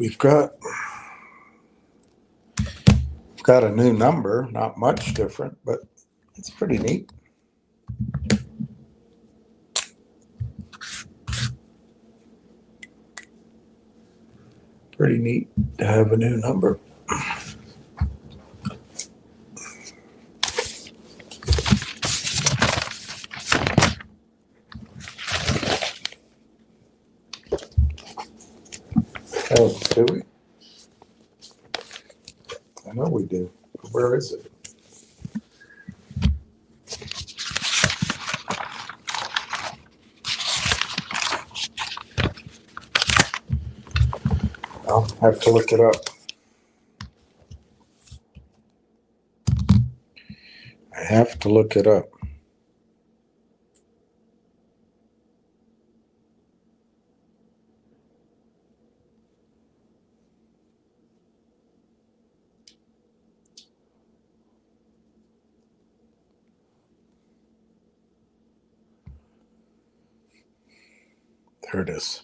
we've got a new number, not much different, but it's pretty neat. Pretty neat to have a new number. Oh, do we? I know we do. Where is it? I'll have to look it up. I have to look it up. There it is.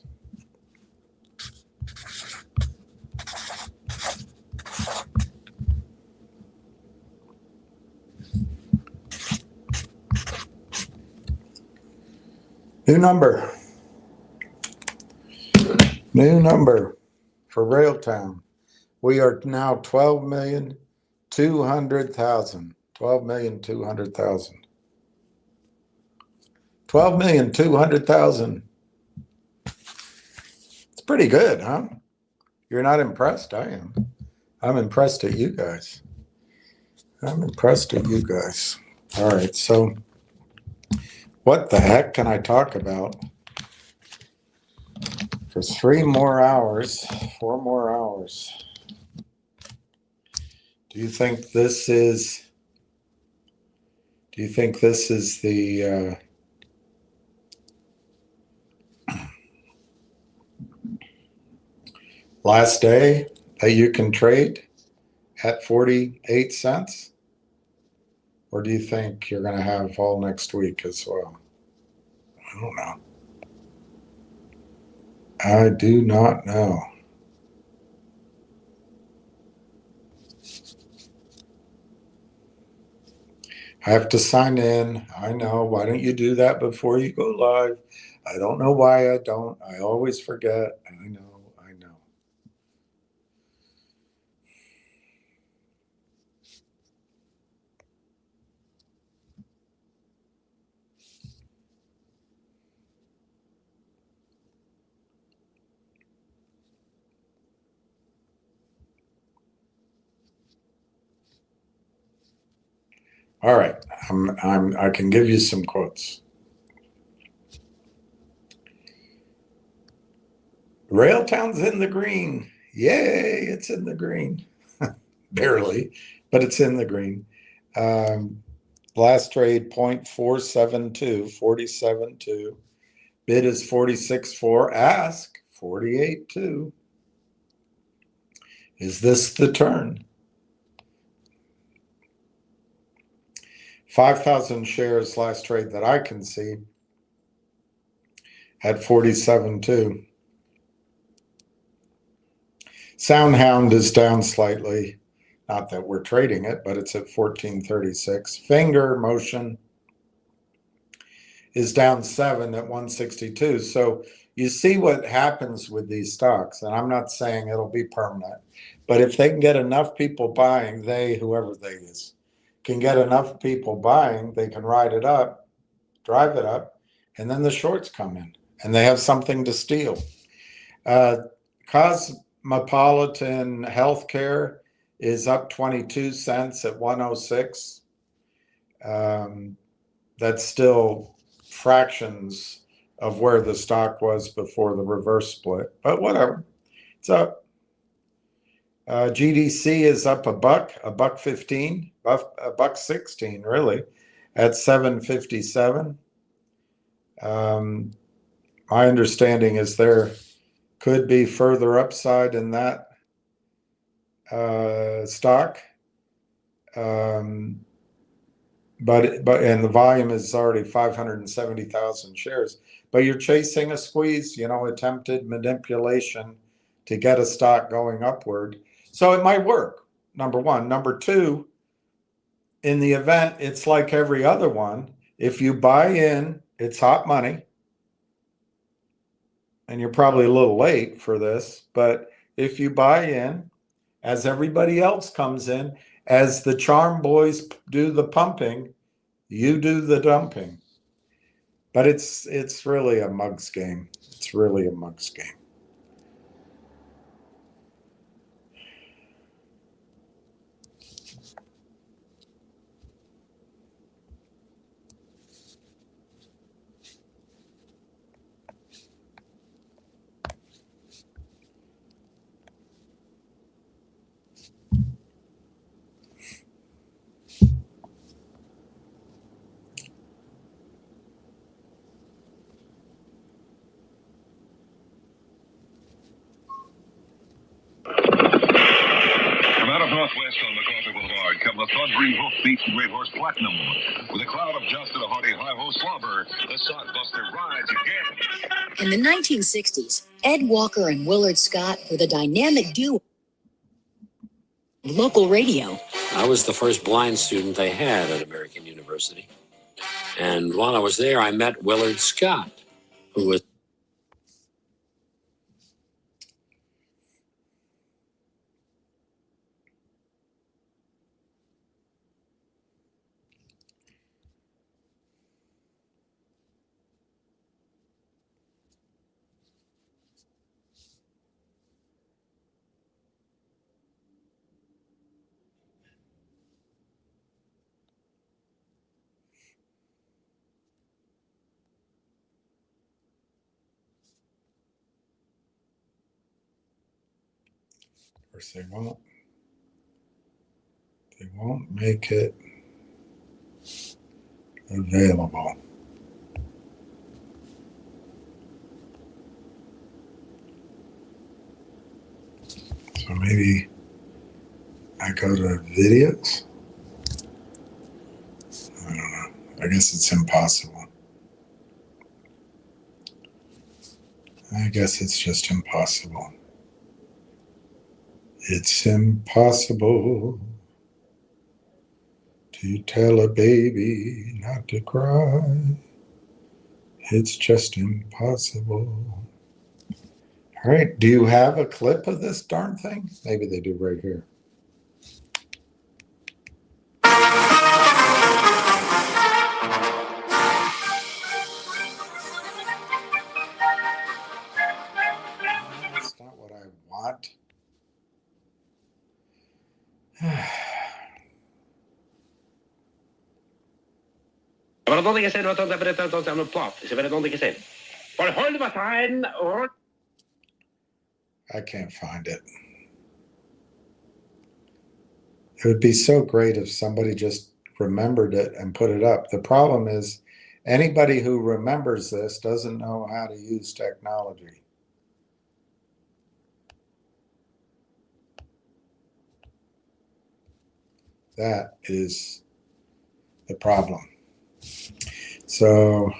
New number. New number for Railtown. We are now 12,200,000. 12,200,000. 12,200,000. It's pretty good, huh? You're not impressed? I am. I'm impressed at you guys. I'm impressed at you guys. All right, so what the heck can I talk about for 4 more hours? Do you think this is the last day that you can trade at 48 cents? Or do you think you're going to have all next week as well? I don't know. I do not know. I have to sign in. I know. Why don't you do that before you go live? I don't know why I don't. I always forget. I know. All right, I can give you some quotes. Railtown's in the green. Yay, it's in the green. Barely, but it's in the green. Last trade 0.472, 47.2. Bid is 46.4. Ask 48.2. Is this the turn? 5,000 shares last trade that I can see at 47.2. Soundhound is down slightly. Not that we're trading it, but it's at 14.36. Finger motion is down 7 at 162. So you see what happens with these stocks. And I'm not saying it'll be permanent, but if they can get enough people buying, whoever they is, can get enough people buying, they can ride it up, drive it up, and then the shorts come in and they have something to steal. Cosmopolitan Healthcare is up 22 cents at 106. That's still fractions of where the stock was before the reverse split, but whatever, it's up. GDC is up $1.15, $1.16 really, at 7.57. My understanding is there could be further upside in that stock, but the volume is already 570,000 shares. But you're chasing a squeeze, attempted manipulation to get a stock going upward. So it might work, number one. Number two, in the event, it's like every other one. If you buy in, it's hot money. And you're probably a little late for this, but if you buy in, as everybody else comes in, as the charm boys do the pumping, you do the dumping. But it's really a mug's game. It's really a mug's game. Northwest on McCarthy Boulevard come the thundering hoofbeats and Great Horse Platinum. With a crowd of just and a hearty hi-ho slobber, the Sockbuster rides again. In the 1960s, Ed Walker and Willard Scott were the dynamic duo of local radio. I was the first blind student they had at American University. And while I was there, I met Willard Scott, who was Of course, they won't make it available. So maybe I go to videos. I don't know. I guess it's impossible. I guess it's just impossible. It's impossible to tell a baby not to cry. It's just impossible. All right, do you have a clip of this darn thing? Maybe they do right here. That's not what I want. I can't find it. It would be so great if somebody just remembered it and put it up. The problem is anybody who remembers this doesn't know how to use technology. That is the problem. So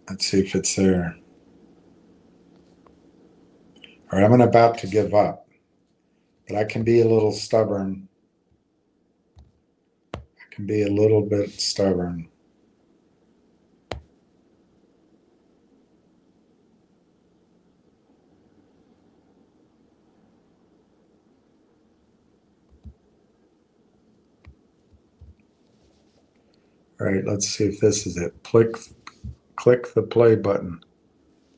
let's see if it's there. All right, I'm about to give up, but I can be a little stubborn. I can be a little bit stubborn. All right, let's see if this is it. Click the play button.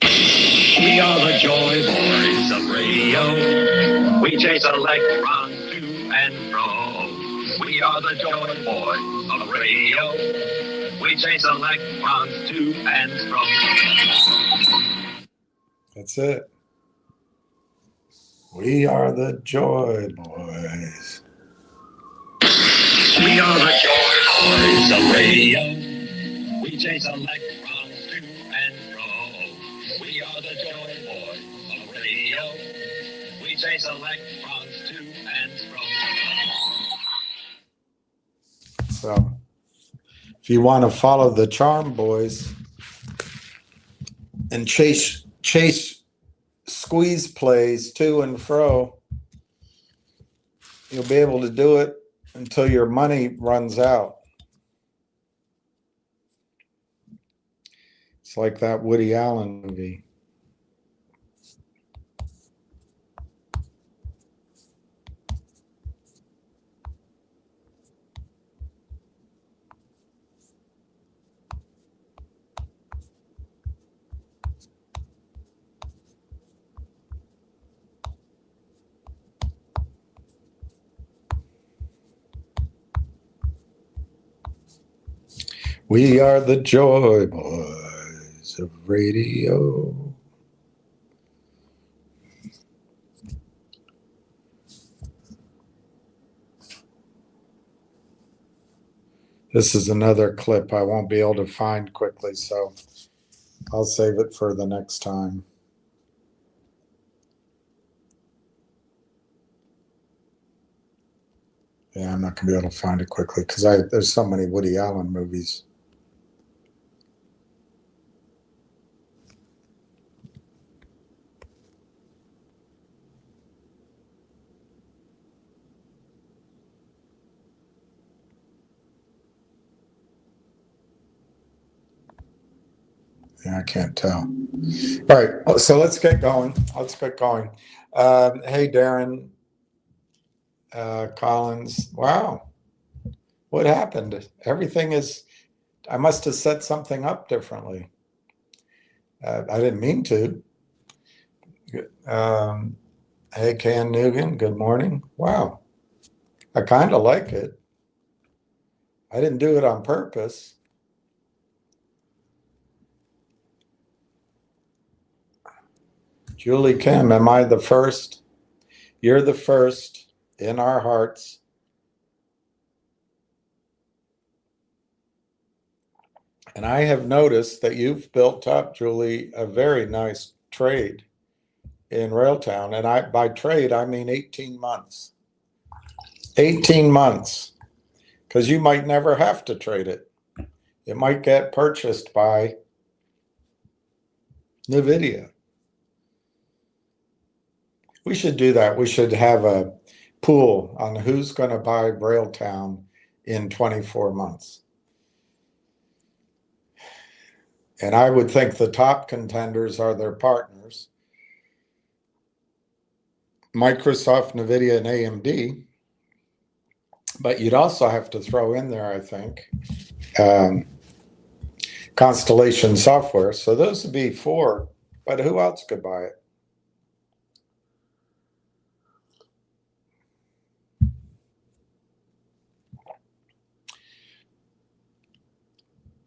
We are the joy boys of radio. We chase electrons to and fro. We are the joy boys of radio. We chase electrons to and fro. That's it. We are the joy boys. We are the joy boys of radio. We chase electrons to and fro. We are the joy boys of radio. We chase electrons to and fro. So if you want to follow the Charm Boys, and chase squeeze plays to and fro, you'll be able to do it until your money runs out. It's like that Woody Allen movie. We are the Joy Boys of radio. This is another clip I won't be able to find quickly, so I'll save it for the next time. Yeah, I'm not going to be able to find it quickly because there's so many Woody Allen movies. Yeah, I can't tell. All right, so let's get going. Hey, Darren Collins. Wow, what happened? Everything is, I must have set something up differently. I didn't mean to. Hey, Ken Nugent, good morning. Wow, I kind of like it. I didn't do it on purpose. Julie Kim, am I the first? You're the first in our hearts. And I have noticed that you've built up, Julie, a very nice trade in Railtown. And by trade, I mean 18 months. 18 months. Because you might never have to trade it. It might get purchased by NVIDIA. We should do that. We should have a pool on who's going to buy Railtown in 24 months. And I would think the top contenders are their partners, Microsoft, NVIDIA, and AMD. But you'd also have to throw in there, I think, Constellation Software. So those would be 4. But who else could buy it?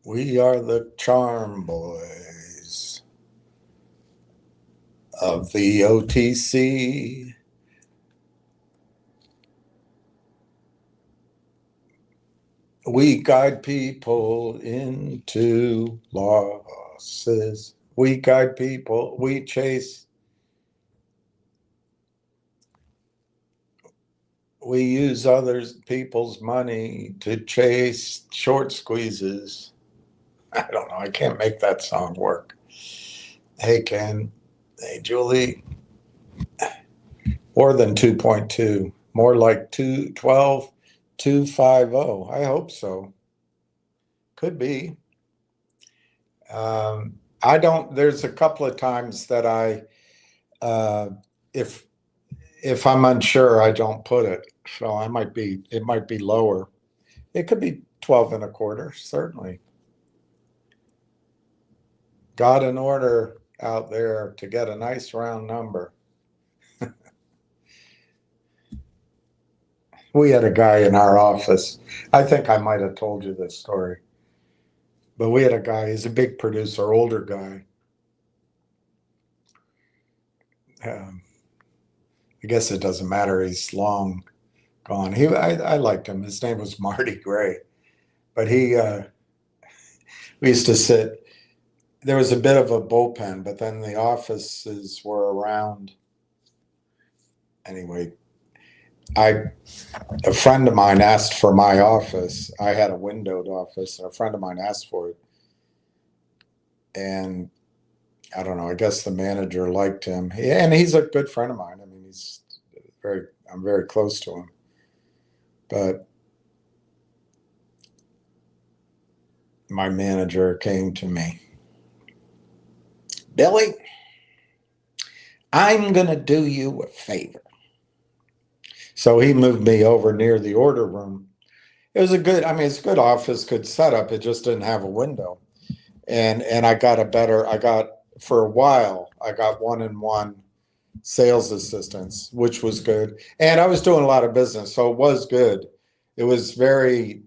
We are the charm boys of the OTC. We guide people into losses. We guide people, we chase. We use others people's money to chase short squeezes. I don't know. I can't make that song work. Hey, Ken. Hey, Julie. More than 2.2. More like 212, 250. I hope so. Could be. I don't. There's a couple of times that if I'm unsure, I don't put it. So it might be lower. It could be 12 and a quarter, certainly. Got an order out there to get a nice round number. We had a guy in our office. I think I might have told you this story. But we had a guy, he's a big producer, older guy. I guess it doesn't matter. He's long gone. I liked him. His name was Marty Gray. But we used to sit. There was a bit of a bullpen, but then the offices were around. Anyway, a friend of mine asked for my office. I had a windowed office, and a friend of mine asked for it. And I don't know, I guess the manager liked him. And he's a good friend of mine. I mean, I'm very close to him. But my manager came to me. Billy, I'm going to do you a favor. So he moved me over near the order room. It was it's a good office, good setup. It just didn't have a window. And for a while, I got 1-on-1 sales assistants, which was good. And I was doing a lot of business, so it was good. It was very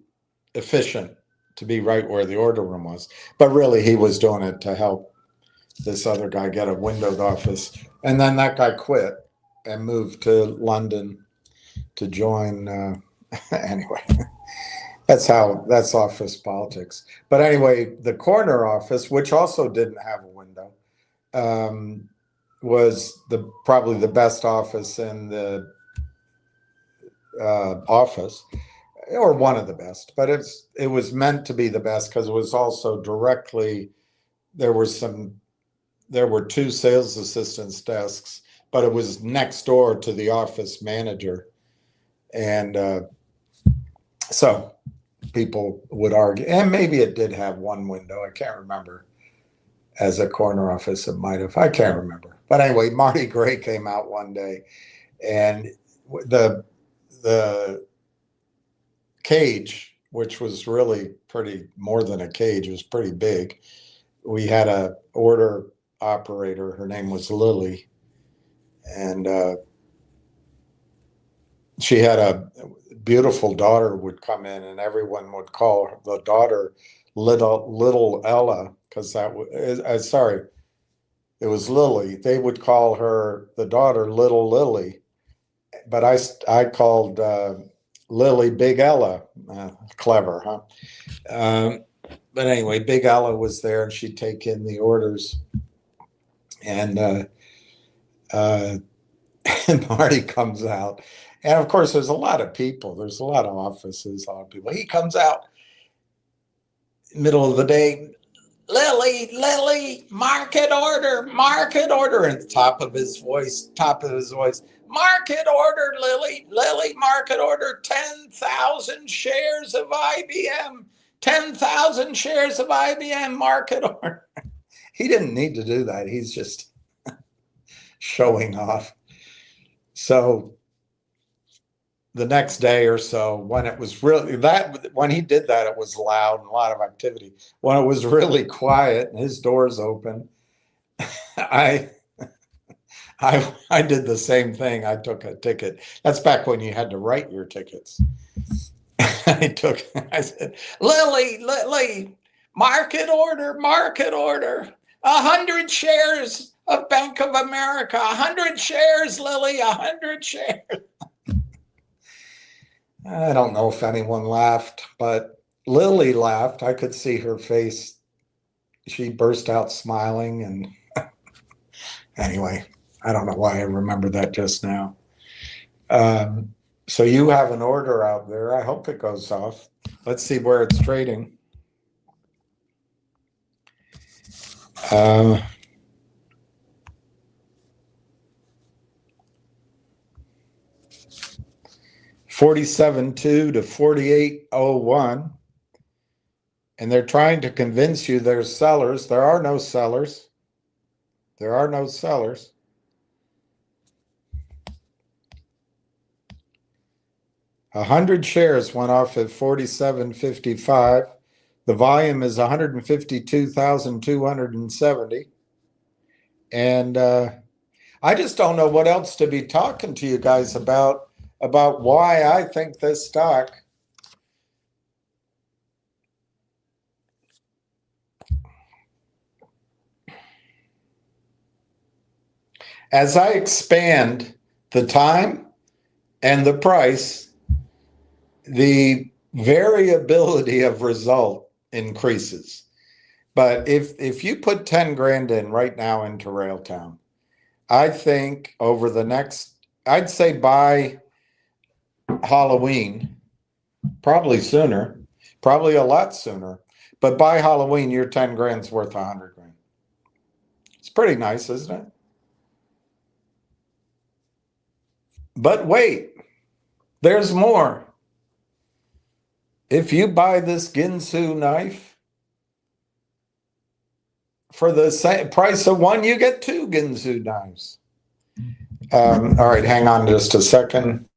efficient to be right where the order room was. But really, he was doing it to help this other guy get a windowed office. And then that guy quit and moved to London to join. Anyway, that's office politics. But anyway, the corner office, which also didn't have a window, was probably the best office in the office, or one of the best. But it was meant to be the best because it was also directly. There were 2 sales assistants' desks, but it was next door to the office manager. And so people would argue, and maybe it did have one window. I can't remember. As a corner office, it might have. I can't remember. But anyway, Marty Gray came out one day, and the cage, which was really pretty, more than a cage, it was pretty big. We had a order operator. Her name was Lily, and she had a beautiful daughter would come in, and everyone would call the daughter little Ella, because it was Lily. They would call the daughter Little Lily, but I called Lily Big Ella. Clever, huh? But anyway, Big Ella was there, and she'd take in the orders, and and Marty comes out. And of course, there's a lot of people. There's a lot of offices, a lot of people. He comes out middle of the day. Lily, market order. And top of his voice, market order, Lily, market order, 10,000 shares of IBM, 10,000 shares of IBM, market order. He didn't need to do that. He's just showing off. So the next day or so, when it was really when he did that, it was loud and a lot of activity. When it was really quiet and his doors open, I did the same thing. I took a ticket. That's back when you had to write your tickets. I said, Lily, market order, 100 shares of Bank of America, 100 shares, Lily, 100 shares. I don't know if anyone laughed, but Lily laughed. I could see her face. She burst out smiling. And anyway, I don't know why I remember that just now. So you have an order out there. I hope it goes off. Let's see where it's trading. $47.2 to $48.01, and they're trying to convince you there's sellers. There are no sellers. 100 shares went off at 47.55. The volume is 152,270. And I just don't know what else to be talking to you guys about why I think this stock as I expand the time and the price, the variability of result increases. But if you put 10 grand in right now into Railtown, I think over the next, I'd say by Halloween, probably sooner, probably a lot sooner, but by Halloween, your 10 grand's worth 100 grand. It's pretty nice, isn't it? But wait, there's more. If you buy this Ginsu knife for the same price of one, you get two Ginsu knives. All right, hang on just a second.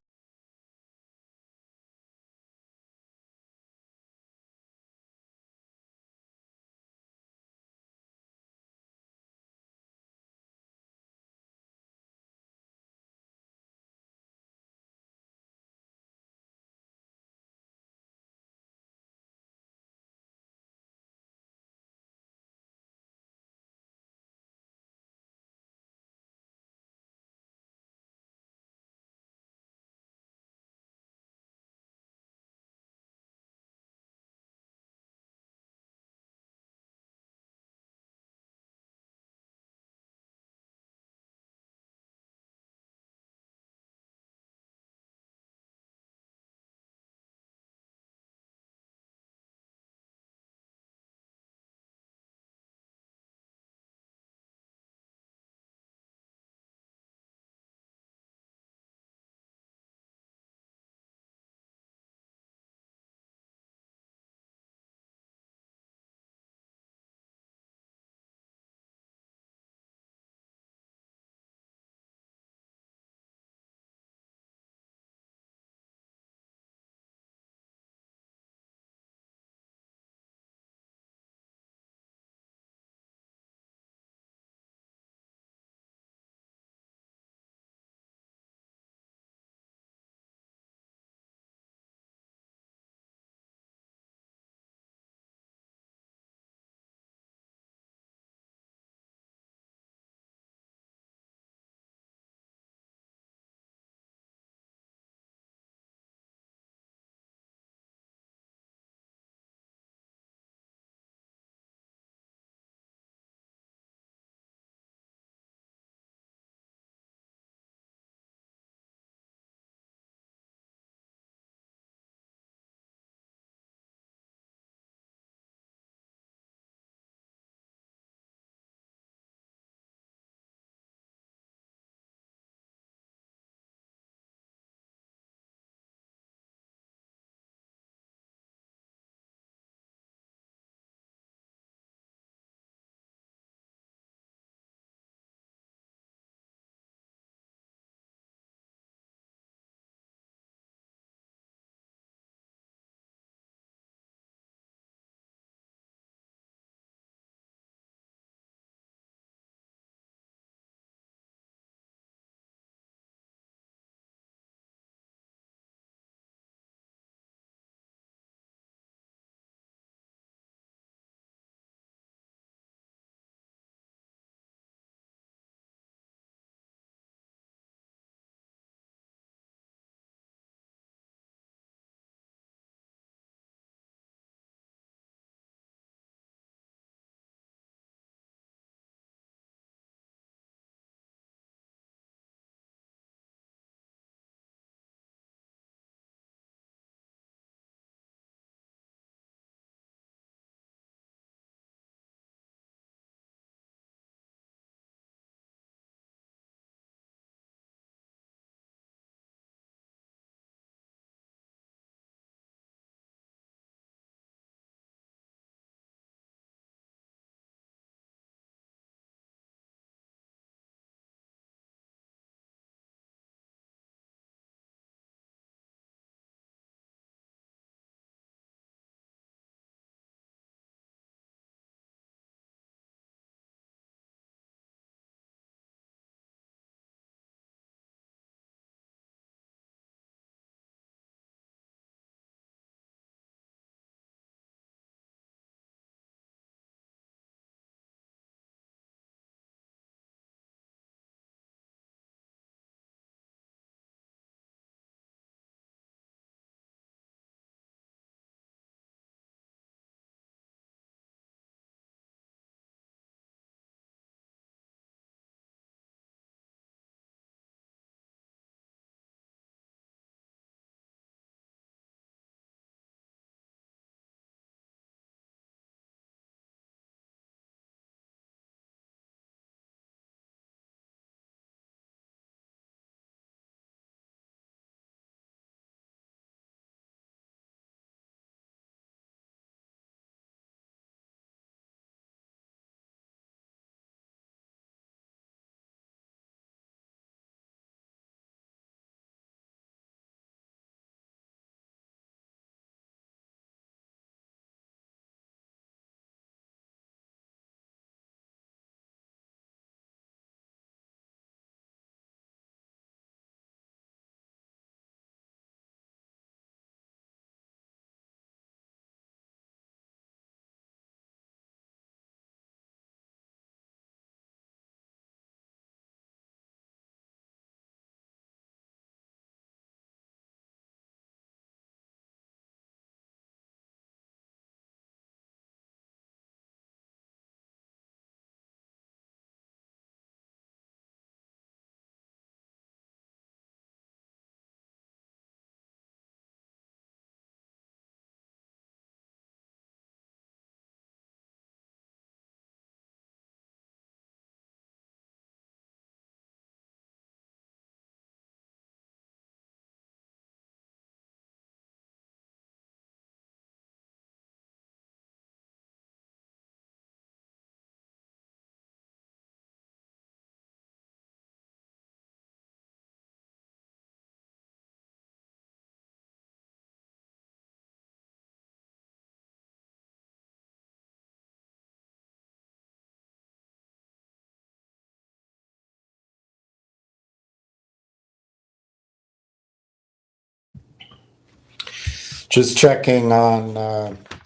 Just checking on,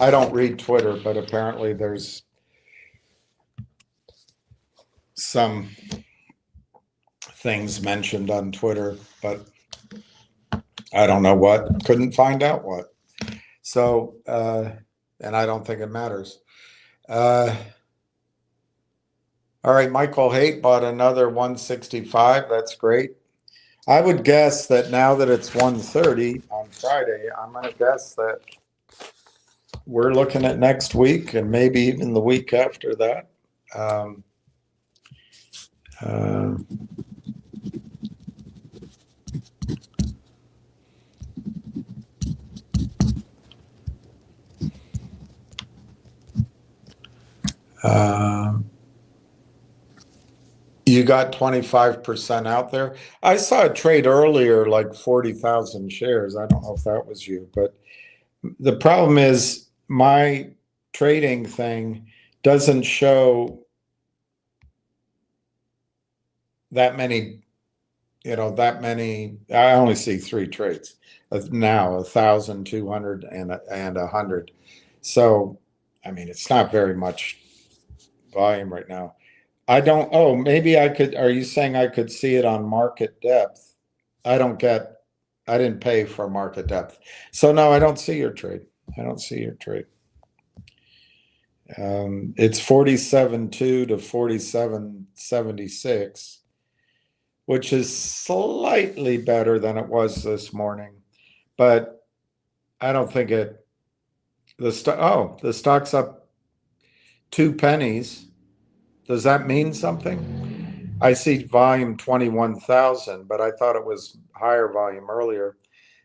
I don't read Twitter, but apparently there's some things mentioned on Twitter, but I don't know what, couldn't find out what. So, and I don't think it matters. All right, Michael Haight bought another 165. That's great. I would guess that now that it's 1:30 on Friday, I'm going to guess that we're looking at next week and maybe even the week after that. Uh, you got 25% out there. I saw a trade earlier, like 40,000 shares. I don't know if that was you, but the problem is my trading thing doesn't show that many, that many. I only see 3 trades now, 1,200 and 100. So, I mean, it's not very much volume right now. I don't, oh, maybe I could, are you saying I could see it on market depth? I didn't pay for market depth. So no, I don't see your trade. I don't see your trade. It's 47.2 to 47.76, which is slightly better than it was this morning, but I don't think the stock's up 2 pennies. Does that mean something? I see volume 21,000, but I thought it was higher volume earlier.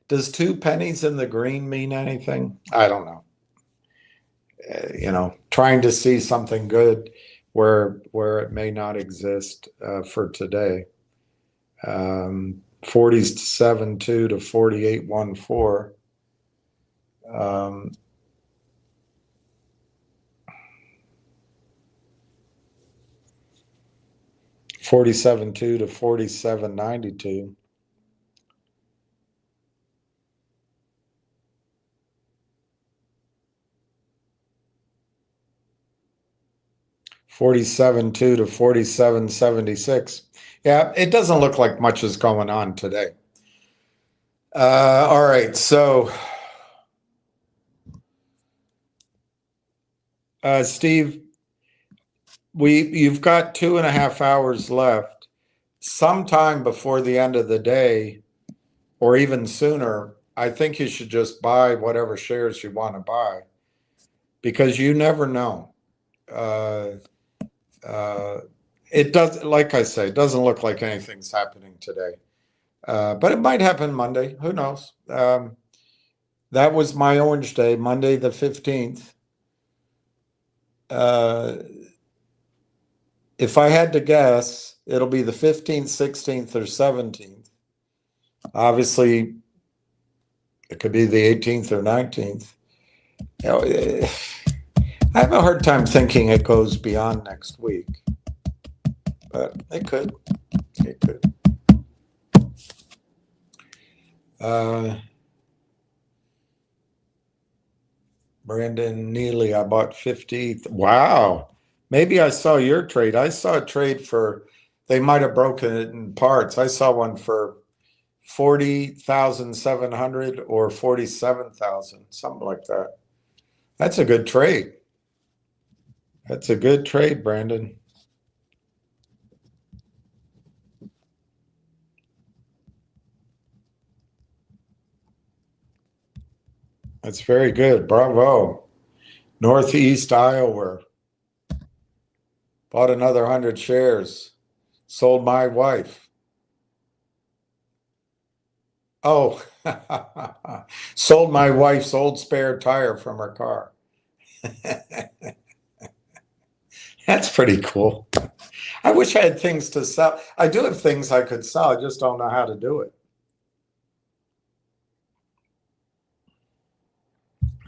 Does 2 pennies in the green mean anything? I don't know. Trying to see something good where it may not exist for today. 47.2 to 48.14. 47.2 to 47.92. $47.2 to 47.76. Yeah, it doesn't look like much is going on today. All right, so Steve, you've got 2.5 hours left. Sometime before the end of the day, or even sooner, I think you should just buy whatever shares you want to buy, because you never know. It does, like I say, it doesn't look like anything's happening today, but it might happen Monday. Who knows? That was my orange day, Monday the 15th. If I had to guess, it'll be the 15th, 16th, or 17th. Obviously, it could be the 18th or 19th. I have a hard time thinking it goes beyond next week, but it could. It could. Brandon Neely, I bought 50. Wow. Maybe I saw your trade. I saw a trade they might have broken it in parts. I saw one for 40,700 or 47,000, something like that. That's a good trade. That's a good trade, Brandon. That's very good. Bravo. Northeast Iowa. Bought another 100 shares. Sold my wife. Oh, sold my wife's old spare tire from her car. That's pretty cool. I wish I had things to sell. I do have things I could sell. I just don't know how to do it.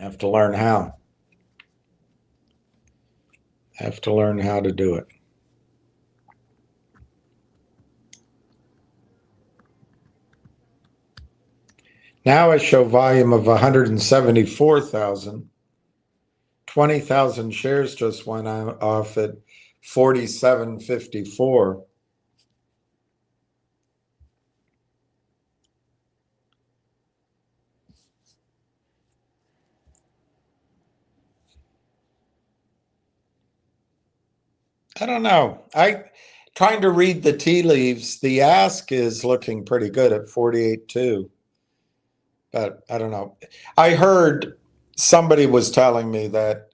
I have to learn how. I have to learn how to do it. Now I show volume of 174,000. 20,000 shares just went off at 47.54. I don't know. Trying to read the tea leaves. The ask is looking pretty good at 48.2. But I don't know. I heard somebody was telling me that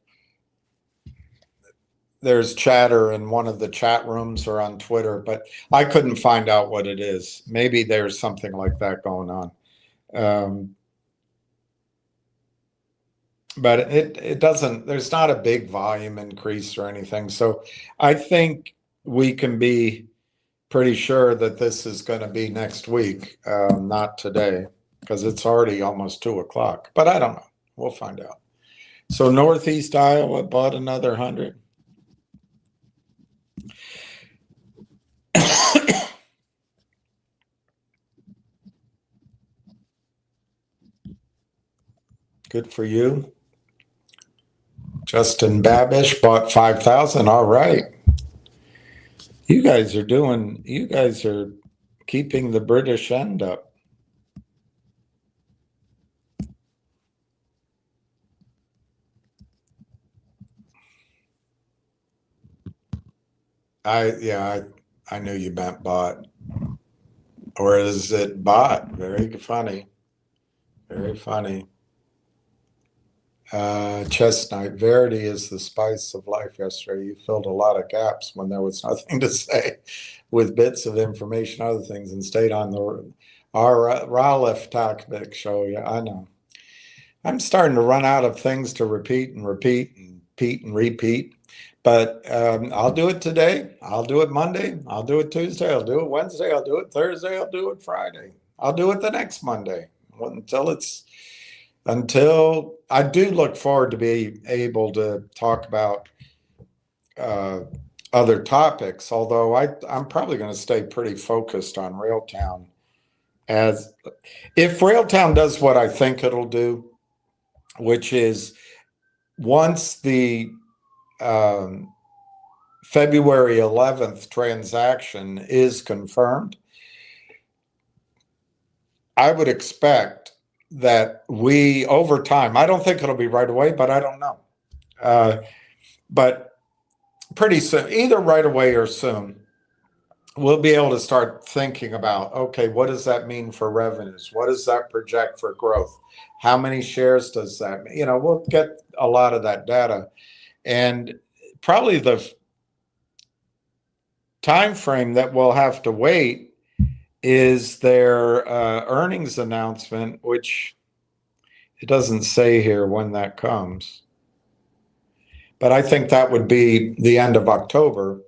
there's chatter in one of the chat rooms or on Twitter, but I couldn't find out what it is. Maybe there's something like that going on. But it doesn't, there's not a big volume increase or anything. So I think we can be pretty sure that this is going to be next week, not today, because it's already almost 2 o'clock. But I don't know. We'll find out. So Northeast Iowa bought another 100. Good for you. Justin Babish bought 5,000. All right. You guys are keeping the British end up. I knew you meant bought. Or is it bought? Very funny. Very funny. Chestnut, Verity is the spice of life yesterday. You filled a lot of gaps when there was nothing to say with bits of information, other things, and stayed on our RLAIF topic show. Yeah, I know. I'm starting to run out of things to repeat and repeat and repeat and repeat. But I'll do it today. I'll do it Monday. I'll do it Tuesday. I'll do it Wednesday. I'll do it Thursday. I'll do it Friday. I'll do it the next Monday until I do look forward to be able to talk about other topics, although I'm probably going to stay pretty focused on Railtown. As if Railtown does what I think it'll do, which is once the February 11th transaction is confirmed, I would expect that we, over time, I don't think it'll be right away, but I don't know. But pretty soon, either right away or soon, we'll be able to start thinking about, okay, what does that mean for revenues? What does that project for growth? How many shares does that mean? We'll get a lot of that data. And probably the time frame that we'll have to wait is their earnings announcement, which it doesn't say here when that comes. But I think that would be the end of October.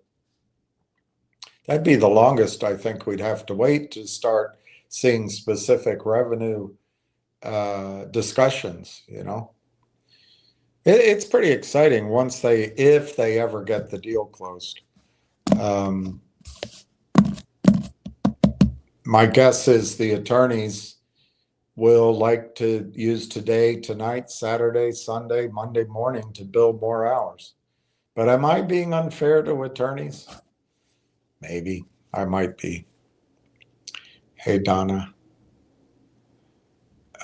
That'd be the longest I think we'd have to wait to start seeing specific revenue discussions, It's pretty exciting if they ever get the deal closed. My guess is the attorneys will like to use today, tonight, Saturday, Sunday, Monday morning to build more hours. But am I being unfair to attorneys? Maybe. I might be. Hey, Donna.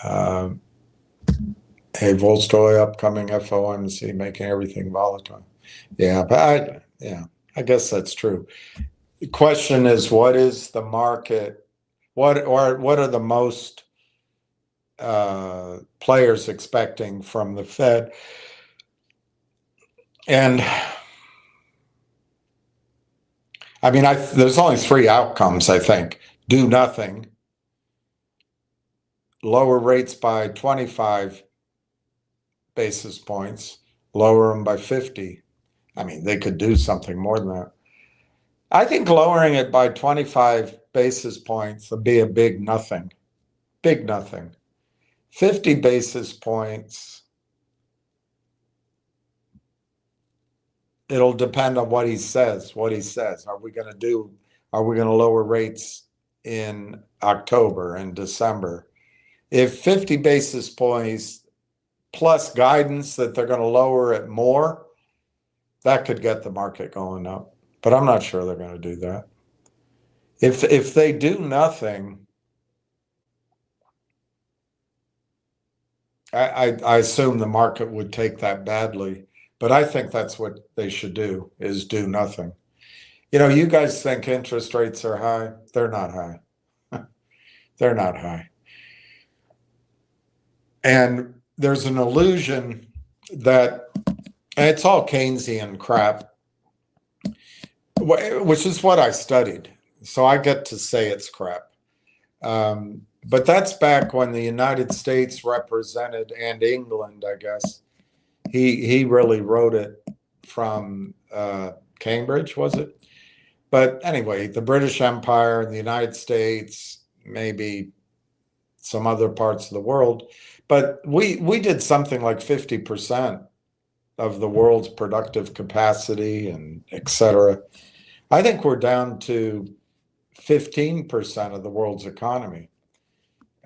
Hey, Volstoy, upcoming FOMC, making everything volatile. Yeah, but I guess that's true. The question is, what is the market? What are the most players expecting from the Fed? And I mean, there's only 3 outcomes, I think. Do nothing, lower rates by 25 basis points, lower them by 50. I mean, they could do something more than that. I think lowering it by 25 basis points would be a big nothing. 50 basis points, it'll depend on what he says. Are we going to lower rates in October and December? if 50 basis points plus guidance that they're going to lower it more, that could get the market going up. But I'm not sure they're going to do that. If they do nothing, I assume the market would take that badly. But I think that's what they should do, is do nothing. You know, you guys think interest rates are high. They're not high. They're not high. And there's an illusion that, and it's all Keynesian crap, which is what I studied. So I get to say it's crap. But that's back when the United States represented, and England, I guess. He really wrote it from Cambridge, was it? But anyway, the British Empire and the United States, maybe some other parts of the world. But we did something like 50% of the world's productive capacity and et cetera. I think we're down to 15% of the world's economy.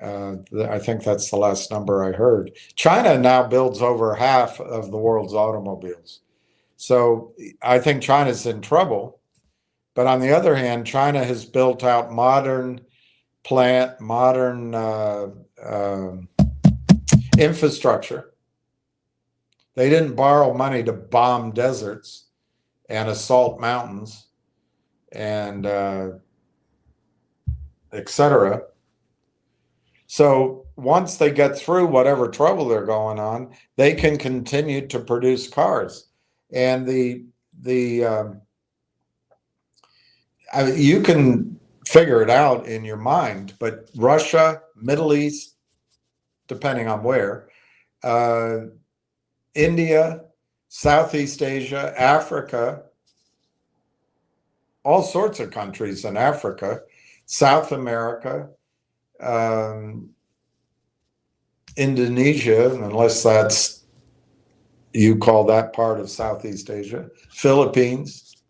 I think that's the last number I heard. China now builds over half of the world's automobiles. So I think China's in trouble. But on the other hand, China has built out modern infrastructure. They didn't borrow money to bomb deserts and assault mountains and et cetera. So once they get through whatever trouble they're going on, they can continue to produce cars. And you can figure it out in your mind, but Russia, Middle East, depending on where, India, Southeast Asia, Africa, all sorts of countries in Africa, South America, Indonesia, unless that's, you call that part of Southeast Asia, Philippines,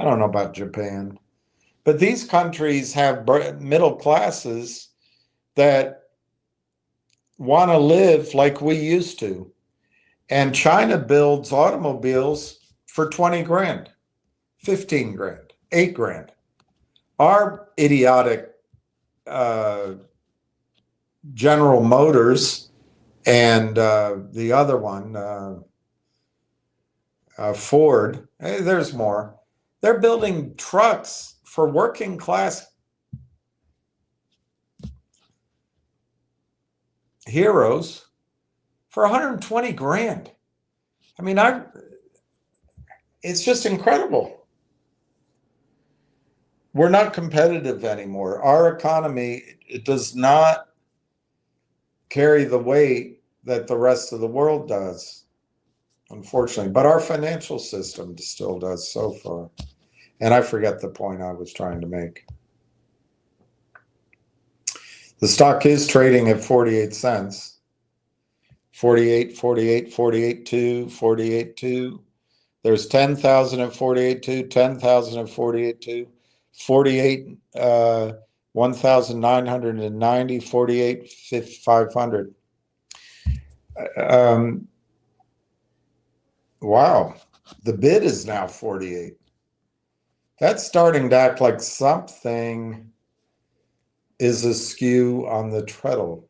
I don't know about Japan. But these countries have middle classes that want to live like we used to. And China builds automobiles for 20 grand, 15 grand, 8 grand. Our idiotic General Motors and the other one, Ford, there's more. They're building trucks for working class heroes for 120 grand. I mean, it's just incredible. We're not competitive anymore. Our economy, it does not carry the weight that the rest of the world does, unfortunately. But our financial system still does so far. And I forget the point I was trying to make. The stock is trading at 48 cents. 48, 48, 48.2, 48.2. There's 10,000 at 48.2, 10,000 at 48.2, 48, 1,990, 48, 500. Wow, the bid is now 48. That's starting to act like something is askew on the treadle.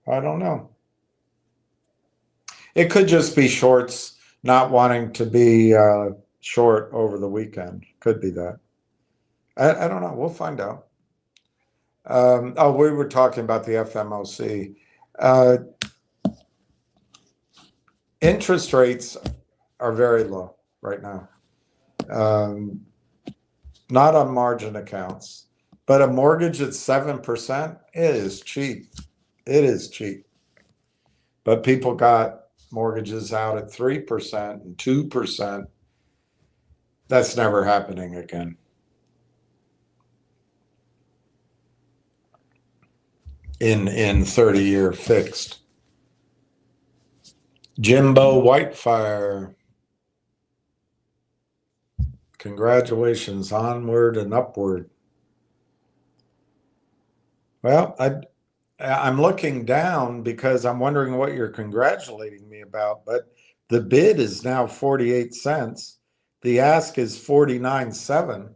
I don't know. It could just be shorts not wanting to be short over the weekend. Could be that. I don't know. We'll find out. Oh, we were talking about the FMOC. Interest rates are very low right now. Not on margin accounts, but a mortgage at 7%, it is cheap. It is cheap. But people got mortgages out at 3% and 2%. That's never happening again. In 30-year fixed. Jimbo Whitefire. Congratulations, onward and upward. Well, I'm looking down because I'm wondering what you're congratulating me about, but the bid is now 48 cents. The ask is 49.7.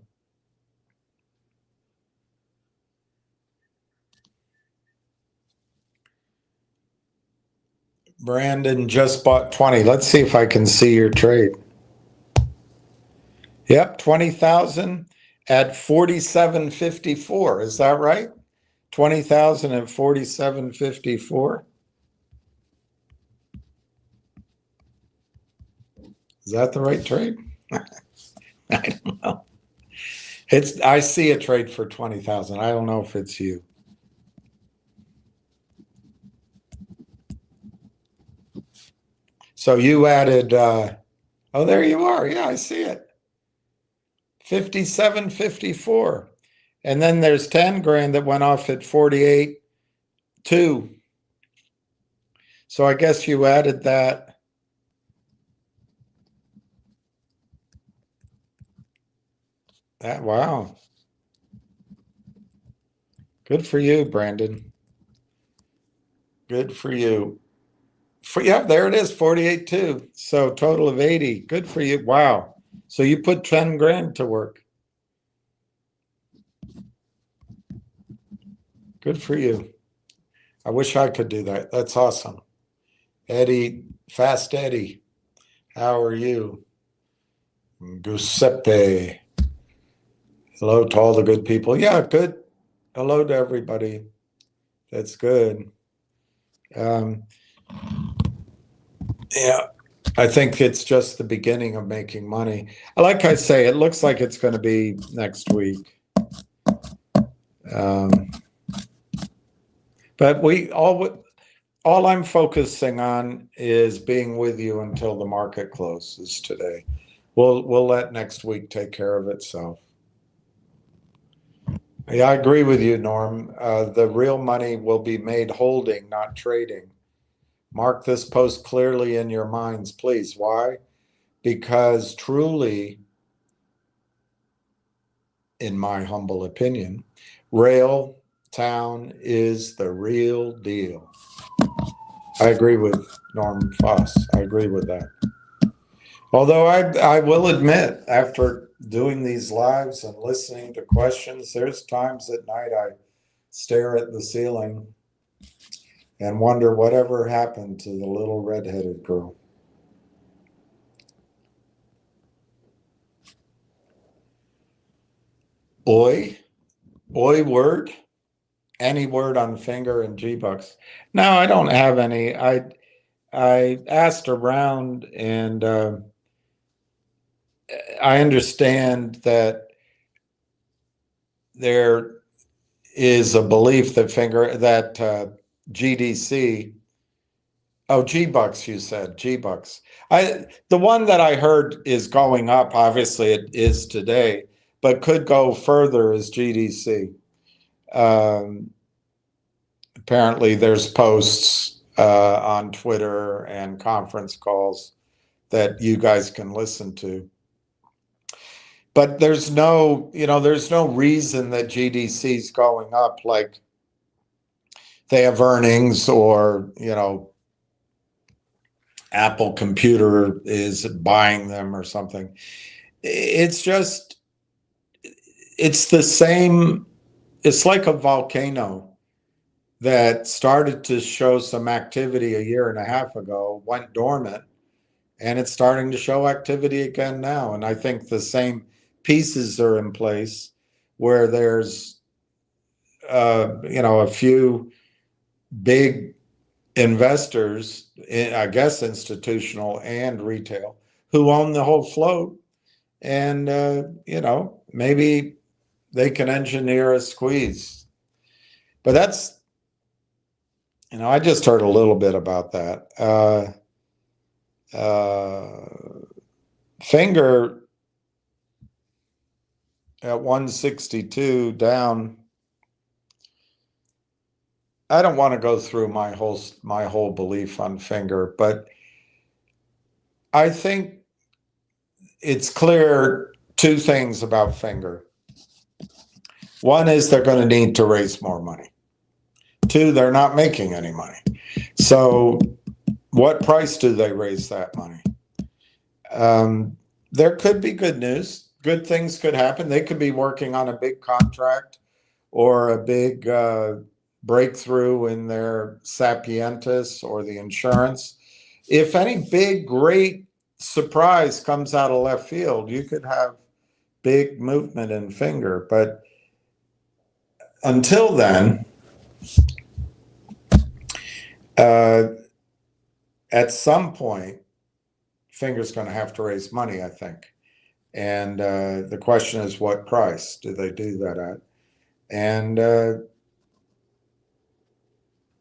Brandon just bought 20. Let's see if I can see your trade. Yep, 20,000 at 47.54. Is that right? 20,000 at 47.54. Is that the right trade? I don't know. I see a trade for 20,000. I don't know if it's you. So you added, oh, there you are. Yeah, I see it. 57.54. And then there's 10 grand that went off at 48.2. So I guess you added that. Wow. Good for you, Brandon. Good for you. Yeah, there it is, 48.2. So total of 80. Good for you. Wow. So you put 10 grand to work. Good for you. I wish I could do that. That's awesome. Eddie, Fast Eddie, how are you? Giuseppe. Hello to all the good people. Yeah, good. Hello to everybody. That's good. Yeah, I think it's just the beginning of making money. Like I say, it looks like it's going to be next week. But all I'm focusing on is being with you until the market closes today. We'll let next week take care of itself. Yeah, I agree with you, Norm. The real money will be made holding, not trading. Mark this post clearly in your minds, please. Why? Because truly, in my humble opinion, Railtown is the real deal. I agree with Norm Foss. I agree with that. Although I will admit, after doing these lives and listening to questions, there's times at night I stare at the ceiling and wonder whatever happened to the little redheaded girl. Oi word? Any word on finger and G-Bucks? No, I don't have any. I asked around, and I understand that there is a belief that GDC, oh, G-Bucks, you said, G-Bucks. The one that I heard is going up, obviously it is today, but could go further is GDC. Apparently there's posts on Twitter and conference calls that you guys can listen to. But there's no reason that GDC is going up, like they have earnings, or, Apple Computer is buying them or something. It's the same. It's like a volcano that started to show some activity a year and a half ago, went dormant, and it's starting to show activity again now. And I think the same pieces are in place, where there's a few big investors, I guess institutional and retail, who own the whole float, and maybe they can engineer a squeeze. But that's, I just heard a little bit about that. Finger at 162 down. I don't want to go through my whole belief on Finger, but I think it's clear two things about Finger. One is they're going to need to raise more money. Two, they're not making any money. So what price do they raise that money? There could be good news. Good things could happen. They could be working on a big contract or a big breakthrough in their Sapientis or the insurance. If any big, great surprise comes out of left field, you could have big movement in Finger. But until then, at some point, Finger's going to have to raise money, I think. And the question is, what price do they do that at? And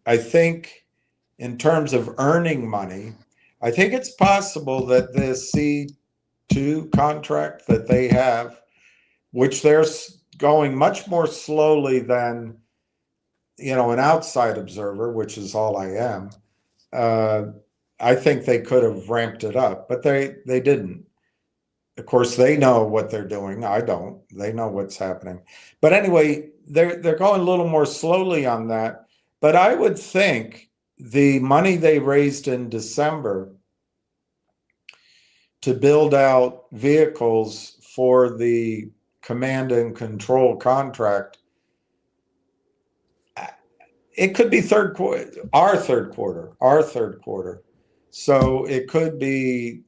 I think in terms of earning money, I think it's possible that this C2 contract that they have, which they're going much more slowly than, an outside observer, which is all I am, I think they could have ramped it up, but they didn't. Of course, they know what they're doing. I don't. They know what's happening. But anyway, they're going a little more slowly on that. But I would think the money they raised in December to build out vehicles for the command and control contract, it could be our third quarter. So it could be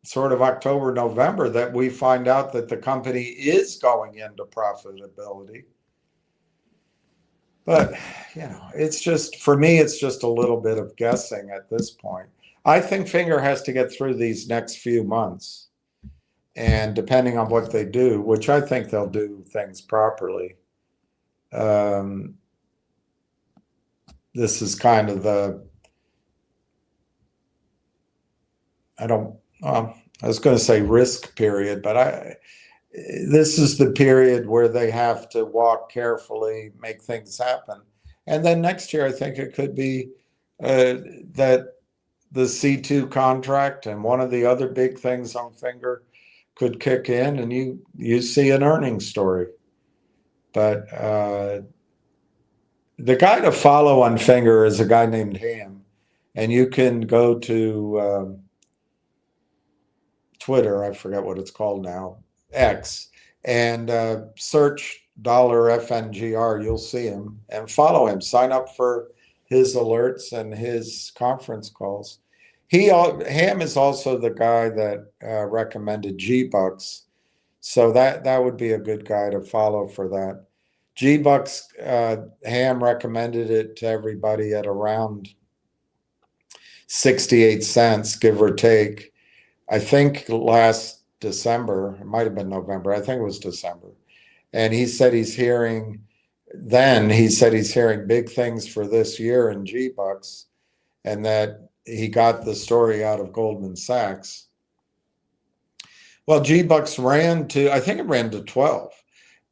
sort of October, November that we find out that the company is going into profitability. But, it's just, for me, it's just a little bit of guessing at this point. I think Finger has to get through these next few months. And depending on what they do, which I think they'll do things properly, this is kind of I was going to say risk period, but this is the period where they have to walk carefully, make things happen. And then next year, I think it could be that the C2 contract and one of the other big things on Finger could kick in, and you see an earnings story. But the guy to follow on Finger is a guy named Ham, and you can go to Twitter, I forget what it's called now, X, and search $FNGR, you'll see him, and follow him. Sign up for his alerts and his conference calls. Ham is also the guy that recommended G-Bucks, so that would be a good guy to follow for that. G-Bucks, Ham recommended it to everybody at around 68 cents, give or take. I think last December, it might have been November, I think it was December. And he said he's hearing big things for this year in G-Bucks, and that he got the story out of Goldman Sachs. Well, G-Bucks ran to 12,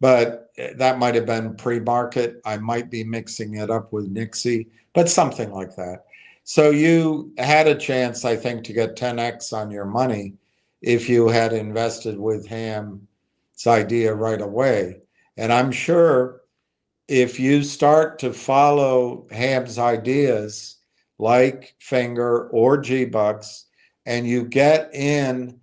but that might have been pre-market. I might be mixing it up with Nixie, but something like that. So you had a chance, I think, to get 10x on your money if you had invested with Ham's idea right away. And I'm sure if you start to follow Ham's ideas like Finger or G-Bucks, and you get in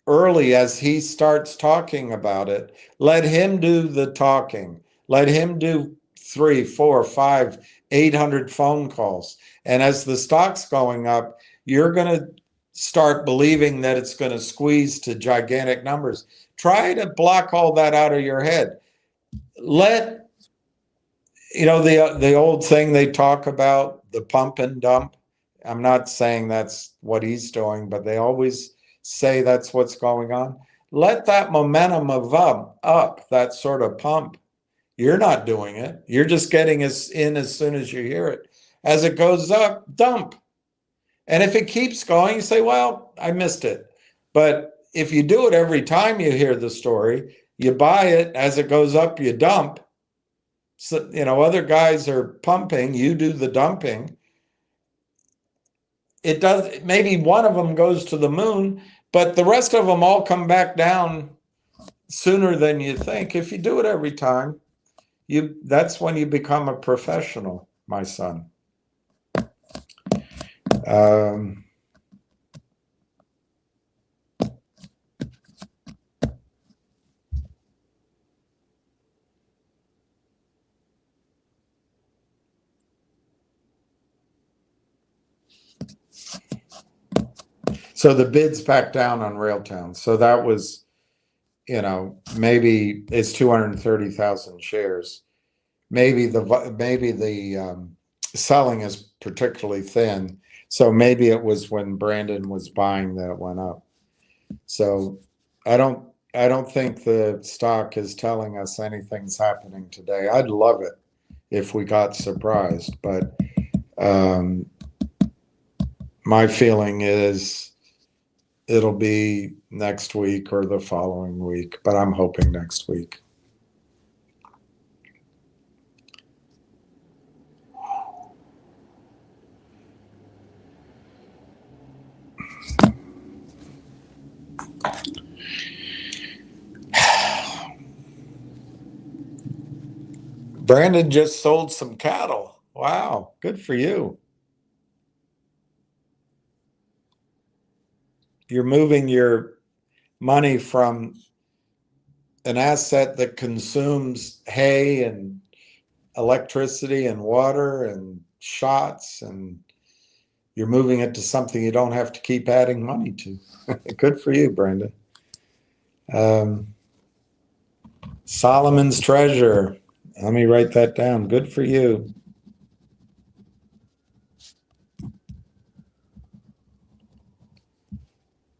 early as he starts talking about it, let him do the talking. Let him do 3, 4, 5, 800 phone calls. And as the stock's going up, you're going to start believing that it's going to squeeze to gigantic numbers. Try to block all that out of your head. Let, the old thing they talk about, the pump and dump. I'm not saying that's what he's doing, but they always say that's what's going on. Let that momentum of up, that sort of pump. You're not doing it. You're just getting in as soon as you hear it. As it goes up, dump. And if it keeps going, you say, well, I missed it. But if you do it every time you hear the story, you buy it, as it goes up, you dump. So, other guys are pumping, you do the dumping. It does, maybe one of them goes to the moon, but the rest of them all come back down sooner than you think. If you do it every time, that's when you become a professional, my son. Um, so the bid's back down on Railtown. So that was, maybe it's 230,000 shares. Maybe the selling is particularly thin. So maybe it was when Brandon was buying that it went up. So I don't think the stock is telling us anything's happening today. I'd love it if we got surprised, but my feeling is it'll be next week or the following week, but I'm hoping next week. Brandon just sold some cattle. Wow, good for you. You're moving your money from an asset that consumes hay and electricity and water and shots, and you're moving it to something you don't have to keep adding money to. Good for you, Brandon. Solomon's treasure. Let me write that down. Good for you.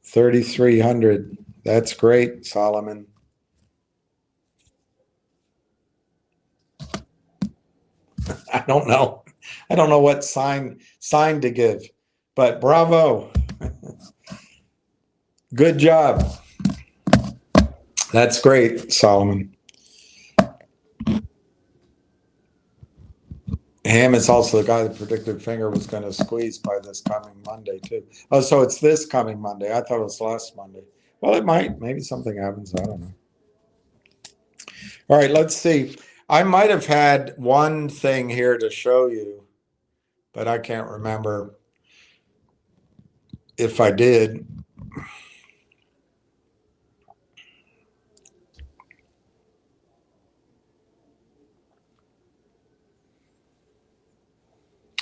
$3,300. That's great, Solomon. I don't know. I don't know what sign to give, but bravo. Good job. That's great, Solomon. Ham is also the guy that predicted Finger was going to squeeze by this coming Monday, too. Oh, so it's this coming Monday. I thought it was last Monday. Well, it might. Maybe something happens. I don't know. All right, let's see. I might have had one thing here to show you, but I can't remember if I did.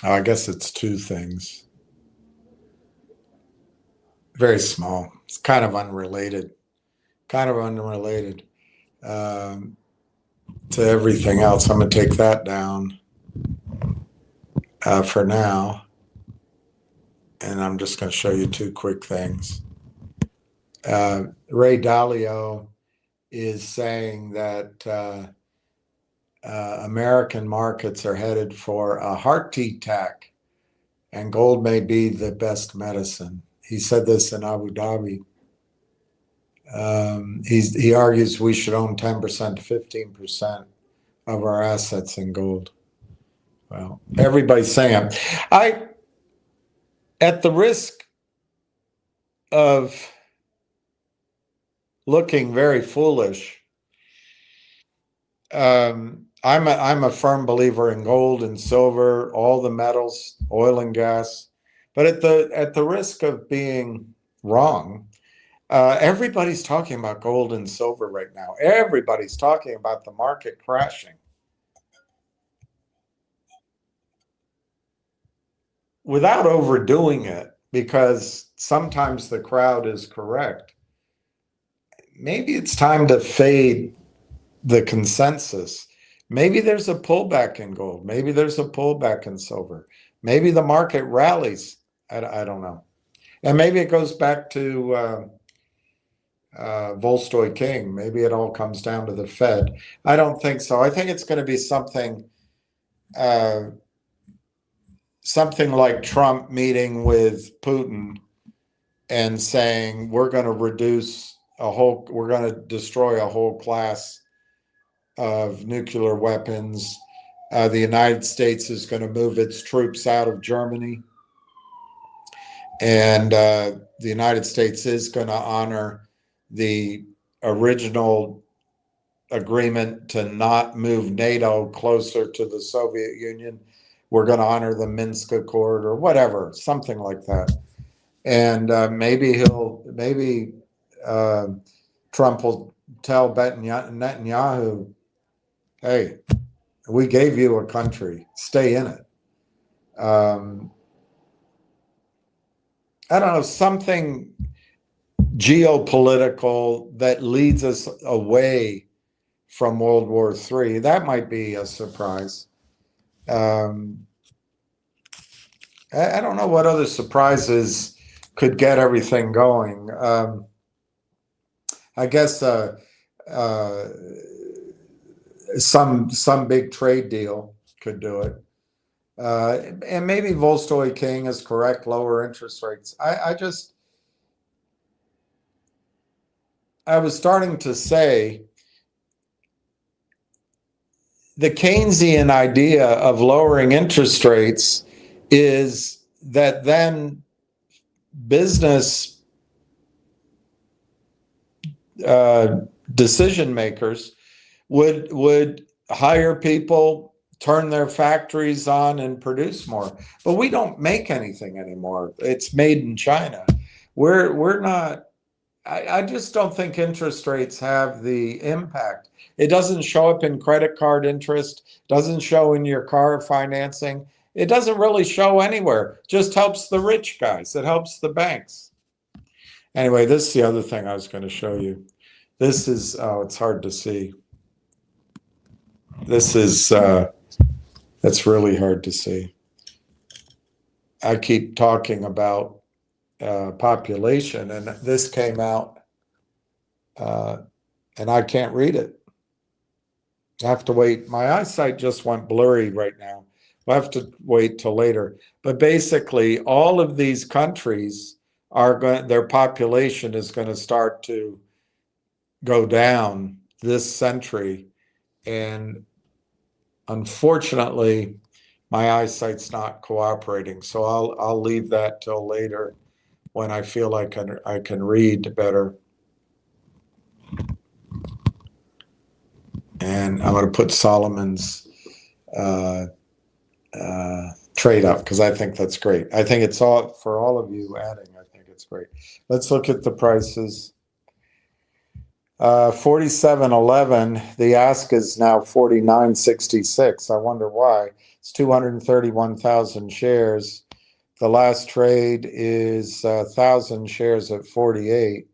Oh, I guess it's two things. Very small. It's kind of unrelated. To everything else. I'm going to take that down for now. And I'm just going to show you two quick things. Ray Dalio is saying that American markets are headed for a heart attack, and gold may be the best medicine. He said this in Abu Dhabi. He argues we should own 10% to 15% of our assets in gold. Well, everybody's saying it. At the risk of looking very foolish, I'm a firm believer in gold and silver, all the metals, oil and gas. But at the risk of being wrong, everybody's talking about gold and silver right now. Everybody's talking about the market crashing. Without overdoing it, because sometimes the crowd is correct, maybe it's time to fade the consensus. Maybe there's a pullback in gold. Maybe there's a pullback in silver. Maybe the market rallies. I don't know. And maybe it goes back to Volstoy King. Maybe it all comes down to the Fed. I don't think so. I think it's going to be something like Trump meeting with Putin and saying we're going to destroy a whole class of nuclear weapons. The United States is going to move its troops out of Germany, and the United States is going to honor the original agreement to not move NATO closer to the Soviet Union. We're going to honor the Minsk Accord or whatever, something like that. And maybe Trump will tell Netanyahu, hey, we gave you a country, stay in it. I don't know, something geopolitical that leads us away from World War III. That might be a surprise. I don't know what other surprises could get everything going. I guess some big trade deal could do it. And maybe Volstoy King is correct, lower interest rates. I was starting to say the Keynesian idea of lowering interest rates is that then business decision makers would hire people, turn their factories on, and produce more. But we don't make anything anymore. It's made in China. We're not. I just don't think interest rates have the impact. It doesn't show up in credit card interest, doesn't show in your car financing. It doesn't really show anywhere. It just helps the rich guys. It helps the banks. Anyway, this is the other thing I was going to show you. This is, oh, it's hard to see. This is, that's really hard to see. I keep talking about population, and this came out, and I can't read it. I have to wait. My eyesight just went blurry right now. We'll have to wait till later. But basically, all of these countries are going, their population is going to start to go down this century, and unfortunately, my eyesight's not cooperating. So I'll leave that till later, when I feel like I can read better. And I'm going to put Solomon's trade up because I think that's great. I think it's all for all of you adding. I think it's great. Let's look at the prices. 47.11. The ask is now 49.66. I wonder why. It's 231,000 shares. The last trade is 1,000 shares at 48.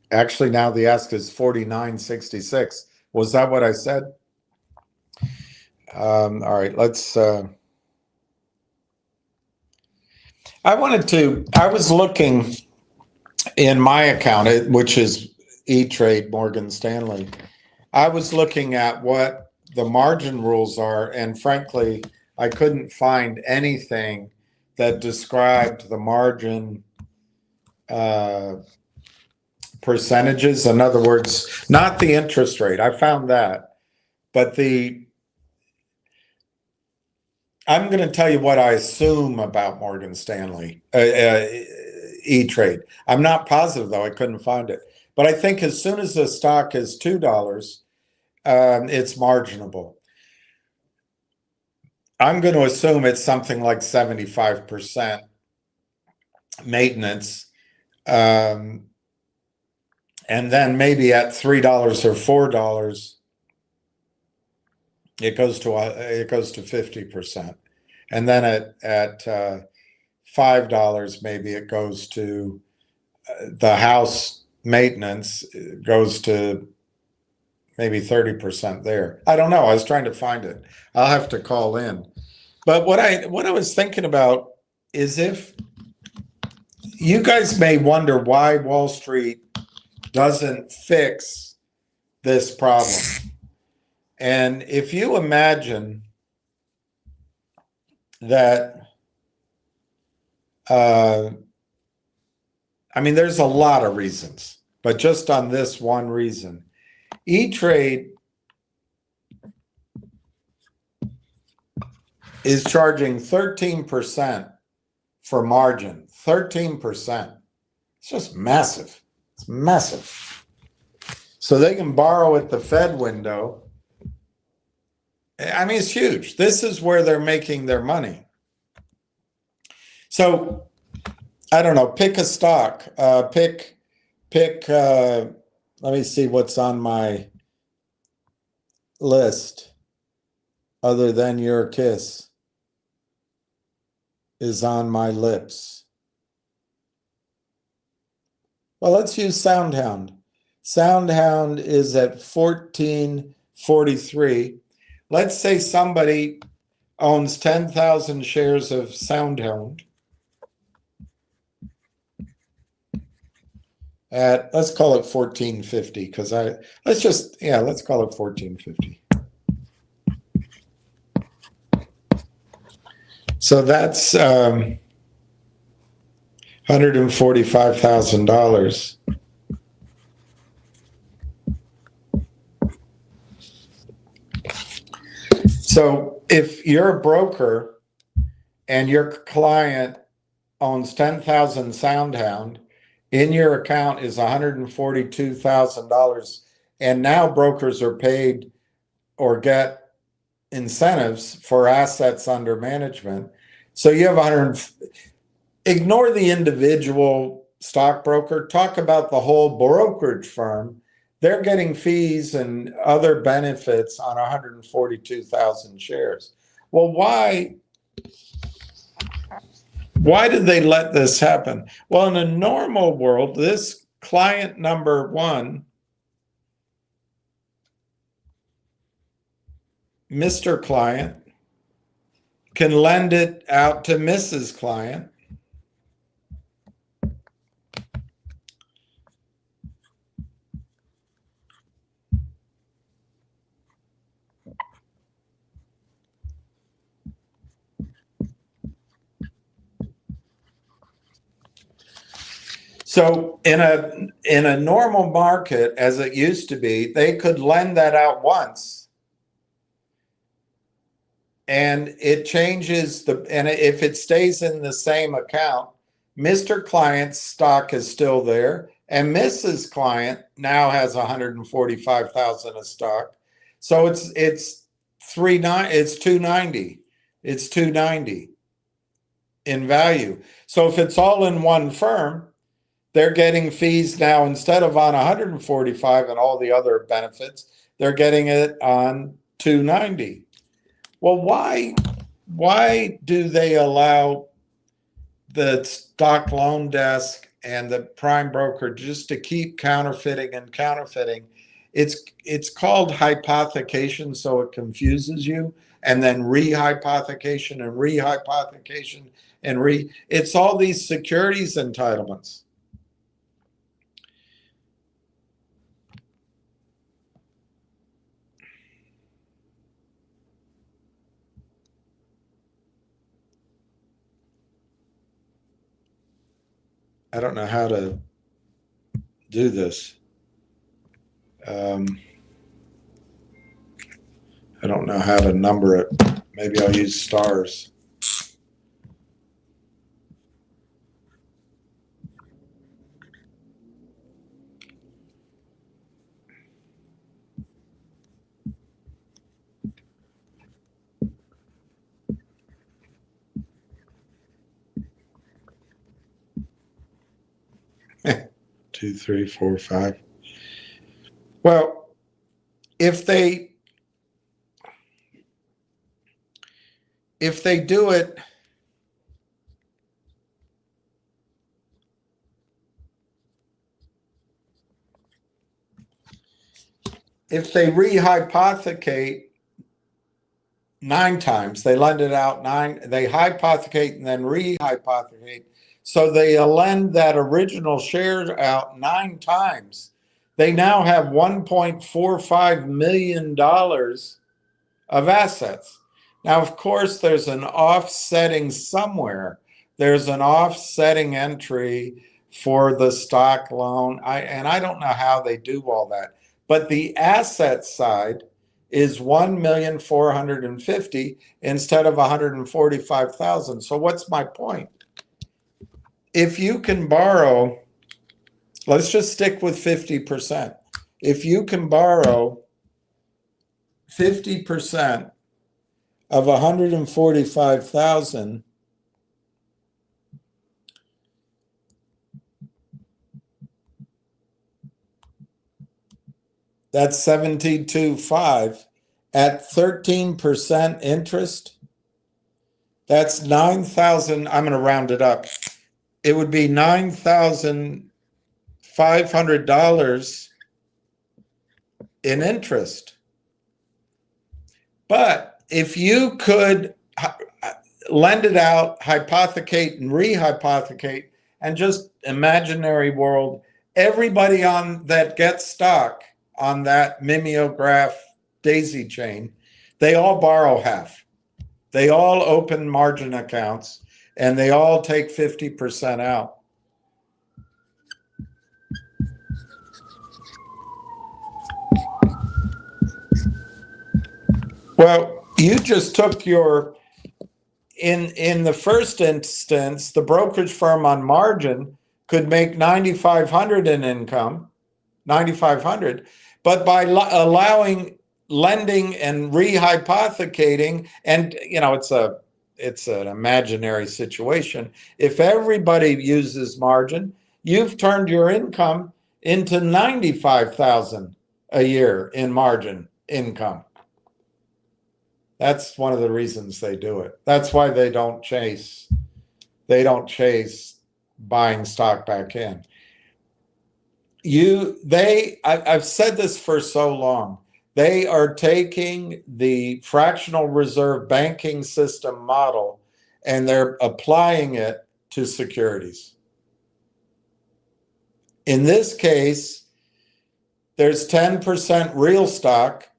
Actually, now the ask is 49.66. Was that what I said? All right, let's. I was looking in my account, which is E-Trade Morgan Stanley. I was looking at what the margin rules are, and frankly, I couldn't find anything that described the margin percentages. In other words, not the interest rate. I found that, but I'm going to tell you what I assume about Morgan Stanley E-Trade. I'm not positive, though. I couldn't find it. But I think as soon as the stock is $2, it's marginable. I'm going to assume it's something like 75% maintenance. And then maybe at $3 or $4, it goes to 50%, and then at $5, maybe it goes to the house maintenance. It goes to maybe 30% there. I don't know. I was trying to find it. I'll have to call in. But what I was thinking about is, if you guys may wonder why Wall Street doesn't fix this problem. And if you imagine that, I mean, there's a lot of reasons, but just on this one reason, E-Trade is charging 13% for margin. 13%. It's just massive. It's massive. So they can borrow at the Fed window. I mean, it's huge. This is where they're making their money. So I don't know, pick a stock, let me see what's on my list other than your kiss is on my lips. Well, let's use Soundhound. Soundhound is at 1443. Let's say somebody owns 10,000 shares of Soundhound at, let's call it 1450, because let's call it 1450. So that's $145,000. So if you're a broker and your client owns 10,000 Soundhound, in your account is $142,000, and now brokers are paid or get incentives for assets under management. So you have ignore the individual stockbroker, talk about the whole brokerage firm. They're getting fees and other benefits on 142,000 shares. Well, why did they let this happen? Well, in a normal world, this client number one, Mr. Client, can lend it out to Mrs. Client. So in a normal market, as it used to be, they could lend that out once. And it changes and if it stays in the same account, Mr. Client's stock is still there, and Mrs. Client now has 145,000 of stock. So it's 290. It's 290 in value. So if it's all in one firm, they're getting fees now instead of on 145 and all the other benefits, they're getting it on 290. Well, why do they allow the stock loan desk and the prime broker just to keep counterfeiting and counterfeiting? It's called hypothecation, so it confuses you, and then rehypothecation and rehypothecation and it's all these securities entitlements. I don't know how to do this. I don't know how to number it. Maybe I'll use stars. Two, three, four, five. Well, if they do it, if they rehypothecate 9 times, they lend it out 9, they hypothecate and then rehypothecate. So they lend that original share out 9 times. They now have $1.45 million of assets. Now, of course, there's an offsetting somewhere. There's an offsetting entry for the stock loan. I don't know how they do all that. But the asset side is 1,450,000 instead of 145,000. So what's my point? If you can borrow, let's just stick with 50%. If you can borrow 50% of 145,000, that's 72.5 at 13% interest. That's 9,000. I'm going to round it up. It would be $9,500 in interest. But if you could lend it out, hypothecate and rehypothecate, and just imaginary world, everybody on that gets stock on that mimeograph daisy chain, they all borrow half. They all open margin accounts and they all take 50% out. Well, you just took your, in the first instance, the brokerage firm on margin could make 9,500 in income, 9,500, but by allowing lending and rehypothecating, and it's an imaginary situation. If everybody uses margin, you've turned your income into 95,000 a year in margin income. That's one of the reasons they do it. That's why they don't chase buying stock back in. I've said this for so long. They are taking the fractional reserve banking system model and they're applying it to securities. In this case, there's 10% real stock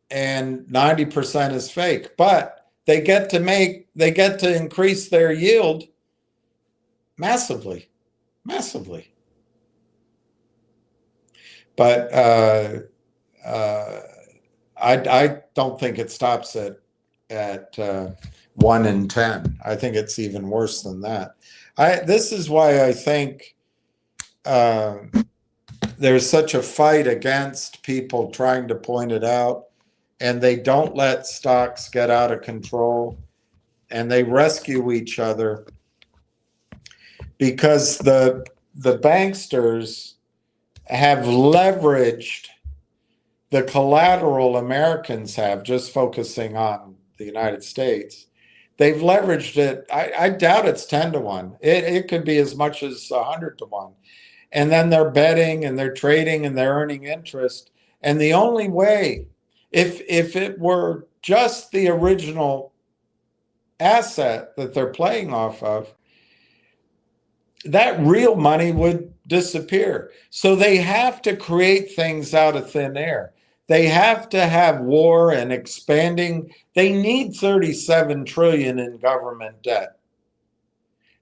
and 90% is fake, but they get to increase their yield massively. But I don't think it stops at 1 in 10. I think it's even worse than that. This is why I think there's such a fight against people trying to point it out, and they don't let stocks get out of control, and they rescue each other because the banksters have leveraged the collateral Americans have, just focusing on the United States. They've leveraged it. I doubt it's 10 to 1. It could be as much as 100 to 1. And then they're betting and they're trading and they're earning interest. And the only way, if it were just the original asset that they're playing off of, that real money would disappear. So they have to create things out of thin air. They have to have war and expanding. They need 37 trillion in government debt.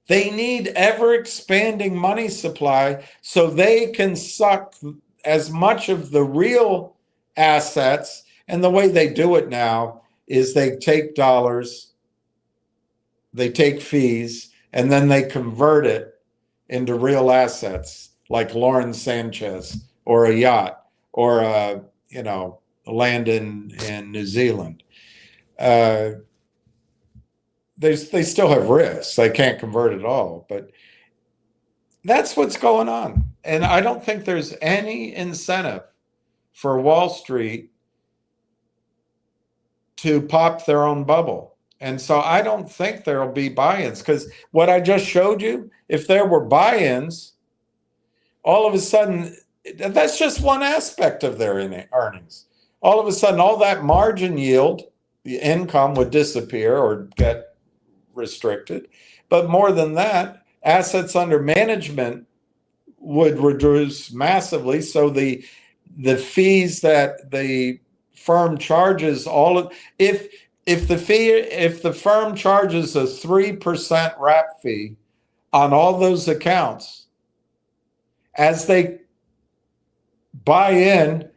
They need ever expanding money supply so they can suck as much of the real assets. And the way they do it now is they take dollars, they take fees, and then they convert it into real assets like Lauren Sanchez or a yacht or land in New Zealand. They still have risks. They can't convert it all, but that's what's going on. And I don't think there's any incentive for Wall Street to pop their own bubble. And so I don't think there'll be buy-ins, because what I just showed you, if there were buy-ins, all of a sudden, that's just one aspect of their earnings. All of a sudden, all that margin yield, the income would disappear or get restricted. But more than that, assets under management would reduce massively. So the fees that the firm charges, if the firm charges a 3% wrap fee on all those accounts, as they buy in,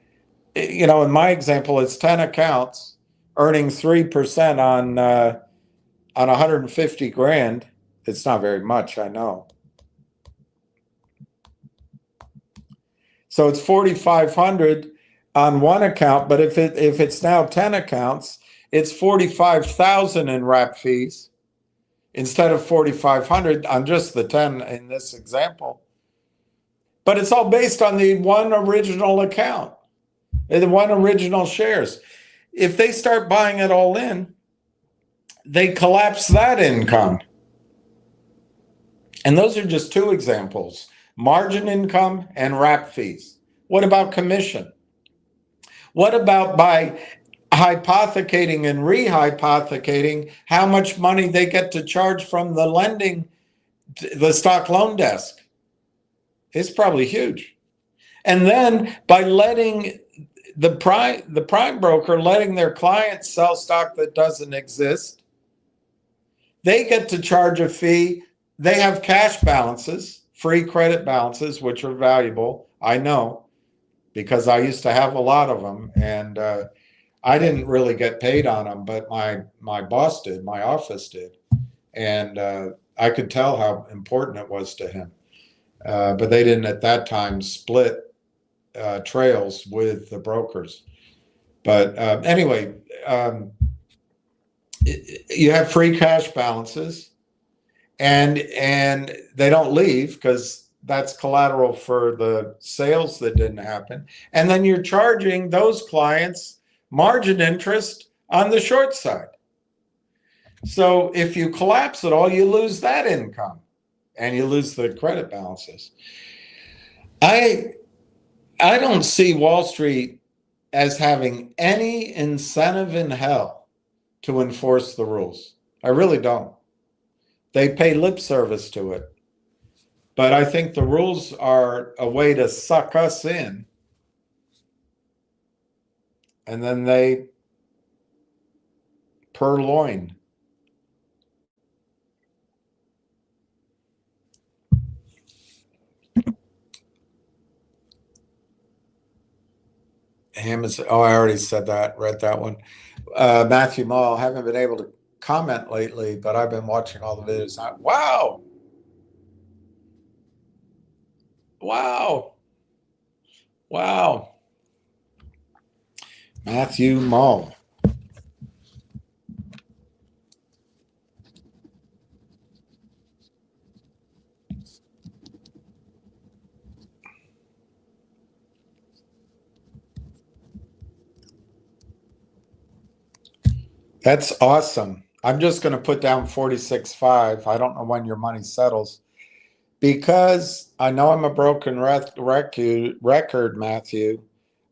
In my example, it's 10 accounts earning 3% on 150 grand. It's not very much, I know. So it's 4,500 on one account, but if it's now 10 accounts, it's 45,000 in wrap fees instead of 4,500 on just the 10 in this example. But it's all based on the one original account, the one original shares. If they start buying it all in, they collapse that income. And those are just two examples: margin income and wrap fees. What about commission? What about by hypothecating and rehypothecating how much money they get to charge from the stock loan desk? It's probably huge. And then by letting the prime broker letting their clients sell stock that doesn't exist, they get to charge a fee. They have cash balances, free credit balances, which are valuable. I know, because I used to have a lot of them, and I didn't really get paid on them, but my boss did, my office did, and I could tell how important it was to him. But they didn't at that time split trails with the brokers. But anyway, you have free cash balances, and they don't leave because that's collateral for the sales that didn't happen. And then you're charging those clients margin interest on the short side. So if you collapse it all, you lose that income and you lose the credit balances. I don't see Wall Street as having any incentive in hell to enforce the rules. I really don't. They pay lip service to it. But I think the rules are a way to suck us in. And then they purloin. Amazon, I already said that, read that one. Matthew Mall, haven't been able to comment lately, but I've been watching all the videos. Wow. Wow. Wow. Matthew Mall. That's awesome. I'm just going to put down 46.5. I don't know when your money settles, because I know I'm a broken record, Matthew.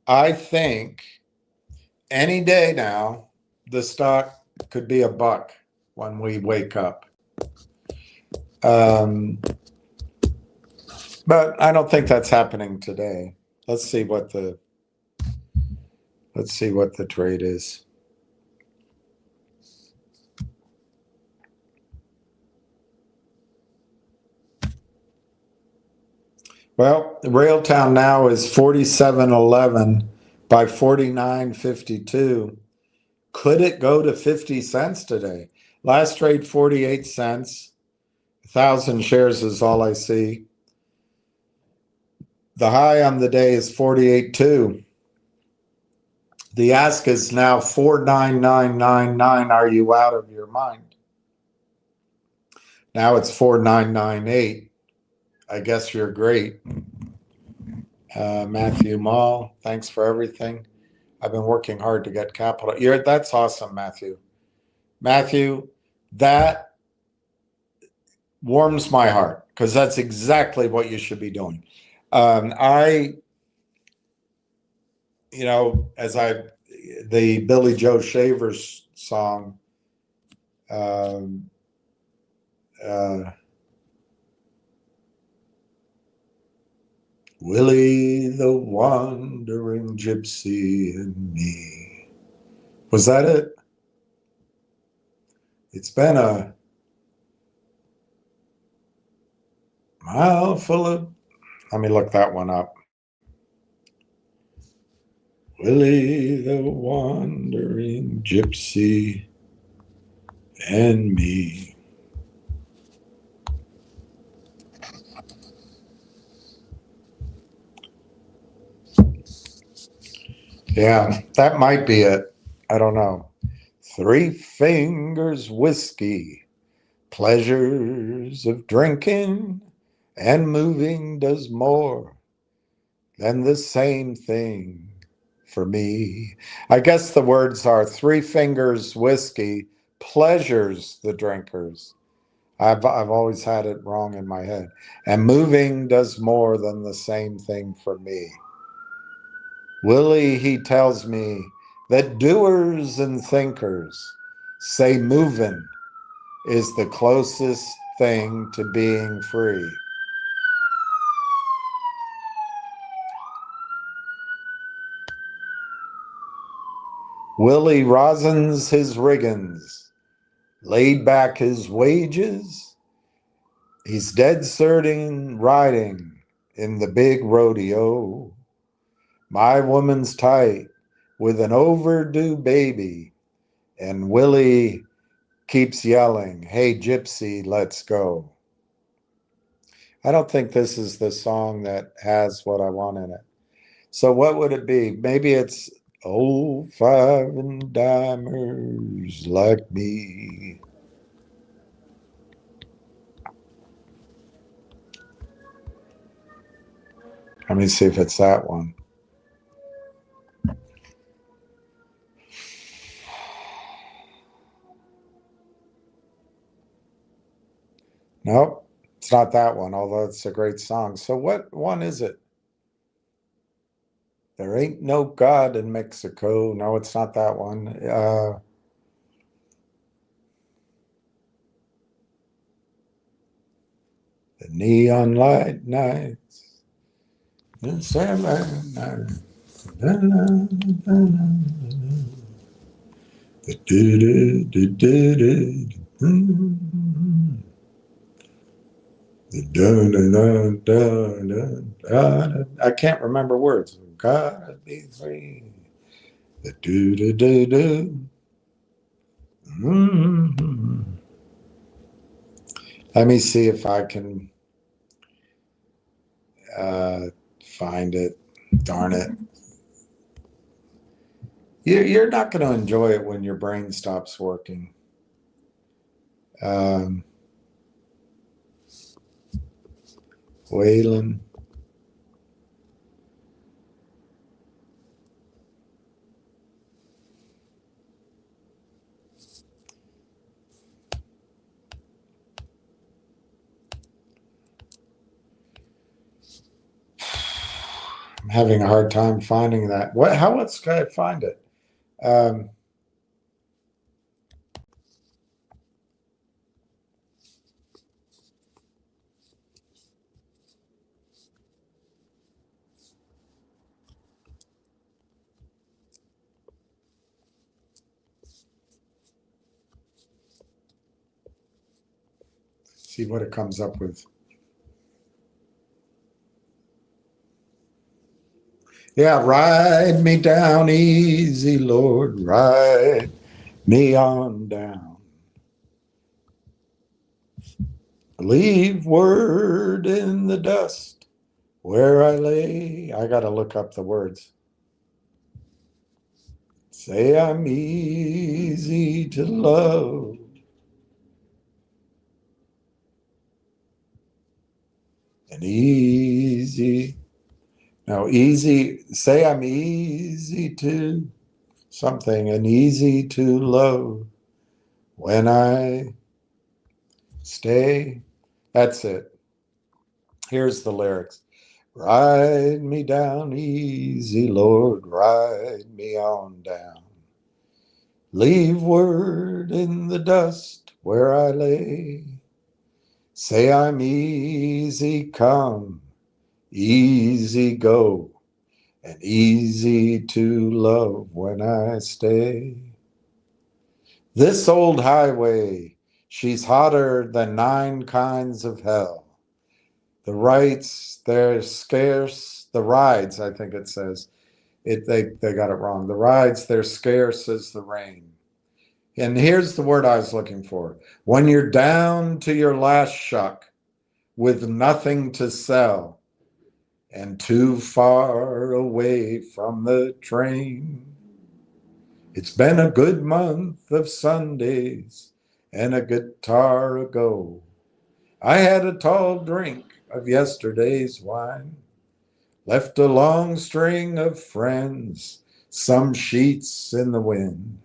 I think any day now, the stock could be $1 when we wake up. But I don't think that's happening today. Let's see what the trade is. Well, Railtown now is 47.11 by 49.52. Could it go to 50 cents today? Last trade 48 cents. 1,000 shares is all I see. The high on the day is 48.2. The ask is now 49999. Are you out of your mind? Now it's 4998. I guess you're great. Matthew Mall, thanks for everything. I've been working hard to get capital. That's awesome, Matthew. Matthew, that warms my heart, because that's exactly what you should be doing. The Billy Joe Shavers song, Willie the Wandering Gypsy and Me. Was that it? It's been a mile full of... Let me look that one up. Willie the wandering gypsy and me. Yeah, that might be it. I don't know. 3 fingers whiskey, pleasures of drinking and moving does more than the same thing for me. I guess the words are 3 fingers whiskey, pleasures the drinkers. I've always had it wrong in my head. And moving does more than the same thing for me. Willie, he tells me that doers and thinkers say moving is the closest thing to being free. Willie rosins his riggins, laid back his wages. He's dead certain riding in the big rodeo. My woman's tight with an overdue baby, and Willie keeps yelling, "Hey, gypsy, let's go." I don't think this is the song that has what I want in it. So what would it be? Maybe it's old 5-and-dimers like me. Let me see if it's that one. Nope, it's not that one, although it's a great song. So what one is it? There ain't no God in Mexico. No, it's not that one. The neon light nights. The seven nights. I can't remember words. Gotta be free. The do do do do. Let me see if I can find it. Darn it. You're not going to enjoy it when your brain stops working. Waylon. I'm having a hard time finding that. How else can I find it? See what it comes up with. Yeah, ride me down easy, Lord, ride me on down. Leave word in the dust where I lay. I got to look up the words. Say I'm easy to love. And easy. Now, easy, say I'm easy to something and easy to love when I stay. That's it. Here's the lyrics. Ride me down easy, Lord, ride me on down. Leave word in the dust where I lay. Say I'm easy come, easy go, and easy to love when I stay. This old highway, she's hotter than 9 kinds of hell. The rides, they're scarce, the rides, I think it says, They got it wrong. The rides, they're scarce as the rain. And here's the word I was looking for. When you're down to your last shuck with nothing to sell and too far away from the train. It's been a good month of Sundays and a guitar ago. I had a tall drink of yesterday's wine, left a long string of friends, some sheets in the wind,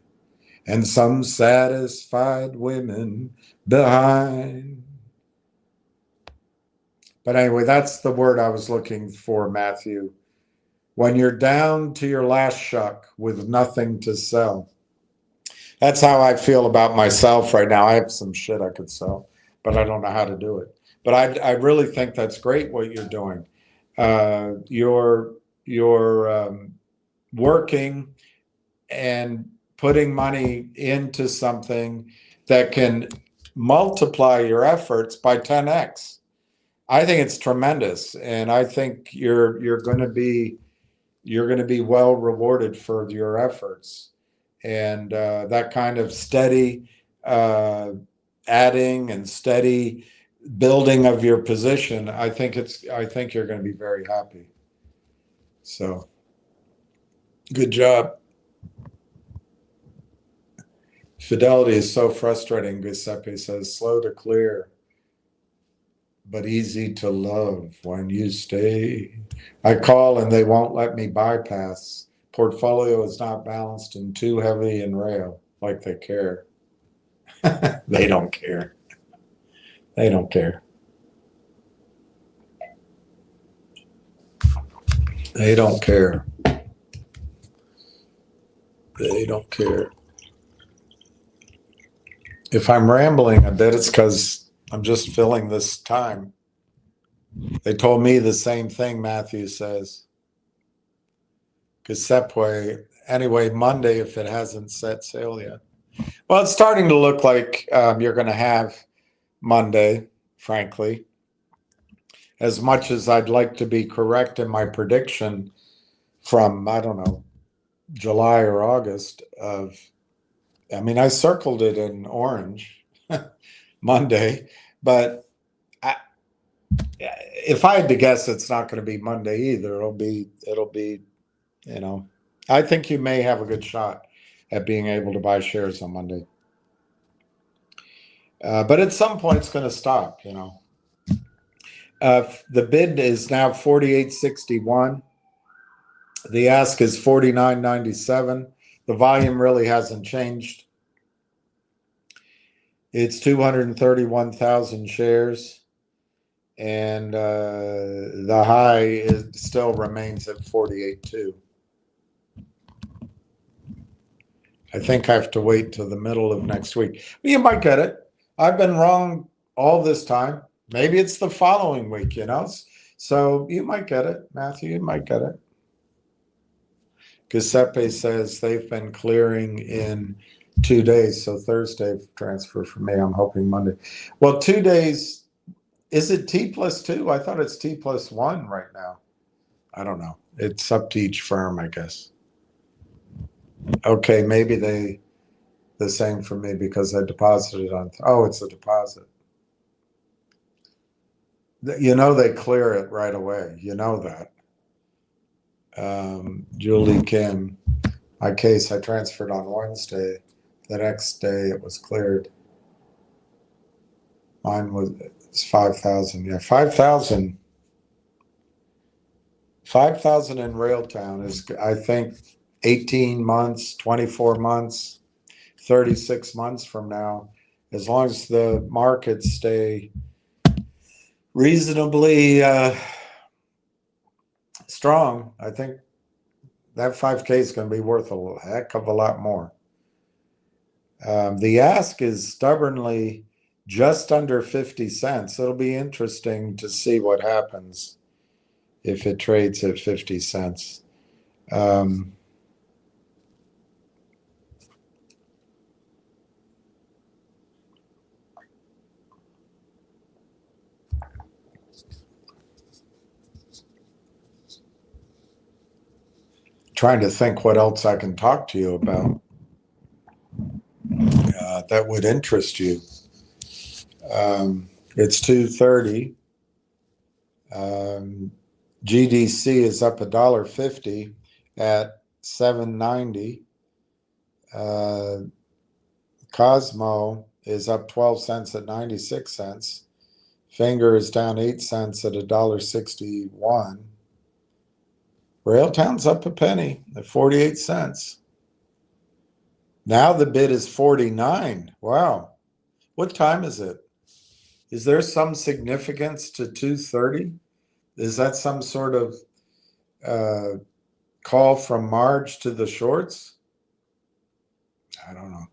and some satisfied women behind. But anyway, that's the word I was looking for, Matthew. When you're down to your last shuck with nothing to sell. That's how I feel about myself right now. I have some shit I could sell, but I don't know how to do it. But I really think that's great what you're doing. You're working and putting money into something that can multiply your efforts by 10x. I think it's tremendous, and I think you're going to be well rewarded for your efforts, and that kind of steady adding and steady building of your position. I think you're going to be very happy. So, good job. Fidelity is so frustrating, Giuseppe says. Slow to clear, but easy to love when you stay. I call and they won't let me bypass. Portfolio is not balanced and too heavy in rail, like they care. They don't care. They don't care. They don't care. They don't care. If I'm rambling a bit, it's because I'm just filling this time. They told me the same thing, Matthew says. Giuseppe, anyway, Monday, if it hasn't set sail yet. Well, it's starting to look like you're going to have Monday, frankly. As much as I'd like to be correct in my prediction from, I don't know, July or August of, I circled it in orange Monday, but if I had to guess, it's not going to be Monday either. It'll be, I think you may have a good shot at being able to buy shares on Monday. But at some point, it's going to stop, the bid is now 48.61. The ask is 49.97. The volume really hasn't changed. It's 231,000 shares, and the high still remains at 48.2. I think I have to wait till the middle of next week. You might get it. I've been wrong all this time. Maybe it's the following week, So you might get it, Matthew. You might get it. Giuseppe says they've been clearing in 2 days. So Thursday transfer for me. I'm hoping Monday. Well, 2 days. Is it T+2? I thought it's T+1 right now. I don't know. It's up to each firm, I guess. Okay, maybe the same for me because I deposited on. Oh, it's a deposit. They clear it right away. That. Julie Kim, my case I transferred on Wednesday. The next day it was cleared. Mine it's 5,000. Yeah, 5,000. 5,000 in Railtown is, I think, 18 months, 24 months, 36 months from now, as long as the markets stay reasonably strong, I think that 5K is going to be worth a heck of a lot more. The ask is stubbornly just under 50 cents. It'll be interesting to see what happens if it trades at 50 cents. trying to think what else I can talk to you about that would interest you. It's 2:30. GDC is up $1.50 at 790. Cosmo is up 12 cents at 96 cents. Finger is down 8 cents at $1.61. Railtown's up a penny at 48 cents. Now the bid is 49. Wow. What time is it? Is there some significance to 2:30? Is that some sort of call from Marge to the shorts? I don't know.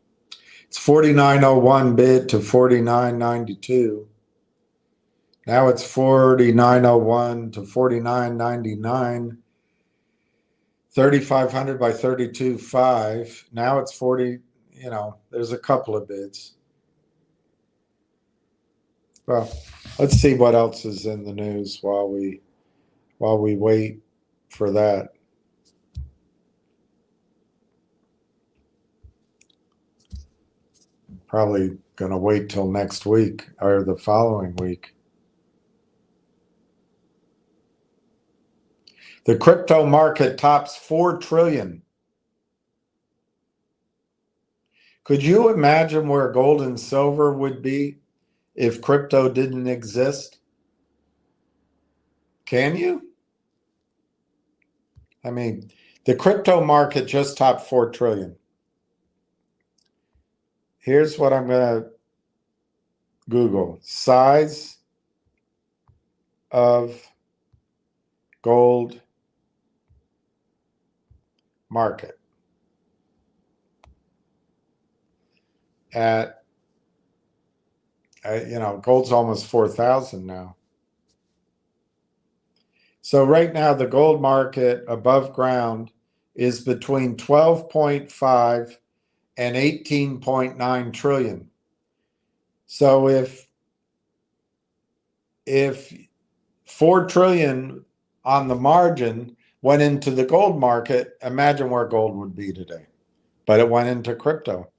It's 49.01 bid to 49.92. Now it's 49.01 to 49.99. 3,500 by 32.5. Now it's 40. You know, there's a couple of bids. Well, let's see what else is in the news while we wait for that. Probably going to wait till next week or the following week. The crypto market tops 4 trillion. Could you imagine where gold and silver would be if crypto didn't exist? Can you? I mean, the crypto market just topped 4 trillion. Here's what I'm going to Google. Size of gold market at, gold's almost 4,000 now. So right now the gold market above ground is between 12.5 and 18.9 trillion. So if 4 trillion on the margin went into the gold market, imagine where gold would be today. But it went into crypto.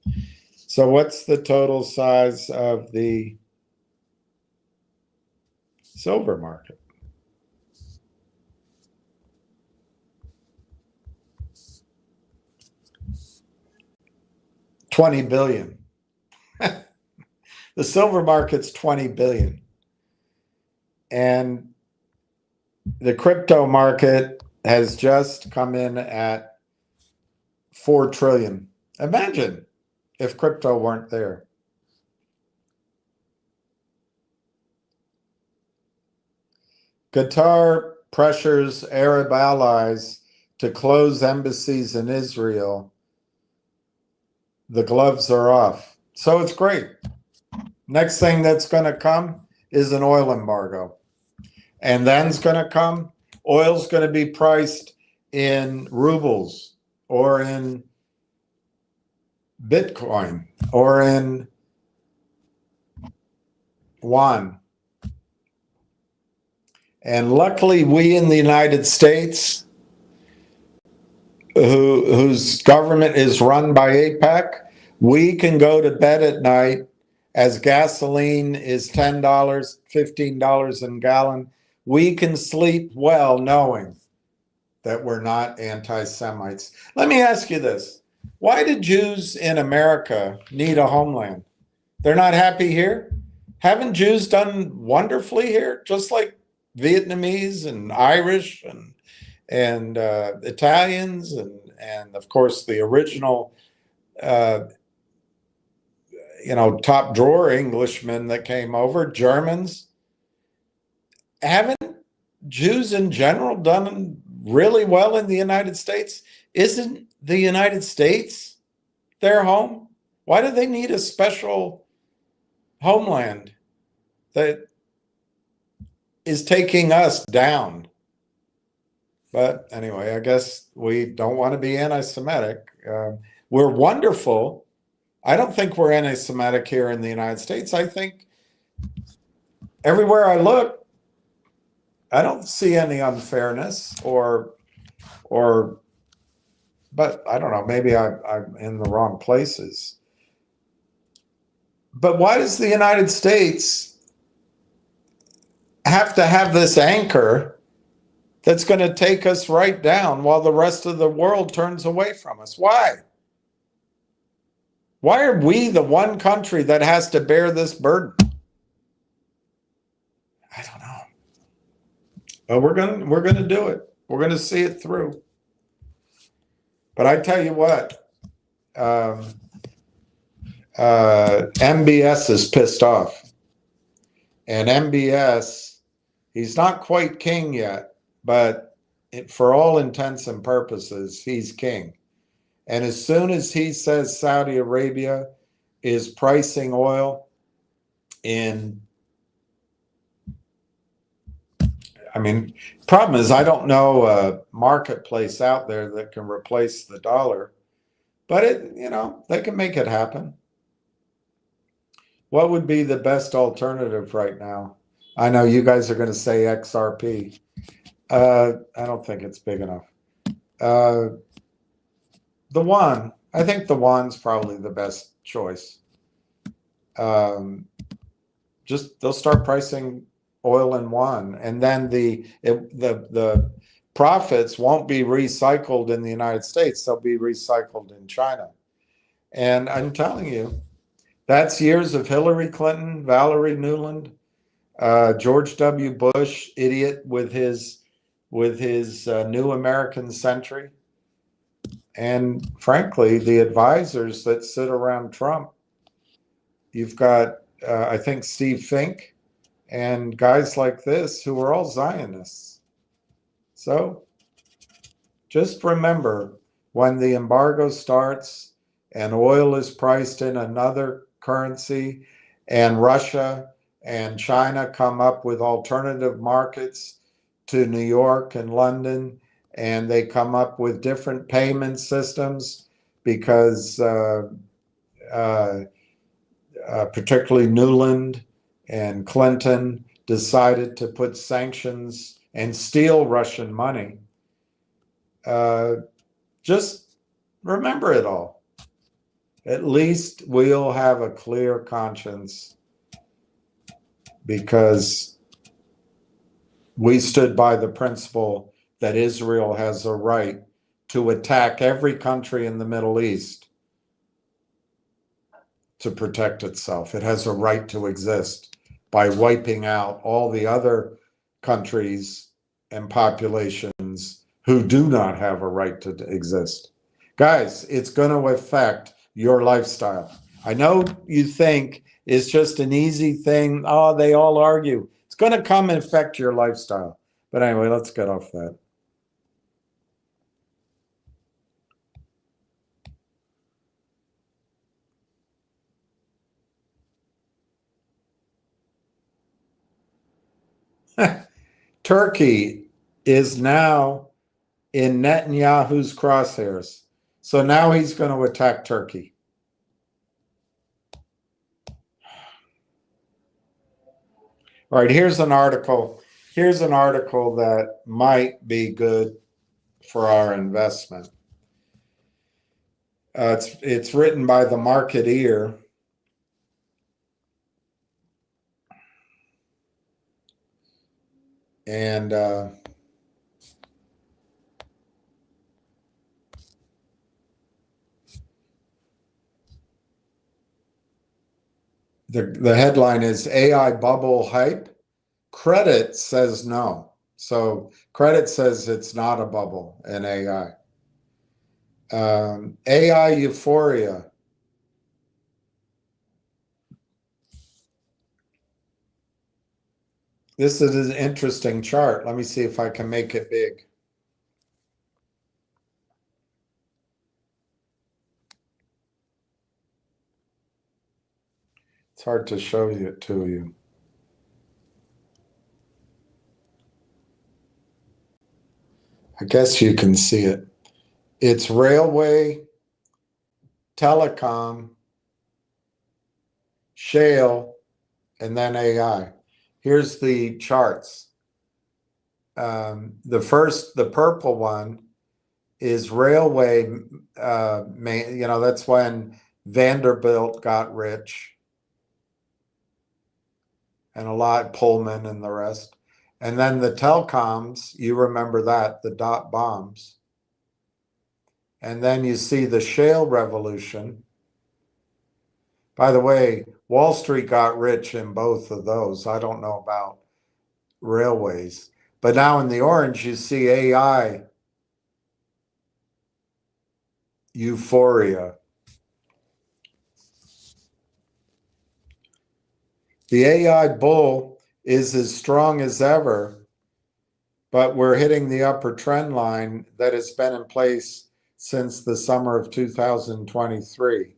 So what's the total size of the silver market? $20 billion. The silver market's 20 billion. And the crypto market has just come in at 4 trillion. Imagine if crypto weren't there. Qatar pressures Arab allies to close embassies in Israel. The gloves are off. So it's great. Next thing that's going to come is an oil embargo. And then's going to come, oil's going to be priced in rubles or in Bitcoin or in yuan. And luckily, we in the United States, whose government is run by AIPAC, we can go to bed at night as gasoline is $10, $15 a gallon. We can sleep well knowing that we're not anti-Semites. Let me ask you this. Why do Jews in America need a homeland? They're not happy here? Haven't Jews done wonderfully here? Just like Vietnamese and Irish and Italians and of course the original top drawer Englishmen that came over, Germans. Haven't Jews in general done really well in the United States? Isn't the United States their home? Why do they need a special homeland that is taking us down? But anyway, I guess we don't want to be anti-Semitic. We're wonderful. I don't think we're anti-Semitic here in the United States. I think everywhere I look, I don't see any unfairness or but I don't know, maybe I'm in the wrong places. But why does the United States have to have this anchor that's going to take us right down while the rest of the world turns away from us? Why? Why are we the one country that has to bear this burden? I don't know. But we're gonna do it. We're gonna see it through. But I tell you what, MBS is pissed off, and MBS, he's not quite king yet, but for all intents and purposes, he's king. And as soon as he says Saudi Arabia is pricing oil in, I mean, problem is I don't know a marketplace out there that can replace the dollar, but they can make it happen. What would be the best alternative right now? I know you guys are going to say XRP. I don't think it's big enough. The I think the one's probably the best choice. Just they'll start pricing oil in one, and then the profits won't be recycled in the United States. They'll be recycled in China. And I'm telling you, that's years of Hillary Clinton, Valerie Nuland, George W. Bush, idiot with his new American century. And frankly, the advisors that sit around Trump, you've got, I think, Steve Fink and guys like this who are all Zionists. So just remember, when the embargo starts and oil is priced in another currency and Russia and China come up with alternative markets to New York and London, and they come up with different payment systems because particularly Nuland and Clinton decided to put sanctions and steal Russian money. Just remember it all. At least we'll have a clear conscience because we stood by the principle that Israel has a right to attack every country in the Middle East to protect itself. It has a right to exist by wiping out all the other countries and populations who do not have a right to exist. Guys, it's going to affect your lifestyle. I know you think it's just an easy thing. Oh, they all argue. It's going to come and affect your lifestyle. But anyway, let's get off that. Turkey is now in Netanyahu's crosshairs. So now he's going to attack Turkey. All right, here's an article. Here's an article that might be good for our investment. It's written by the Marketeer. And the headline is AI bubble hype. Credit says no. So credit says it's not a bubble in AI. AI euphoria. This is an interesting chart. Let me see if I can make it big. It's hard to show it to you. I guess you can see it. It's railway, telecom, shale, and then AI. Here's the charts. The purple one is railway, that's when Vanderbilt got rich, and a lot, Pullman and the rest. And then the telecoms, you remember that, the dot bombs. And then you see the shale revolution. By the way, Wall Street got rich in both of those. I don't know about railways. But now in the orange, you see AI euphoria. The AI bull is as strong as ever, but we're hitting the upper trend line that has been in place since the summer of 2023.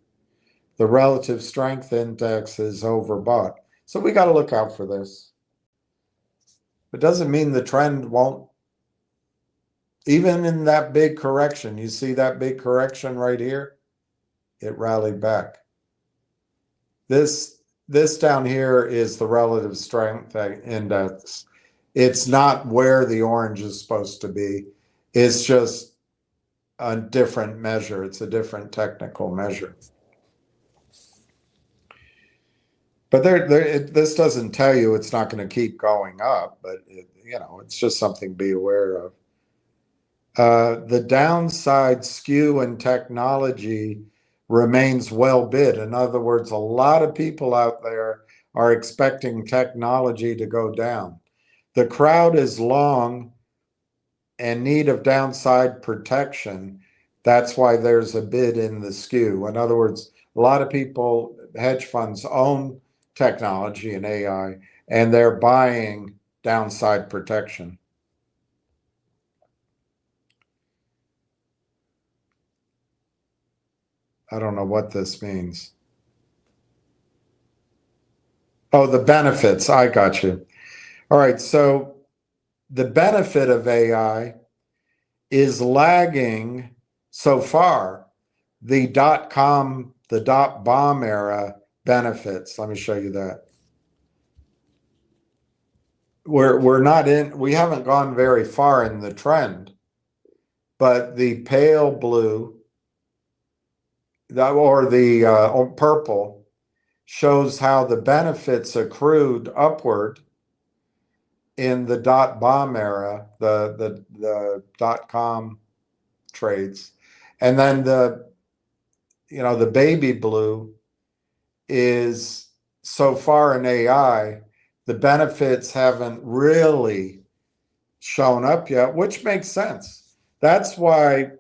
The relative strength index is overbought. So we got to look out for this. It doesn't mean the trend won't, even in that big correction, you see that big correction right here? It rallied back. This down here is the relative strength index. It's not where the orange is supposed to be. It's just a different measure. It's a different technical measure. But this doesn't tell you it's not going to keep going up, but it's just something to be aware of. The downside skew in technology remains well bid. In other words, a lot of people out there are expecting technology to go down. The crowd is long and need of downside protection. That's why there's a bid in the skew. In other words, a lot of people, hedge funds, own technology and AI, and they're buying downside protection. I don't know what this means. Oh, the benefits. I got you. All right. So the benefit of AI is lagging so far the .com, the dot bomb era benefits. Let me show you that. We haven't gone very far in the trend, but the pale blue or the purple shows how the benefits accrued upward in the dot bomb era, the .com trades, and then the baby blue is so far in AI, the benefits haven't really shown up yet, which makes sense. That's why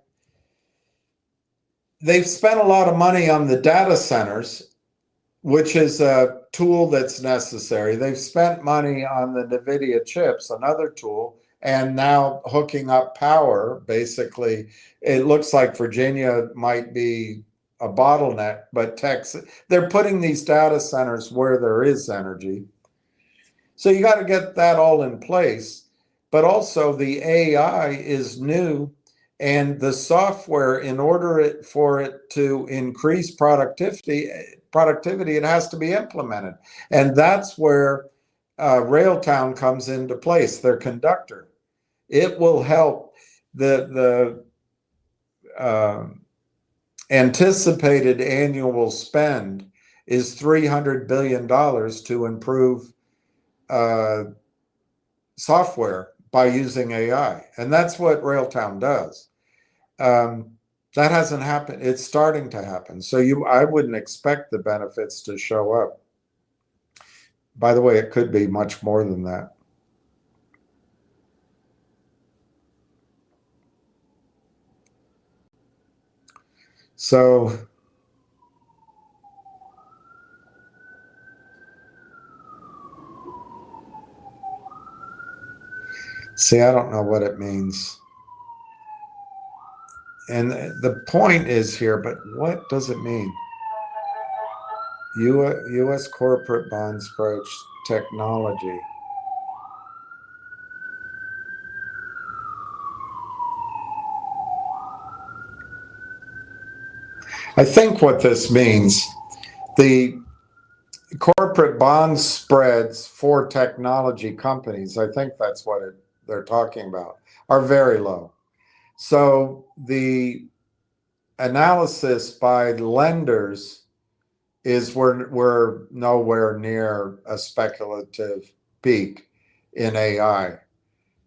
they've spent a lot of money on the data centers, which is a tool that's necessary. They've spent money on the NVIDIA chips, another tool, and now hooking up power. Basically, it looks like Virginia might be a bottleneck, but Texas, they're putting these data centers where there is energy. So you got to get that all in place. But also the AI is new, and the software, in order for it to increase productivity, it has to be implemented. And that's where Railtown comes into place, their conductor. It will help. The anticipated annual spend is $300 billion to improve software by using AI. And that's what Railtown does. That hasn't happened. It's starting to happen. So I wouldn't expect the benefits to show up. By the way, it could be much more than that. So see, I don't know what it means. And the point is here, but what does it mean? U.S. corporate bond spreads technology. I think what this means, the corporate bond spreads for technology companies, I think that's what they're talking about, are very low. So the analysis by lenders is we're nowhere near a speculative peak in AI.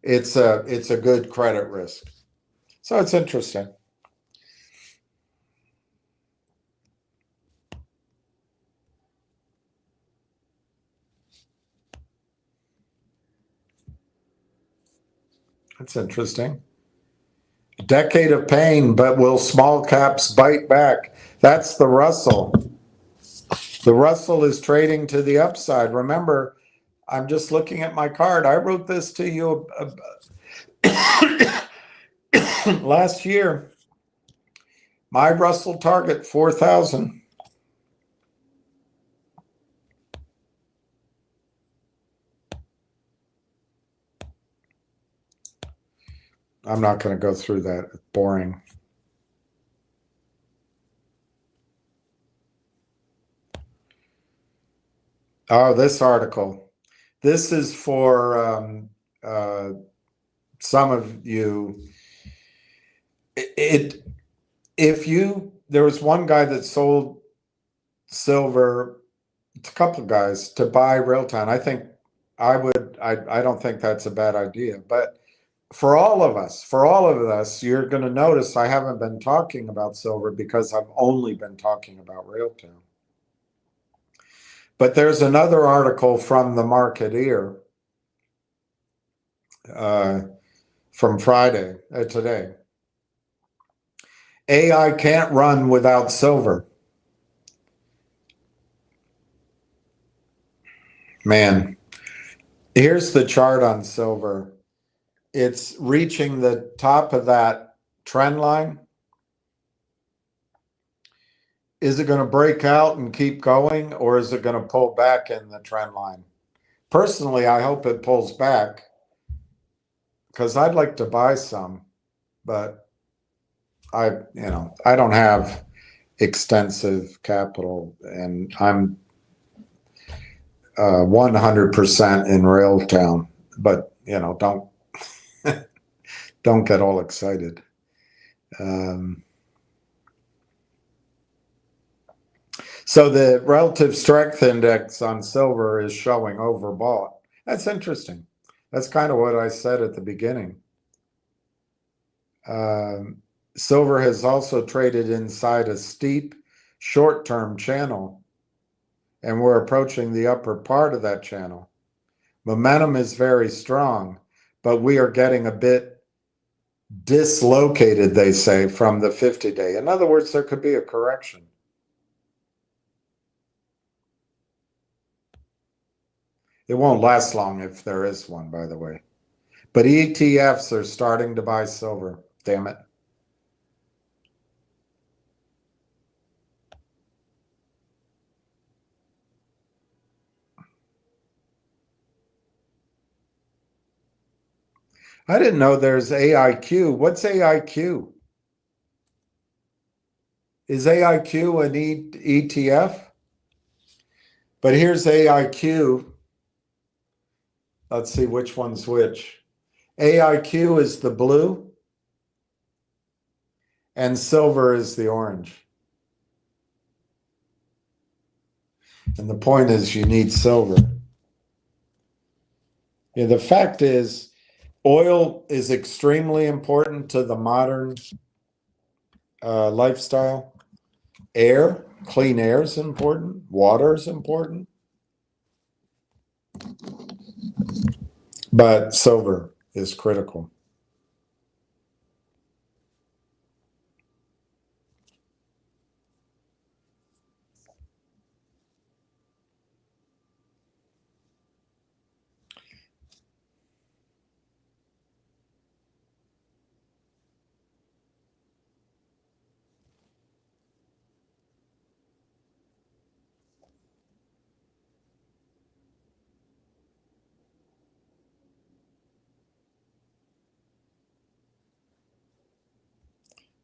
It's a good credit risk. So it's interesting. That's interesting. Decade of pain, but will small caps bite back? That's the Russell. The Russell is trading to the upside. Remember, I'm just looking at my card. I wrote this to you last year. My Russell target, 4,000. I'm not going to go through that. It's boring. Oh, this article. This is for some of you. There was one guy that sold silver, a couple of guys, to buy Railtown. I don't think that's a bad idea. But for all of us, you're going to notice I haven't been talking about silver because I've only been talking about Railtown. But there's another article from the Marketeer from Friday, today. AI can't run without silver. Man, here's the chart on silver. It's reaching the top of that trend line. Is it going to break out and keep going, or is it going to pull back in the trend line? Personally, I hope it pulls back because I'd like to buy some, but I don't have extensive capital, and I'm 100% in Railtown, but don't get all excited. So the relative strength index on silver is showing overbought. That's interesting. That's kind of what I said at the beginning. Silver has also traded inside a steep short-term channel, and we're approaching the upper part of that channel. Momentum is very strong, but we are getting a bit dislocated, they say, from the 50-day. In other words, there could be a correction. It won't last long if there is one, by the way. But ETFs are starting to buy silver. Damn it. I didn't know there's AIQ. What's AIQ? Is AIQ an ETF? But here's AIQ. Let's see which one's which. AIQ is the blue, and silver is the orange. And the point is you need silver. Yeah, the fact is oil is extremely important to the modern lifestyle. Air, clean air is important. Water is important. But silver is critical.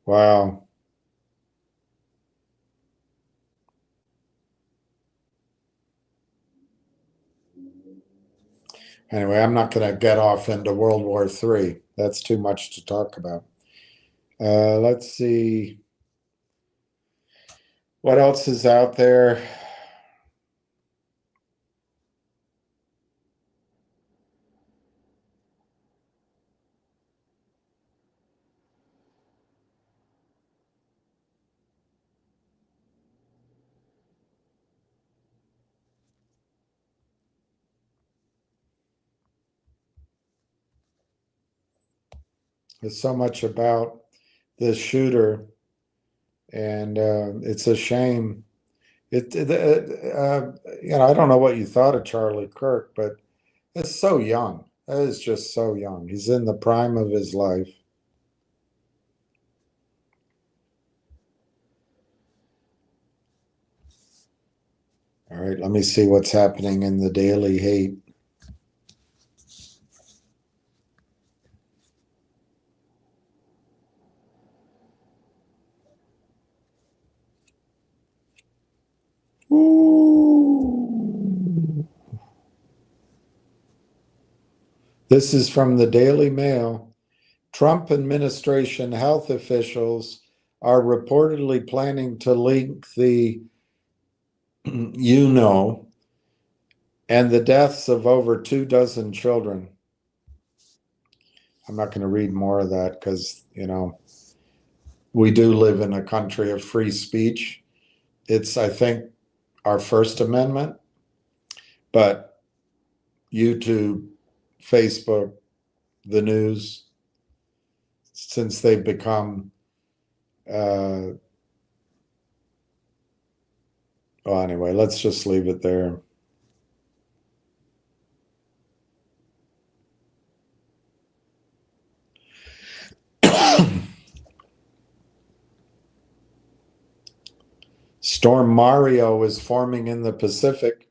Wow. Anyway, I'm not going to get off into World War III. That's too much to talk about. Let's see. What else is out there? There's so much about this shooter, and it's a shame. I don't know what you thought of Charlie Kirk, but it's so young. That is just so young. He's in the prime of his life. All right, let me see what's happening in the Daily Hate. Ooh. This is from the Daily Mail. Trump administration health officials are reportedly planning to link the and the deaths of over 24 children. I'm not going to read more of that because, we do live in a country of free speech. It's, I think, our First Amendment, but YouTube, Facebook, the news, since they've become, well, anyway, let's just leave it there. Storm Mario is forming in the Pacific.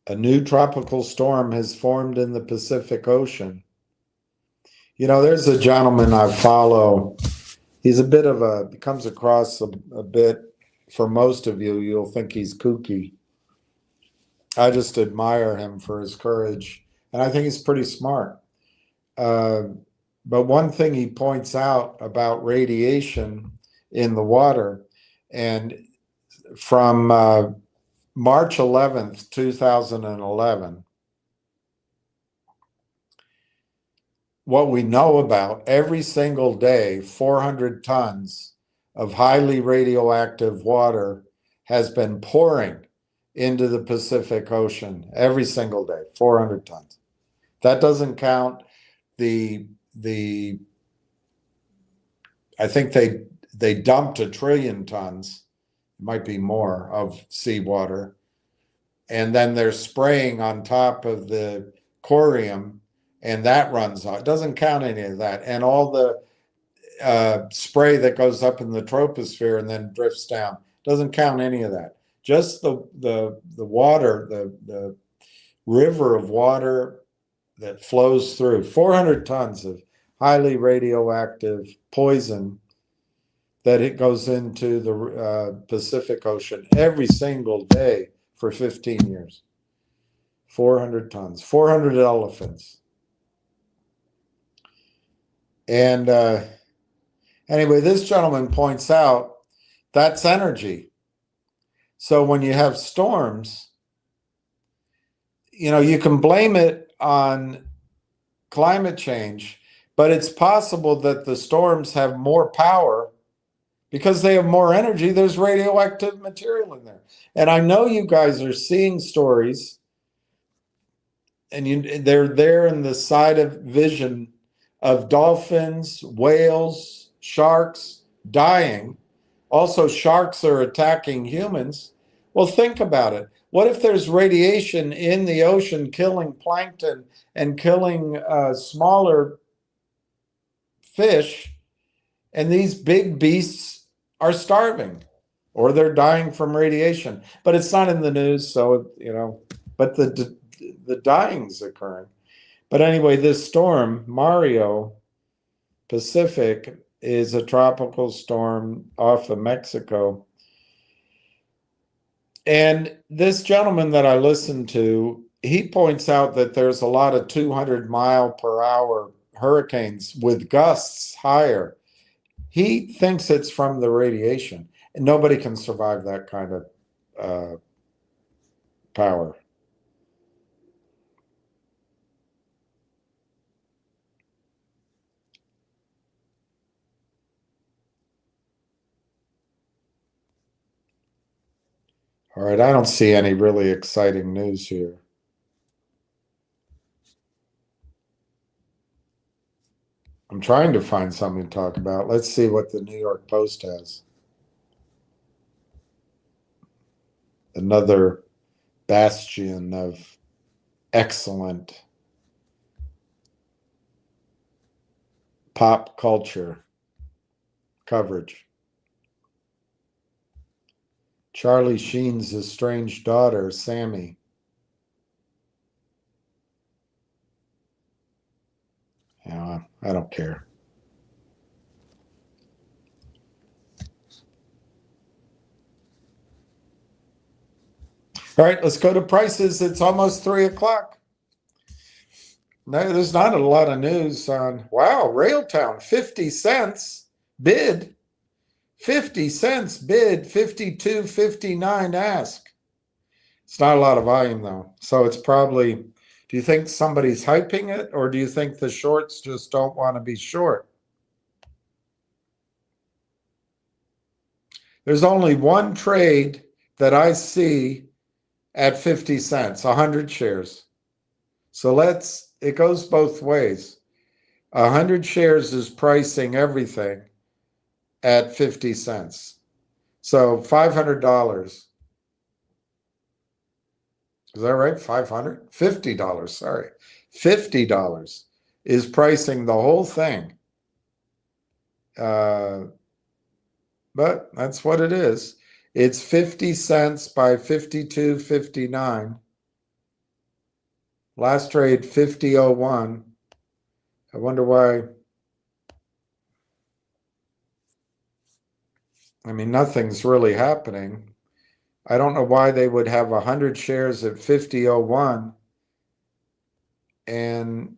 A new tropical storm has formed in the Pacific Ocean. There's a gentleman I follow. He's comes across a bit, for most of you, you'll think he's kooky. I just admire him for his courage, and I think he's pretty smart. But one thing he points out about radiation in the water, and from March 11th, 2011, what we know about, every single day, 400 tons of highly radioactive water has been pouring into the Pacific Ocean every single day, 400 tons. That doesn't count I think they dumped 1 trillion tons, might be more, of seawater, and then they're spraying on top of the corium, and that runs on. It doesn't count any of that, and all the spray that goes up in the troposphere and then drifts down doesn't count any of that. Just the water, the river of water that flows through, 400 tons of highly radioactive poison that it goes into the Pacific Ocean every single day for 15 years. 400 tons, 400 elephants. And anyway, this gentleman points out that's energy. So when you have storms, you can blame it on climate change, but it's possible that the storms have more power because they have more energy. There's radioactive material in there. And I know you guys are seeing stories, and they're there in the side of vision of dolphins, whales, sharks dying. Also, sharks are attacking humans. Well, think about it. What if there's radiation in the ocean killing plankton and killing smaller fish, and these big beasts are starving or they're dying from radiation? But it's not in the news, so, but the dying's occurring. But anyway, this storm, Mario, Pacific, is a tropical storm off of Mexico. And this gentleman that I listened to, he points out that there's a lot of 200-mile-per-hour hurricanes with gusts higher. He thinks it's from the radiation, and nobody can survive that kind of power. All right, I don't see any really exciting news here. I'm trying to find something to talk about. Let's see what the New York Post has. Another bastion of excellent pop culture coverage. Charlie Sheen's estranged daughter, Sammy. Yeah, I don't care. All right, let's go to prices. It's almost 3 o'clock. No, there's not a lot of news on, wow, Railtown, 50 cents bid. 50 cents bid, 52.59 ask. It's not a lot of volume though. So it's probably, do you think somebody's hyping it, or do you think the shorts just don't want to be short? There's only one trade that I see at 50 cents, 100 shares. So it goes both ways. 100 shares is pricing everything at 50 cents. So $500. Is that right? $500? $50, sorry. $50 is pricing the whole thing. But that's what it is. It's 50 cents by 52.59. Last trade 50.01. I wonder why. I mean, nothing's really happening. I don't know why they would have 100 shares at 50.01 and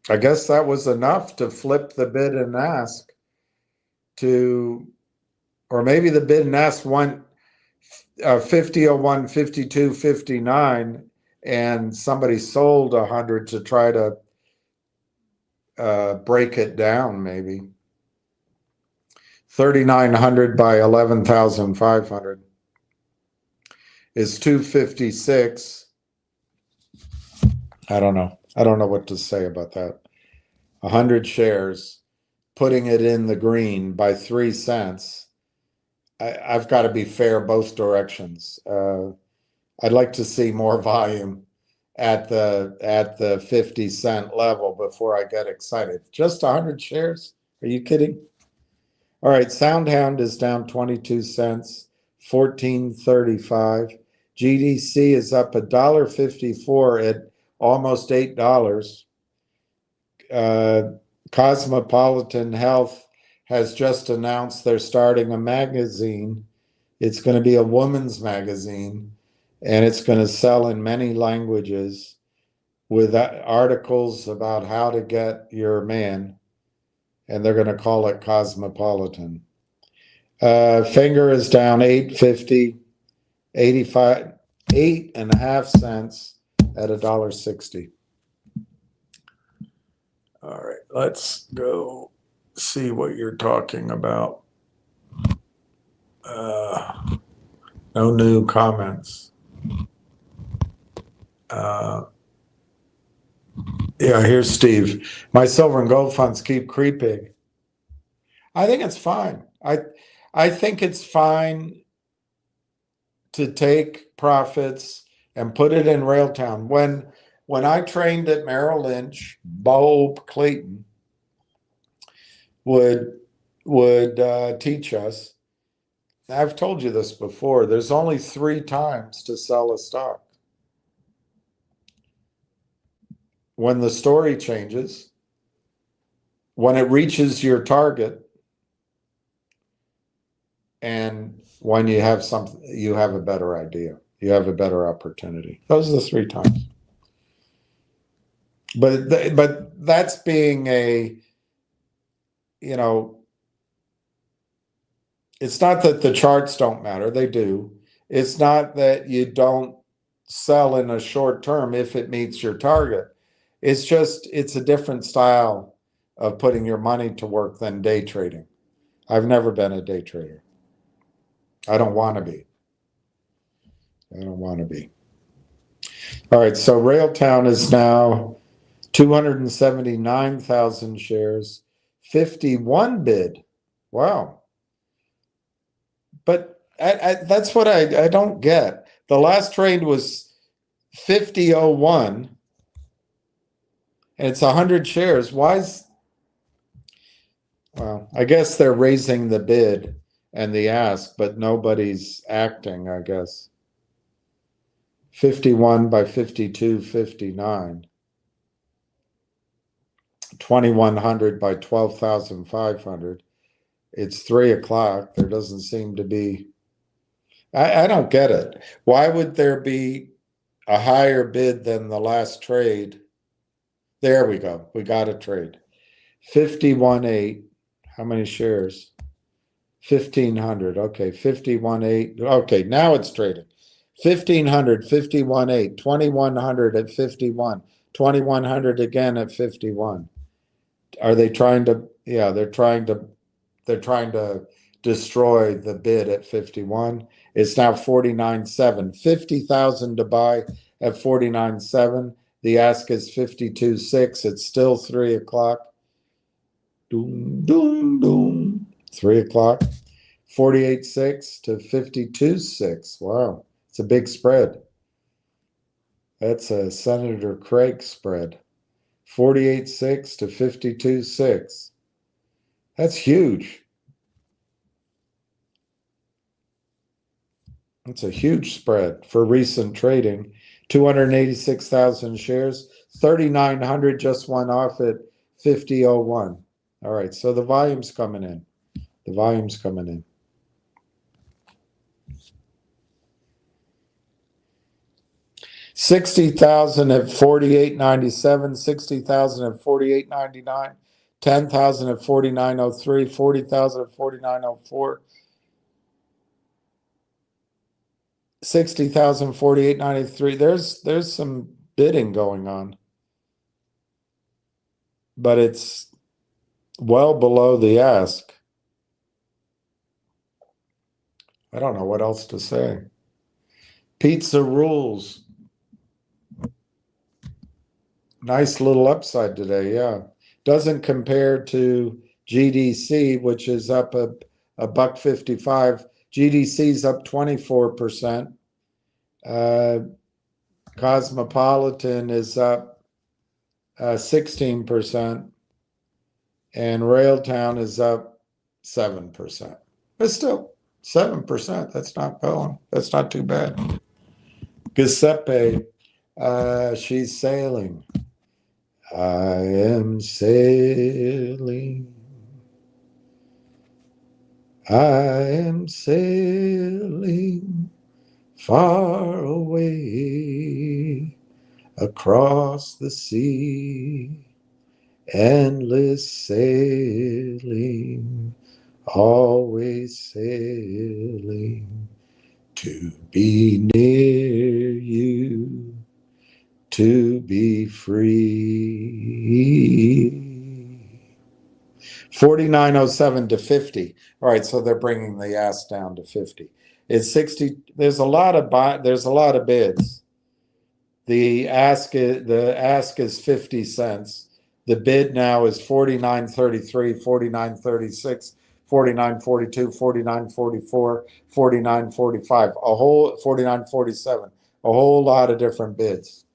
I guess that was enough to flip the bid and ask to, or maybe the bid and ask went 50.01, 52.59 and somebody sold 100 to try to break it down maybe. 3,900 by 11,500 is 256. I don't know. I don't know what to say about that. 100 shares, putting it in the green by 3 cents. I've got to be fair both directions. I'd like to see more volume at the 50 cent level before I get excited. Just 100 shares? Are you kidding? All right, Soundhound is down 22 cents, 14.35. GDC is up $1.54 at almost $8. Cosmopolitan Health has just announced they're starting a magazine. It's going to be a woman's magazine, and it's going to sell in many languages with articles about how to get your man. And they're going to call it Cosmopolitan. Finger is down 8.50, 85, 8.5 cents at $1.60. All right, let's go see what you're talking about. No new comments. Yeah, here's Steve. My silver and gold funds keep creeping. I think it's fine. I think it's fine to take profits and put it in Railtown. When I trained at Merrill Lynch, Bob Clayton would teach us. I've told you this before. There's only 3 times to sell a stock. When the story changes, when it reaches your target, and when you have something, you have a better idea. You have a better opportunity. Those are the 3 times. But that's being a, you know, it's not that the charts don't matter, they do. It's not that you don't sell in a short term if it meets your target. It's just, it's a different style of putting your money to work than day trading. I've never been a day trader. I don't want to be. I don't want to be. All right, so Railtown is now 279,000 shares, 51 bid. Wow. But that's what I don't get. The last trade was 50.01, and it's 100 shares. Why is, well, I guess they're raising the bid and the ask, but nobody's acting, I guess. 51 by 52, 59. 2,100 by 12,500. It's 3 o'clock. There doesn't seem to be, I don't get it. Why would there be a higher bid than the last trade? There we go. We got a trade. 51.8. How many shares? 1,500. Okay, 51.8. Okay, now it's trading. 1,500, 51.8, 2,100 at 51, 2,100 again at 51. Are they trying to, yeah, they're trying to destroy the bid at 51. It's now 49.7. 50,000 to buy at 49.7. The ask is 52.6. It's still 3 o'clock. Doom, doom, doom. 3 o'clock. 48.6 to 52.6. Wow. It's a big spread. That's a Senator Craig spread. 48.6 to 52.6. That's huge. It's a huge spread for recent trading. 286,000 shares. 3,900 just went off at 50.01. All right, so the volume's coming in. The volume's coming in. $60,000 at 48.97, 60,000 at 48.99, 10,000 at 49.03, 40,000 at 49.04, 60,000, 48.93. There's some bidding going on, but it's well below the ask. I don't know what else to say. Pizza rules. Nice little upside today, yeah. Doesn't compare to GDC, which is up a $1.55. GDC's up 24%. Cosmopolitan is up 16%, and Railtown is up 7%. But still, 7%. That's not going. That's not too bad. Giuseppe, she's sailing. I am sailing. I am sailing far away across the sea. Endless sailing, always sailing to be near you, to be free. 49.07 to 50. All right, so they're bringing the ask down to 50. It's 60. There's a lot of bids. The ask is 50 cents. The bid now is 49.33, 49.36, 49.42, 49.44, 49.45. A whole 49.47. A whole lot of different bids.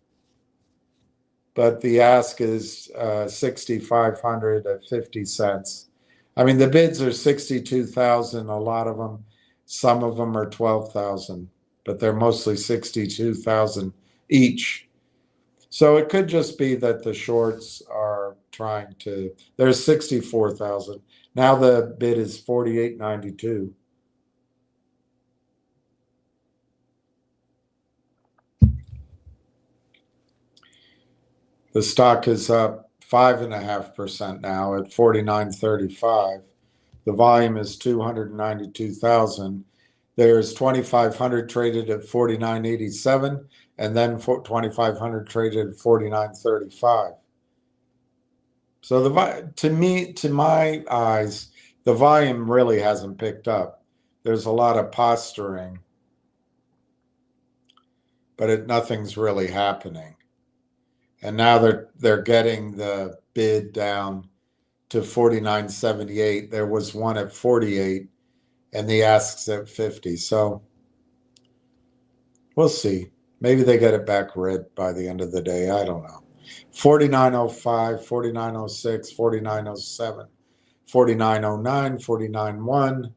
But the ask is 6,500 at 50 cents. I mean, the bids are 62,000, a lot of them. Some of them are 12,000, but they're mostly 62,000 each. So it could just be that the shorts are trying to, there's 64,000. Now the bid is 48.92. The stock is up 5.5% now at 49.35. The volume is 292,000. There's 2,500 traded at 49.87, and then 2,500 traded at 49.35. So to my eyes, the volume really hasn't picked up. There's a lot of posturing, but nothing's really happening. And now they're getting the bid down to 49.78. There was one at 48, and the ask's at 50. So we'll see. Maybe they get it back red by the end of the day. I don't know. 49.05, 49.06, 49.07, 49.09, 49.1,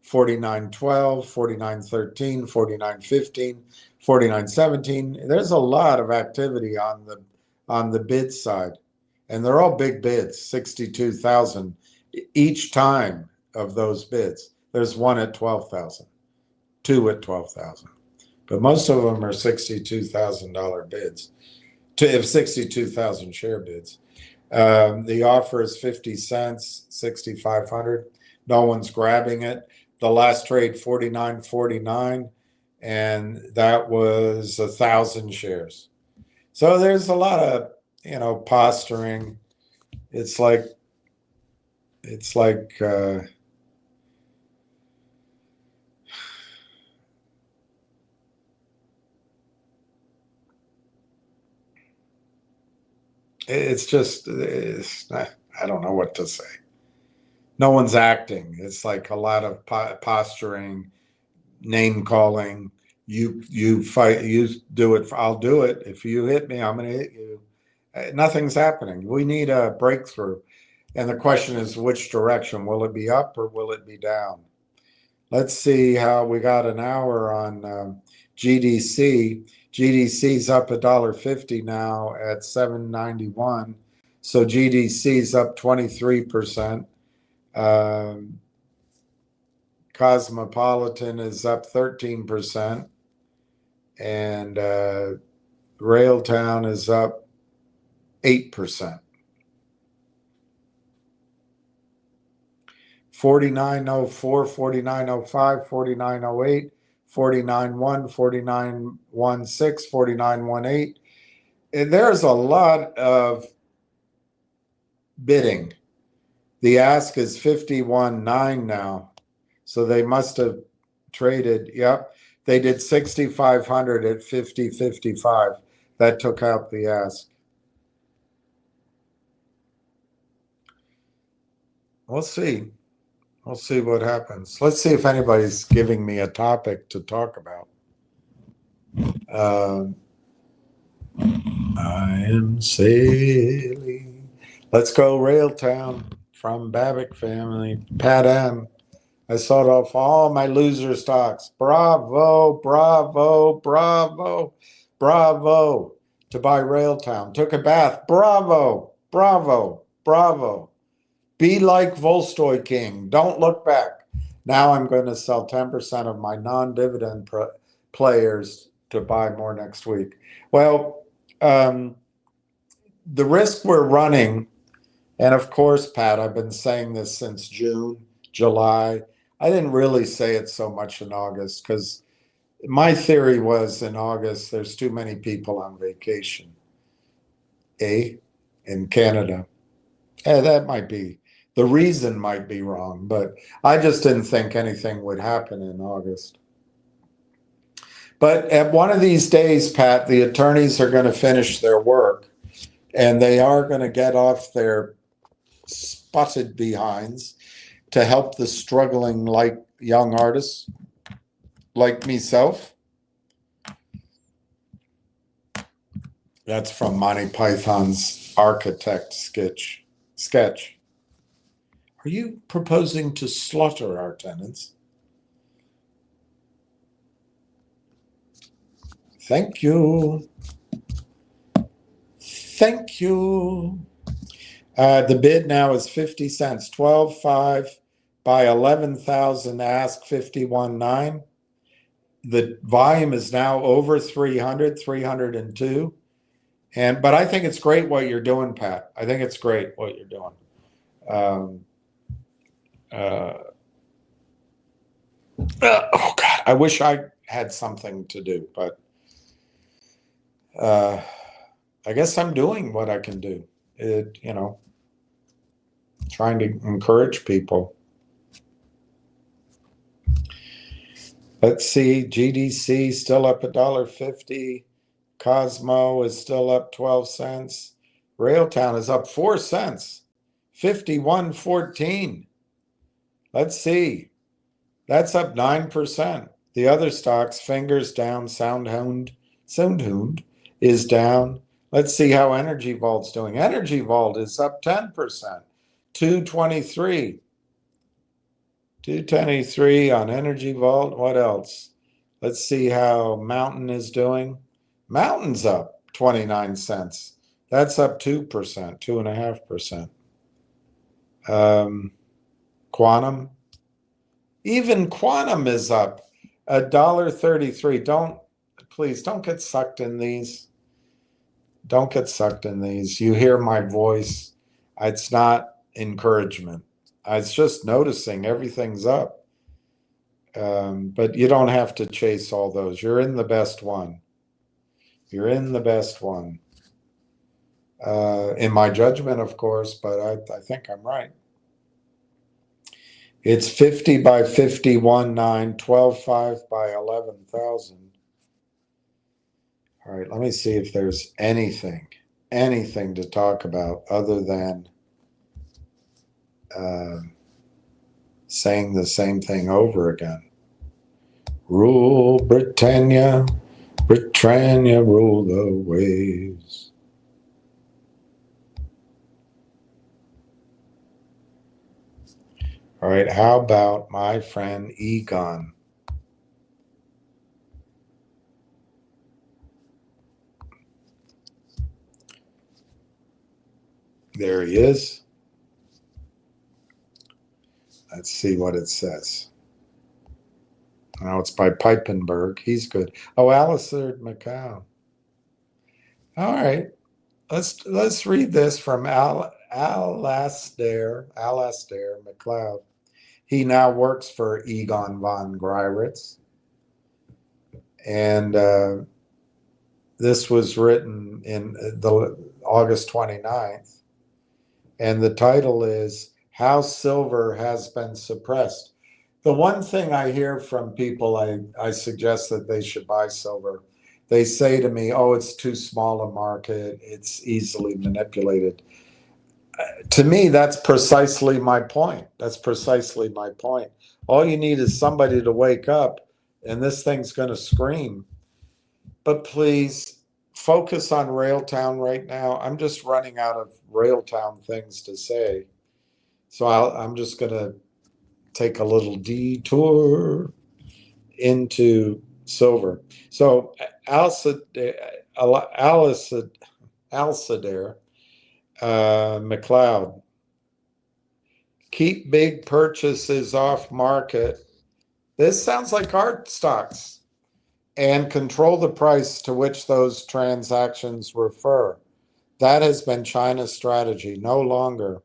49.12, 49.13, 49.15, 49.17. There's a lot of activity on the bid side, and they're all big bids, 62,000 each time of those bids. There's one at 12,000, two at 12,000, but most of them are $62,000 bids. To have 62,000 share bids. The offer is 50 cents, 6,500. No one's grabbing it. The last trade, 49.49, and that was 1,000 shares. So there's a lot of, posturing. It's like I don't know what to say. No one's acting. It's like a lot of posturing, name calling. You fight, you do it, I'll do it. If you hit me, I'm going to hit you. Nothing's happening. We need a breakthrough. And the question is, which direction? Will it be up or will it be down? Let's see how we got an hour on GDC. GDC's up $1.50 now at 7.91. So GDC's up 23%. Cosmopolitan is up 13%. And Railtown is up 8%. 49.04, 49.05, 49.08, 49.1, 49.16, 49.18. And there's a lot of bidding. The ask is 51.9 now. So they must have traded. Yep. They did 6,500 at 50.55. That took out the ask. We'll see. We'll see what happens. Let's see if anybody's giving me a topic to talk about. I am sailing. Let's go Railtown from Babbitt family. Pat M. I sold off all my loser stocks. Bravo, bravo, bravo, bravo to buy Railtown. Took a bath. Bravo, bravo, bravo. Be like Volstoy King. Don't look back. Now I'm going to sell 10% of my non-dividend players to buy more next week. Well, the risk we're running, and of course, Pat, I've been saying this since June, July. I didn't really say it so much in August because my theory was in August, there's too many people on vacation. In Canada. That might be. The reason might be wrong, but I just didn't think anything would happen in August. But at one of these days, Pat, the attorneys are going to finish their work, and they are going to get off their spotted behinds to help the struggling young artists like myself. That's from Monty Python's Architect sketch. Are you proposing to slaughter our tenants? Thank you. Thank you. The bid now is 50 cents, 12.5 by 11,000, ask 51.9. The volume is now over 300, 302. But I think it's great what you're doing, Pat. I think it's great what you're doing. Oh God, I wish I had something to do, but I guess I'm doing what I can do. Trying to encourage people. Let's see, GDC still up $1.50. Cosmo is still up 12 cents. Railtown is up 4 cents, 51.14. Let's see. That's up 9%. The other stocks, Fingers down, Soundhound is down. Let's see how Energy Vault's doing. Energy Vault is up 10%, 223. 223 on Energy Vault. What else? Let's see how Mountain is doing. Mountain's up 29 cents. That's up 2%, 2.5%. Quantum. Even Quantum is up $1.33. Please don't get sucked in these. Don't get sucked in these. You hear my voice. It's not encouragement. It's just noticing everything's up. But you don't have to chase all those. You're in the best one. You're in the best one. In my judgment, of course, but I think I'm right. It's 50 by 51.9, 12.5 by 11,000. All right, let me see if there's anything to talk about other than saying the same thing over again. Rule Britannia, Britannia, rule the waves. All right, how about my friend Egon? There he is. Let's see what it says. Oh, it's by Peipenberg. He's good. Oh, Alistair McCown. All right. Let's read this from Alastair McLeod. He now works for Egon von Greiritz. And this was written in the August 29th. And the title is How Silver Has Been Suppressed. The one thing I hear from people, I suggest that they should buy silver. They say to me, oh, it's too small a market. It's easily manipulated. To me, that's precisely my point. That's precisely my point. All you need is somebody to wake up and this thing's going to scream. But please focus on Railtown right now. I'm just running out of Railtown things to say. So I'm just going to take a little detour into silver. So Alistair McLeod, keep big purchases off market. This sounds like art stocks. And control the price to which those transactions refer. That has been China's strategy, no longer.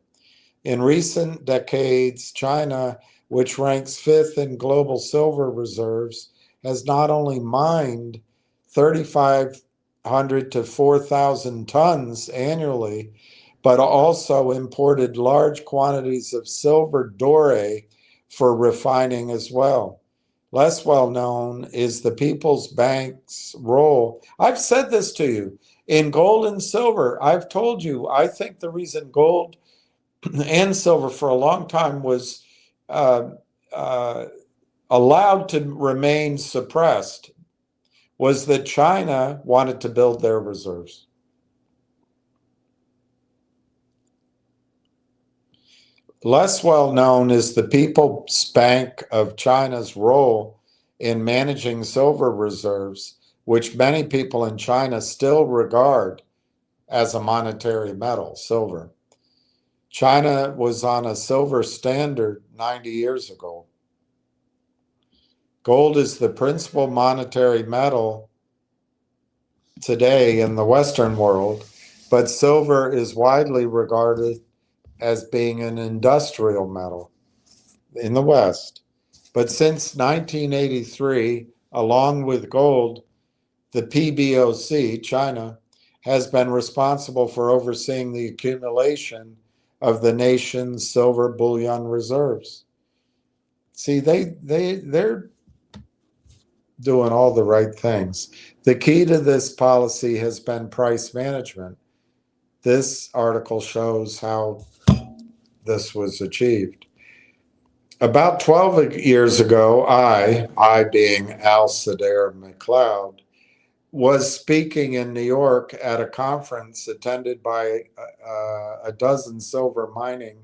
In recent decades, China, which ranks 5th in global silver reserves, has not only mined 3,500 to 4,000 tons annually, but also imported large quantities of silver doré for refining as well. Less well known is the People's Bank's role. I've said this to you in gold and silver. I've told you, I think the reason gold and silver for a long time was allowed to remain suppressed was that China wanted to build their reserves. Less well known is the People's Bank of China's role in managing silver reserves, which many people in China still regard as a monetary metal, silver. China was on a silver standard 90 years ago. Gold is the principal monetary metal today in the Western world, but silver is widely regarded as being an industrial metal in the West. But since 1983, along with gold, the PBOC, China, has been responsible for overseeing the accumulation of the nation's silver bullion reserves. See, they're doing all the right things. The key to this policy has been price management. This article shows how this was achieved. About 12 years ago, I being Al-Sadair McLeod, was speaking in New York at a conference attended by a dozen silver mining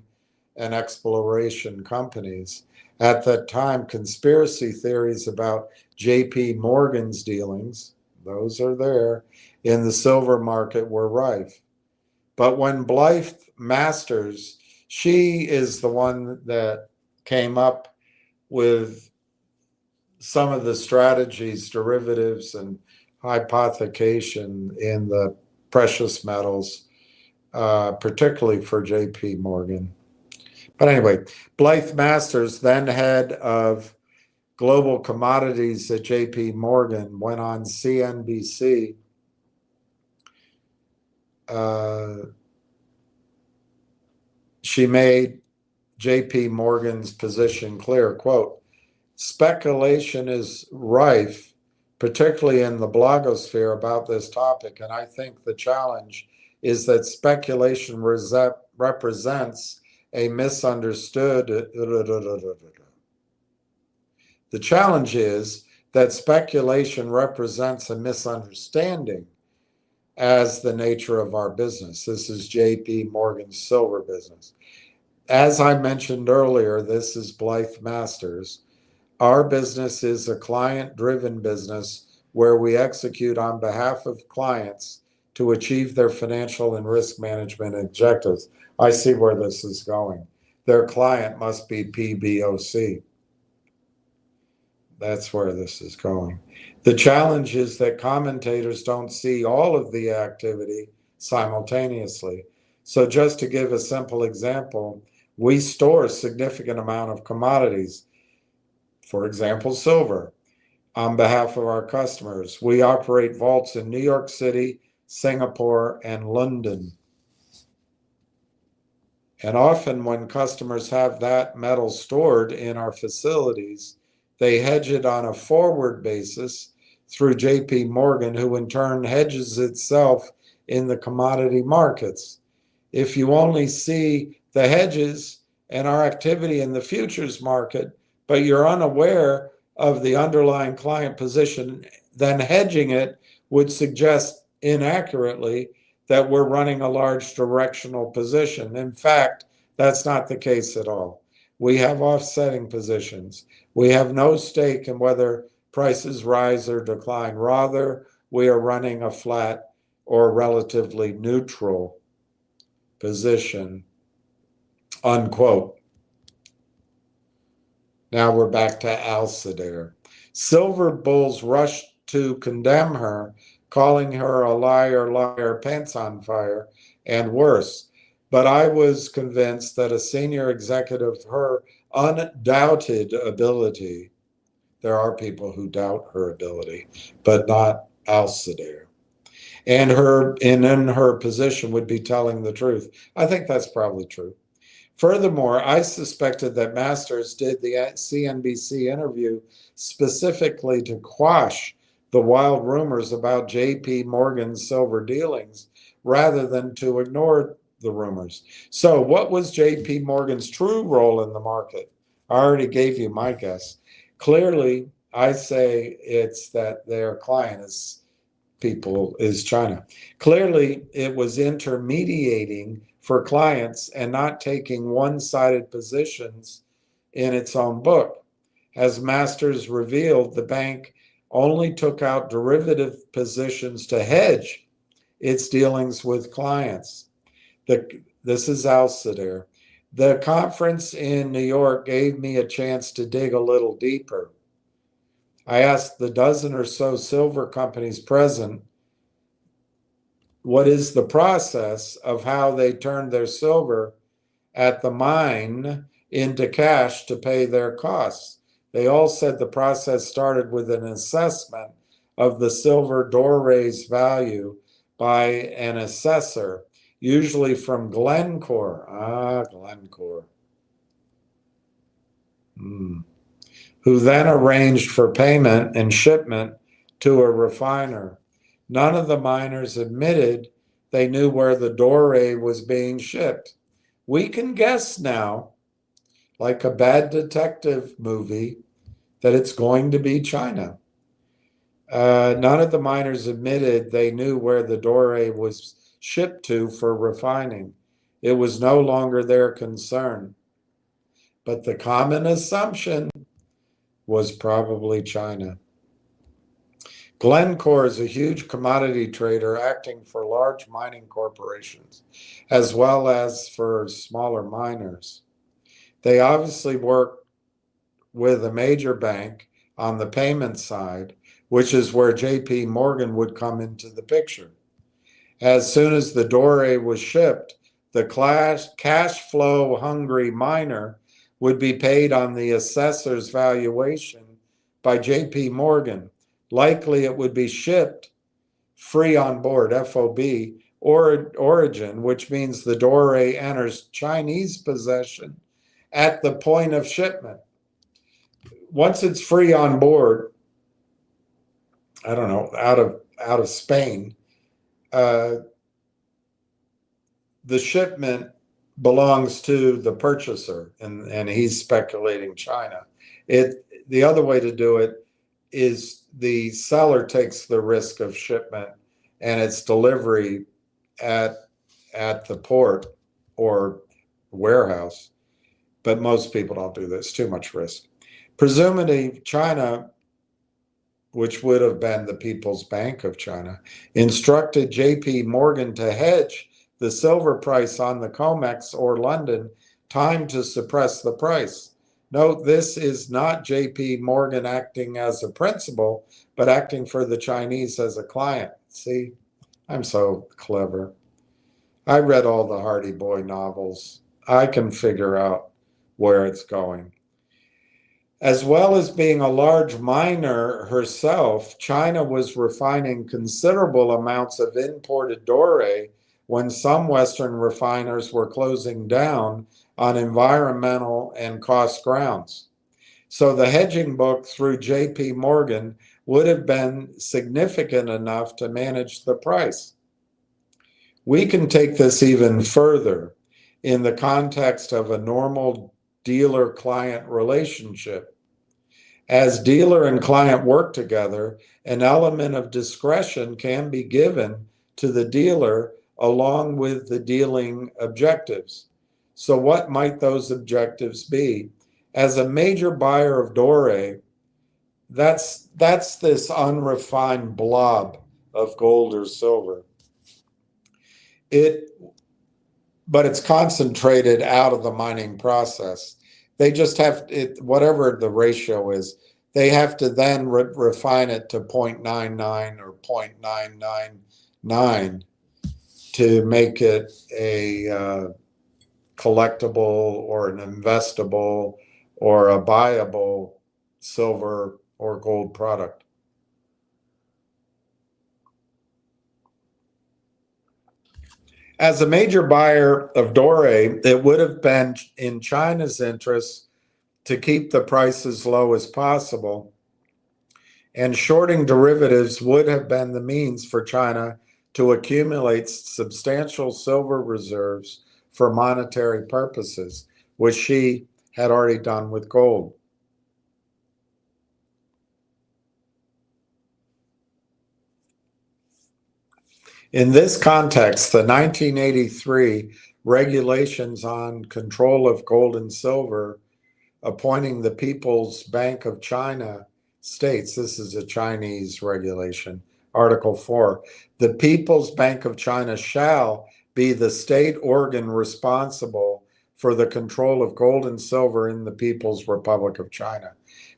and exploration companies. At that time, conspiracy theories about J.P. Morgan's dealings, those are there, in the silver market were rife. But when Blythe Masters, she is the one that came up with some of the strategies, derivatives, and hypothecation in the precious metals, particularly for J.P. Morgan. But anyway, Blythe Masters, then head of global commodities at J.P. Morgan, went on CNBC. She made J.P. Morgan's position clear, quote, speculation is rife, particularly in the blogosphere, about this topic, and I think the challenge is that speculation represents a misunderstood. The challenge is that speculation represents a misunderstanding as the nature of our business. This is J.P. Morgan's silver business. As I mentioned earlier, this is Blythe Masters. Our business is a client-driven business where we execute on behalf of clients to achieve their financial and risk management objectives. I see where this is going. Their client must be PBOC. That's where this is going. The challenge is that commentators don't see all of the activity simultaneously. So just to give a simple example, we store a significant amount of commodities, for example, silver, on behalf of our customers. We operate vaults in New York City, Singapore, and London. And often when customers have that metal stored in our facilities, they hedge it on a forward basis through J.P. Morgan, who in turn hedges itself in the commodity markets. If you only see the hedges and our activity in the futures market, but you're unaware of the underlying client position, then hedging it would suggest inaccurately that we're running a large directional position. In fact, that's not the case at all. We have offsetting positions. We have no stake in whether prices rise or decline. Rather, we are running a flat or relatively neutral position, unquote. Now we're back to Al-Sadair. Silver bulls rushed to condemn her, calling her a liar, liar, pants on fire, and worse. But I was convinced that a senior executive, her undoubted ability, there are people who doubt her ability, but not Al-Sadair, and in her position would be telling the truth. I think that's probably true. Furthermore, I suspected that Masters did the CNBC interview specifically to quash the wild rumors about J.P. Morgan's silver dealings rather than to ignore the rumors. So what was J.P. Morgan's true role in the market? I already gave you my guess. Clearly, I say it's that their client is China. Clearly, it was intermediating for clients and not taking one-sided positions in its own book. As Masters revealed, the bank only took out derivative positions to hedge its dealings with clients. This is Al-Sadair. The conference in New York gave me a chance to dig a little deeper. I asked the dozen or so silver companies present what is the process of how they turned their silver at the mine into cash to pay their costs. They all said the process started with an assessment of the silver doré's value by an assessor, usually from Glencore. Glencore. Who then arranged for payment and shipment to a refiner. None of the miners admitted they knew where the doré was being shipped. We can guess now, like a bad detective movie, that it's going to be China. None of the miners admitted they knew where the doré was shipped to for refining. It was no longer their concern. But the common assumption was probably China. Glencore is a huge commodity trader acting for large mining corporations, as well as for smaller miners. They obviously work with a major bank on the payment side, which is where JP Morgan would come into the picture. As soon as the doré was shipped, the cash flow hungry miner would be paid on the assessor's valuation by JP Morgan. Likely it would be shipped free on board, FOB, or origin, which means the doré enters Chinese possession at the point of shipment. Once it's free on board, I don't know, out of Spain, the shipment belongs to the purchaser, and he's speculating China. The other way to do it is the seller takes the risk of shipment and its delivery at the port or warehouse. But most people don't do this, too much risk. Presumably China, which would have been the People's Bank of China, instructed JP Morgan to hedge the silver price on the COMEX or London time to suppress the price. Note, this is not JP Morgan acting as a principal, but acting for the Chinese as a client. See, I'm so clever. I read all the Hardy Boy novels. I can figure out where it's going. As well as being a large miner herself, China was refining considerable amounts of imported doré when some Western refiners were closing down on environmental and cost grounds. So the hedging book through JP Morgan would have been significant enough to manage the price. We can take this even further in the context of a normal dealer-client relationship. As dealer and client work together, an element of discretion can be given to the dealer along with the dealing objectives. So what might those objectives be? As a major buyer of doré, that's this unrefined blob of gold or silver. But it's concentrated out of the mining process. They just have it, whatever the ratio is, they have to then refine it to 0.99 or 0.999 to make it a collectible or an investable or a buyable silver or gold product. As a major buyer of doré, it would have been in China's interest to keep the price as low as possible, and shorting derivatives would have been the means for China to accumulate substantial silver reserves for monetary purposes, which she had already done with gold. In this context, the 1983 regulations on control of gold and silver appointing the People's Bank of China states, this is a Chinese regulation, Article 4, the People's Bank of China shall be the state organ responsible for the control of gold and silver in the People's Republic of China.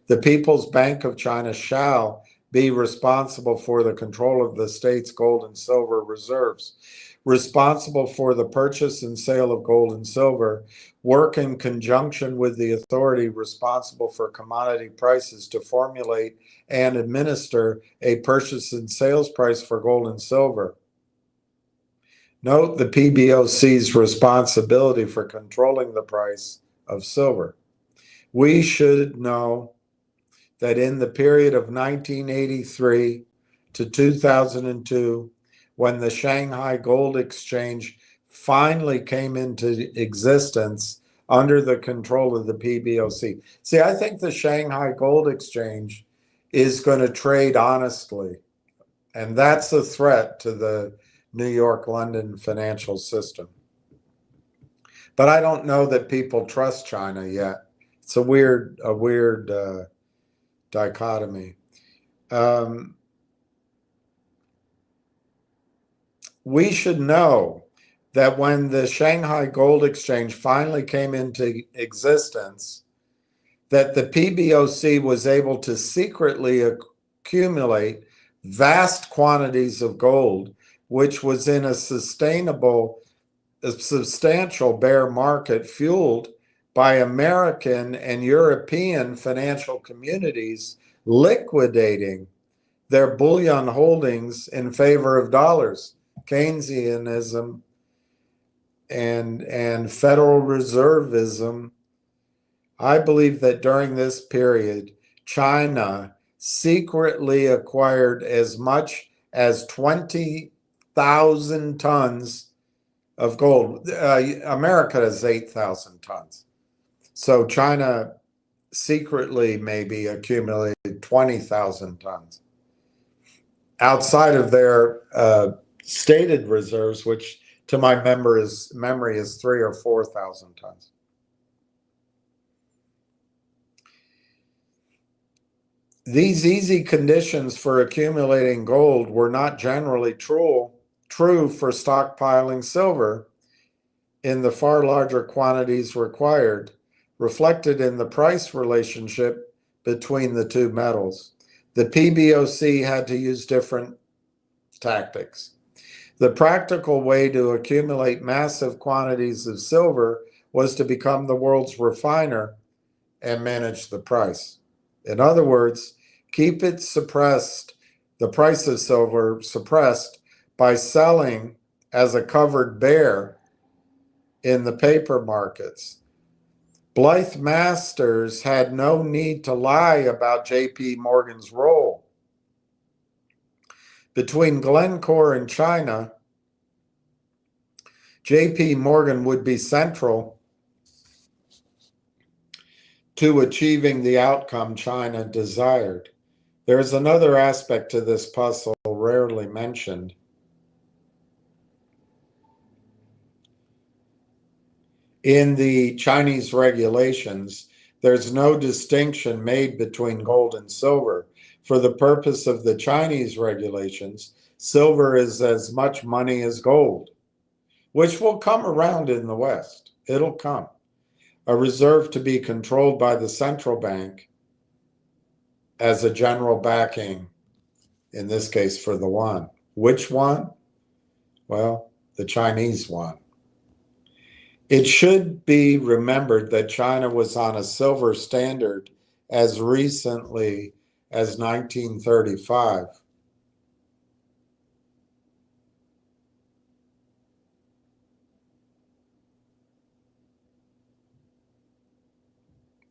The People's Bank of China shall be responsible for the control of the state's gold and silver reserves, responsible for the purchase and sale of gold and silver, work in conjunction with the authority responsible for commodity prices to formulate and administer a purchase and sales price for gold and silver. Note the PBOC's responsibility for controlling the price of silver. We should know that in the period of 1983 to 2002, when the Shanghai Gold Exchange finally came into existence under the control of the PBOC. See, I think the Shanghai Gold Exchange is going to trade honestly, and that's a threat to the New York, London financial system. But I don't know that people trust China yet. It's a weird dichotomy. We should know that when the Shanghai Gold Exchange finally came into existence, that the PBOC was able to secretly accumulate vast quantities of gold, which was in a substantial bear market fueled by American and European financial communities liquidating their bullion holdings in favor of dollars. Keynesianism and Federal Reservism. I believe that during this period, China secretly acquired as much as 20,000 tons of gold. America has 8,000 tons. So China secretly maybe accumulated 20,000 tons outside of their stated reserves, which to my memory is 3,000 or 4,000 tons. These easy conditions for accumulating gold were not generally true for stockpiling silver in the far larger quantities required, reflected in the price relationship between the two metals. The PBOC had to use different tactics. The practical way to accumulate massive quantities of silver was to become the world's refiner and manage the price. In other words, keep it suppressed, the price of silver suppressed by selling as a covered bear in the paper markets. Blythe Masters had no need to lie about J.P. Morgan's role. Between Glencore and China, J.P. Morgan would be central to achieving the outcome China desired. There is another aspect to this puzzle rarely mentioned. In the Chinese regulations, there's no distinction made between gold and silver. For the purpose of the Chinese regulations, silver is as much money as gold, which will come around in the West. It'll come. A reserve to be controlled by the central bank as a general backing, in this case for the yuan. Which one? Well, the Chinese one. It should be remembered that China was on a silver standard as recently as 1935.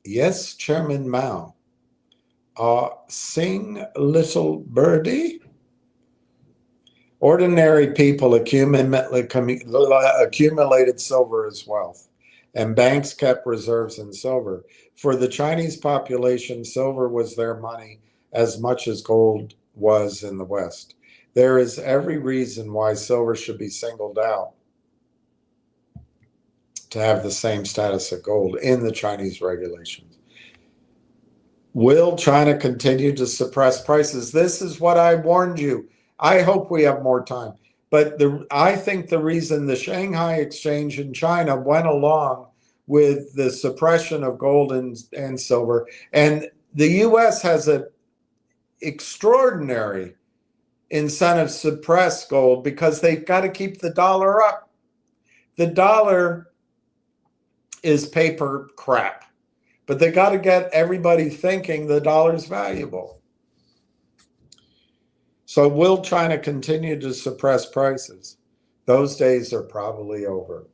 Yes, Chairman Mao. Sing, little birdie. Ordinary people accumulated silver as wealth, and banks kept reserves in silver. For the Chinese population, silver was their money as much as gold was in the West. There is every reason why silver should be singled out to have the same status of gold in the Chinese regulations. Will China continue to suppress prices? This is what I warned you. I hope we have more time. But I think the reason the Shanghai Exchange in China went along with the suppression of gold and silver, and the U.S. has extraordinary incentive to suppress gold because they've got to keep the dollar up. The dollar is paper crap, but they got to get everybody thinking the dollar's valuable. So will China continue to suppress prices? Those days are probably over.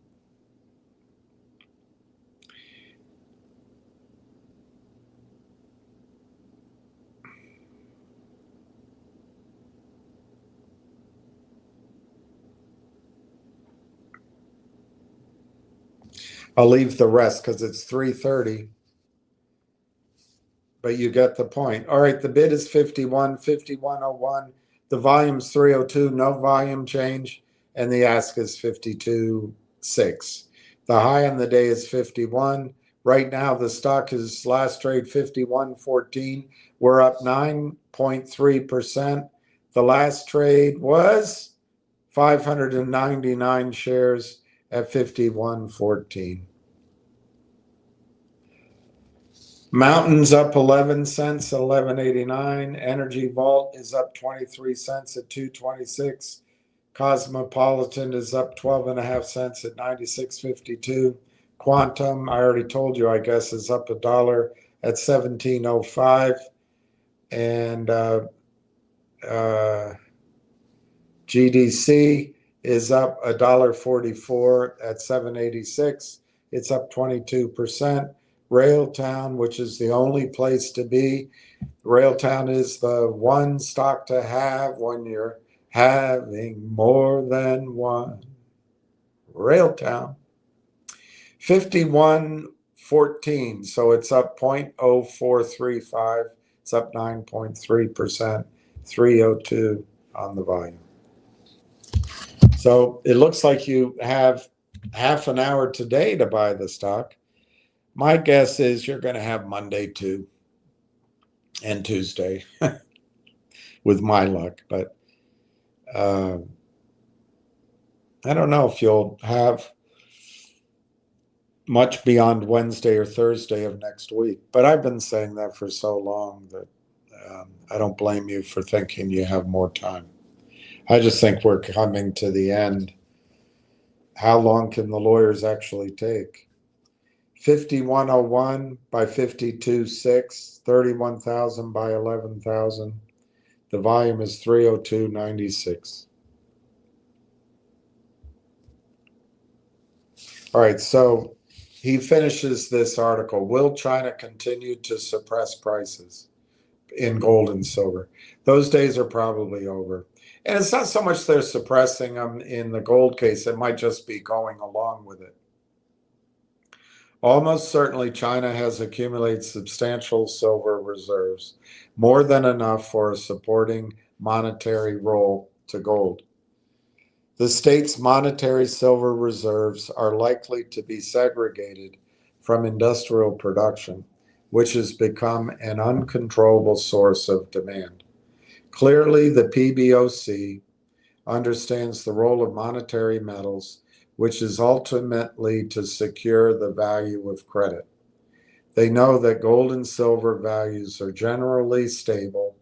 I'll leave the rest because it's 3:30. But you get the point. All right, the bid is 51, 51.01. The volume's 302, no volume change. And the ask is 52.6. The high on the day is 51. Right now, the stock is last trade 51.14. We're up 9.3%. The last trade was 599 shares at 51.14. Mountain's up 11 cents at 11.89. Energy Vault is up 23 cents at 2.26. Cosmopolitan is up 12.5 cents at 96.52. Quantum, I already told you, I guess, is up $1 at 17.05. And GDC is up $1.44 at 7.86. It's up 22%. Railtown, which is the only place to be. Railtown is the one stock to have when you're having more than one. Railtown. 51.14, so it's up 0.0435. It's up 9.3%. 302 on the volume. So it looks like you have half an hour today to buy the stock. My guess is you're going to have Monday too, and Tuesday, with my luck. But I don't know if you'll have much beyond Wednesday or Thursday of next week. But I've been saying that for so long that I don't blame you for thinking you have more time. I just think we're coming to the end. How long can the lawyers actually take? 51.01 by 52.6, 31,000 by 11,000. The volume is 302.96. All right, so he finishes this article. Will China continue to suppress prices in gold and silver? Those days are probably over. And it's not so much they're suppressing them in the gold case. It might just be going along with it. Almost certainly, China has accumulated substantial silver reserves, more than enough for a supporting monetary role to gold. The state's monetary silver reserves are likely to be segregated from industrial production, which has become an uncontrollable source of demand. Clearly, the PBOC understands the role of monetary metals, which is ultimately to secure the value of credit. They know that gold and silver values are generally stable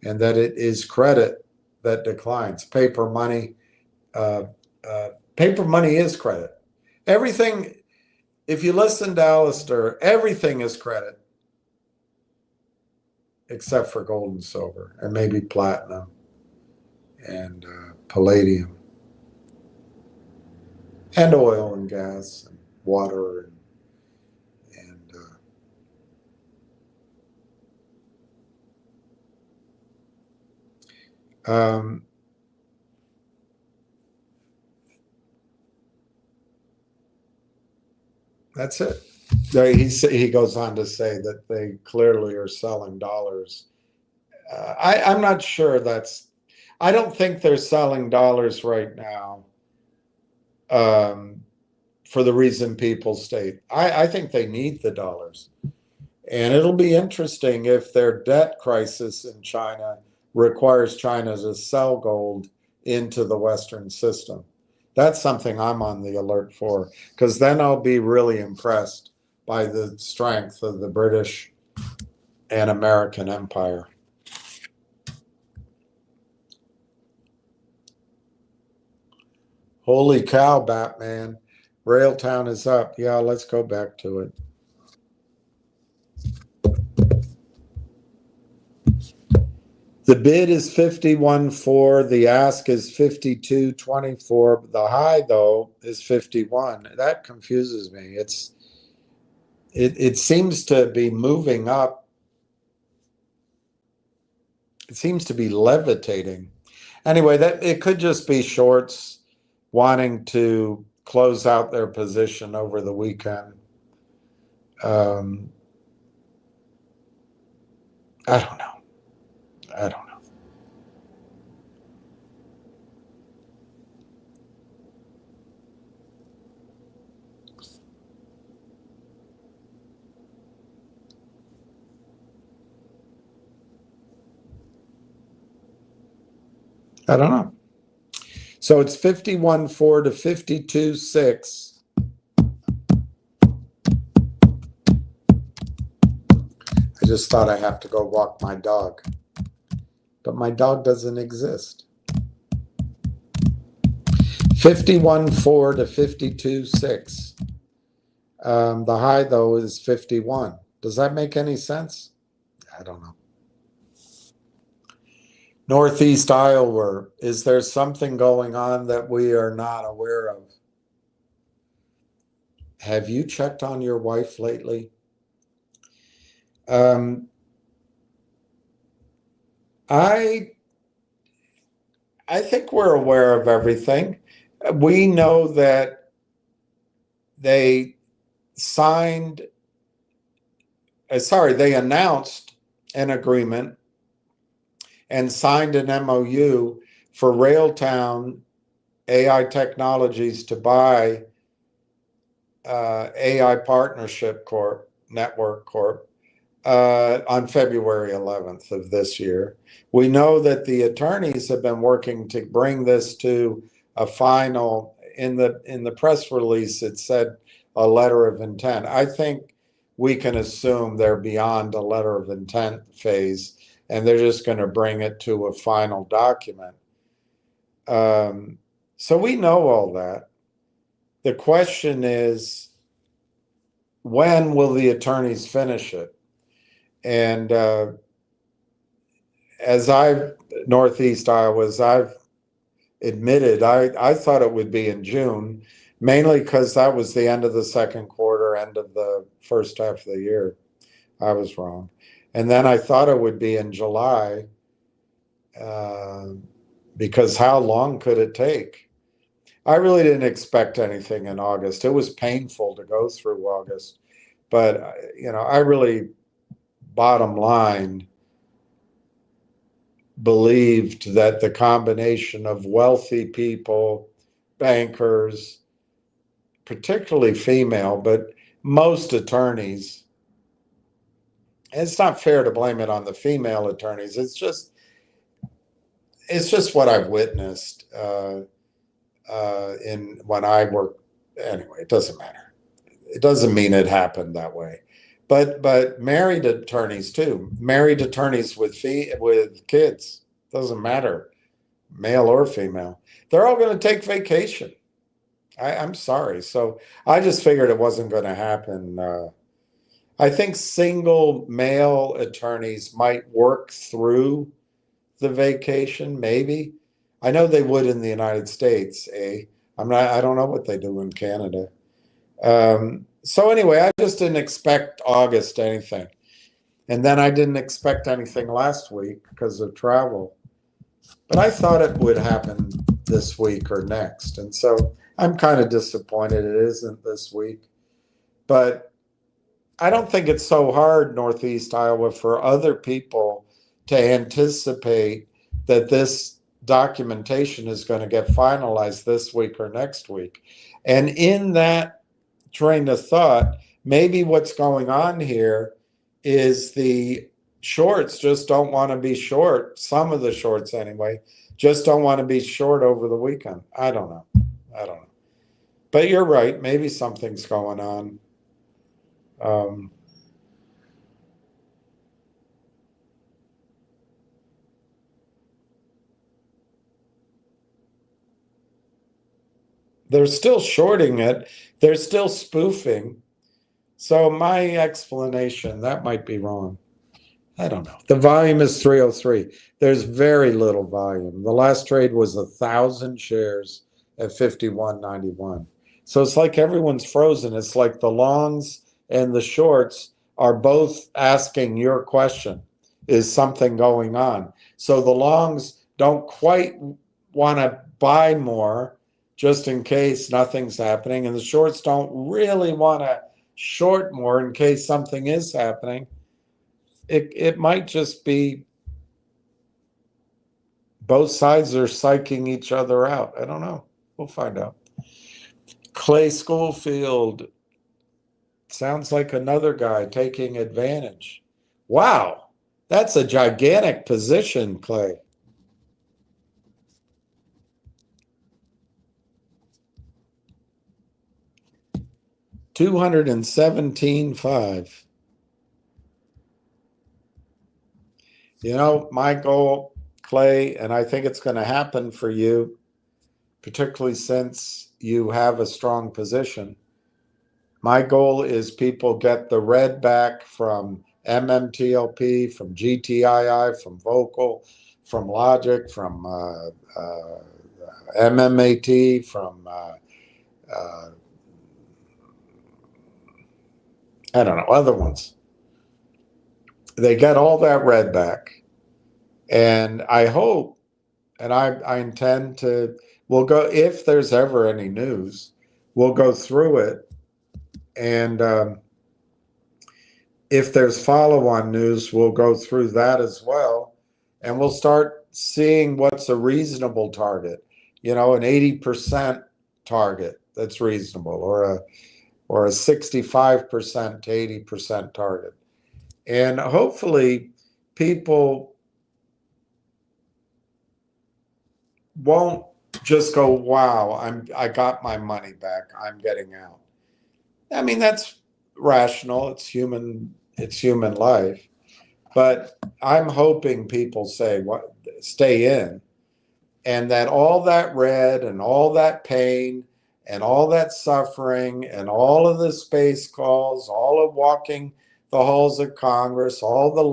and that it is credit that declines. Paper money is credit. Everything, if you listen to Alistair, everything is credit except for gold and silver and maybe platinum and palladium. And oil and gas and water that's it. He goes on to say that they clearly are selling dollars. I'm not sure I don't think they're selling dollars right now for the reason people state. I think they need the dollars. And it'll be interesting if their debt crisis in China requires China to sell gold into the Western system. That's something I'm on the alert for, because then I'll be really impressed by the strength of the British and American empire. Holy cow, Batman. Railtown is up. Yeah, let's go back to it. The bid is 51.4. The ask is 52.24. The high, though, is 51. That confuses me. It seems to be moving up. It seems to be levitating. Anyway, that it could just be shorts wanting to close out their position over the weekend. I don't know. I don't know. I don't know. So it's 51.4 to 52.6. I just thought I have to go walk my dog. But my dog doesn't exist. 51.4 to 52.6. The high, though, is 51. Does that make any sense? I don't know. Northeast Iowa, is there something going on that we are not aware of? Have you checked on your wife lately? I think we're aware of everything. We know that they they announced an agreement and signed an MOU for Railtown AI Technologies to buy AI Partnership Corp, Network Corp, on February 11th of this year. We know that the attorneys have been working to bring this to a final. In the press release, it said a letter of intent. I think we can assume they're beyond a letter of intent phase, and they're just going to bring it to a final document. So we know all that. The question is, when will the attorneys finish it? And Northeast Iowa, as I've admitted, I thought it would be in June, mainly because that was the end of the second quarter, end of the first half of the year. I was wrong. And then I thought it would be in July, because how long could it take? I really didn't expect anything in August. It was painful to go through August. But, I really, bottom line, believed that the combination of wealthy people, bankers, particularly female, but most attorneys, and it's not fair to blame it on the female attorneys. It's just what I've witnessed in when I work. Anyway, it doesn't matter. It doesn't mean it happened that way. But married attorneys too, married attorneys with kids, doesn't matter, male or female, they're all going to take vacation. I'm sorry. So I just figured it wasn't going to happen. I think single male attorneys might work through the vacation, maybe. I know they would in the United States, I don't know what they do in Canada. So anyway, I just didn't expect August anything. And then I didn't expect anything last week because of travel. But I thought it would happen this week or next. And so I'm kind of disappointed it isn't this week. But I don't think it's so hard, Northeast Iowa, for other people to anticipate that this documentation is going to get finalized this week or next week. And in that train of thought, maybe what's going on here is the shorts just don't want to be short. Some of the shorts, anyway, just don't want to be short over the weekend. I don't know. But you're right. Maybe something's going on. They're still shorting it. They're still spoofing. So my explanation, that might be wrong. I don't know. The volume is 303. There's very little volume. The last trade was 1,000 shares at 51.91. So it's like everyone's frozen. It's like the longs and the shorts are both asking your question. Is something going on? So the longs don't quite want to buy more just in case nothing's happening. And the shorts don't really want to short more in case something is happening. It might just be both sides are psyching each other out. I don't know. We'll find out. Clay Schoolfield sounds like another guy taking advantage. Wow, that's a gigantic position, Clay. $217.5. You know, my goal, Clay, and I think it's going to happen for you, particularly since you have a strong position. My goal is people get the red back from MMTLP, from GTII, from Vocal, from Logic, from MMAT, from I don't know, other ones. They get all that red back. And I hope, and I intend to, we'll go, if there's ever any news, we'll go through it. And if there's follow-on news, we'll go through that as well. And we'll start seeing what's a reasonable target, you know, an 80% target that's reasonable, or a 65% to 80% target. And hopefully people won't just go, wow, I got my money back, I'm getting out. I mean, that's rational, it's human life. But I'm hoping people say, what, stay in, and that all that red and all that pain and all that suffering and all of the space calls, all of walking the halls of Congress, all the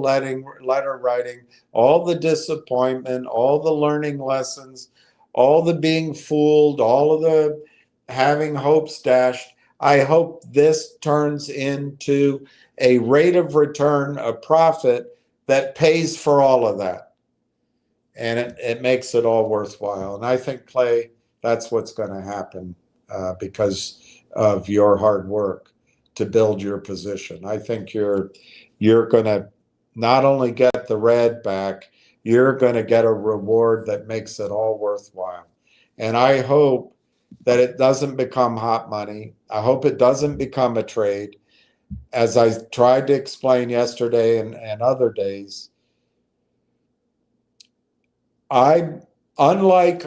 letter writing, all the disappointment, all the learning lessons, all the being fooled, all of the having hopes dashed. I hope this turns into a rate of return, a profit that pays for all of that. And it makes it all worthwhile. And I think, Clay, that's what's going to happen because of your hard work to build your position. I think you're going to not only get the red back, you're going to get a reward that makes it all worthwhile. And I hope that it doesn't become hot money. I hope it doesn't become a trade. As I tried to explain yesterday and other days, unlike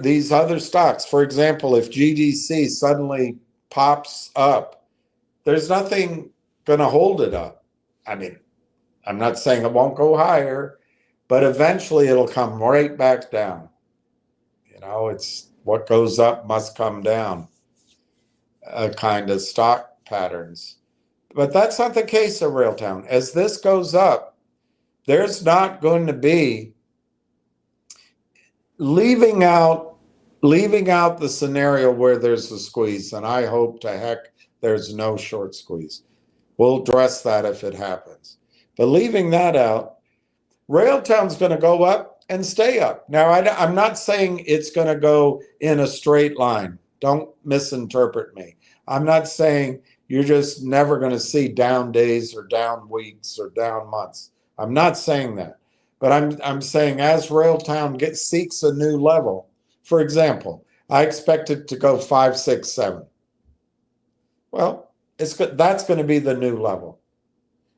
these other stocks, for example, if GDC suddenly pops up, there's nothing going to hold it up. I mean, I'm not saying it won't go higher, but eventually it'll come right back down. You know, it's what goes up must come down, kind of stock patterns. But that's not the case at Railtown. As this goes up, there's not going to be, leaving out the scenario where there's a squeeze, and I hope to heck there's no short squeeze. We'll address that if it happens. But leaving that out, Railtown's going to go up and stay up. Now, I'm not saying it's going to go in a straight line. Don't misinterpret me. I'm not saying you're just never going to see down days or down weeks or down months. I'm not saying that. But I'm saying as Railtown seeks a new level, for example, I expect it to go 5, 6, 7. Well, that's going to be the new level.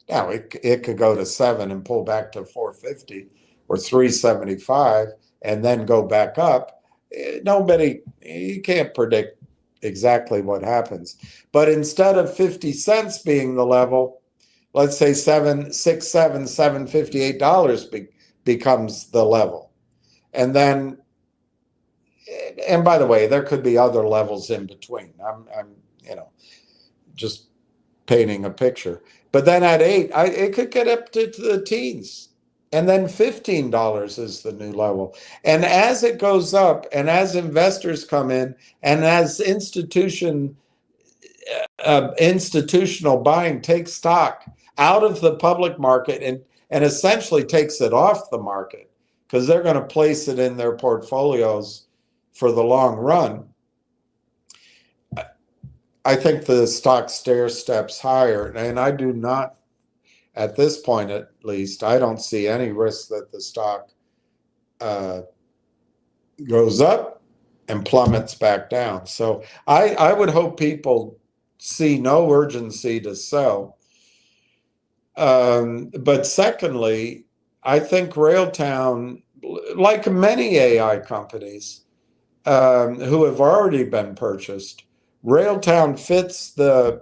Now, it could go to 7 and pull back to 450 or 375 and then go back up. You can't predict exactly what happens. But instead of 50 cents being the level, let's say $758 becomes the level. And then And by the way, there could be other levels in between. I'm just painting a picture. But then at 8, it could get up to the teens. And then $15 is the new level. And as it goes up, and as investors come in, and as institutional buying takes stock out of the public market and essentially takes it off the market, because they're going to place it in their portfolios for the long run, I think the stock stair steps higher. And I do not, at this point at least, I don't see any risk that the stock goes up and plummets back down. So I would hope people see no urgency to sell. But secondly, I think Railtown, like many AI companies who have already been purchased, Railtown fits the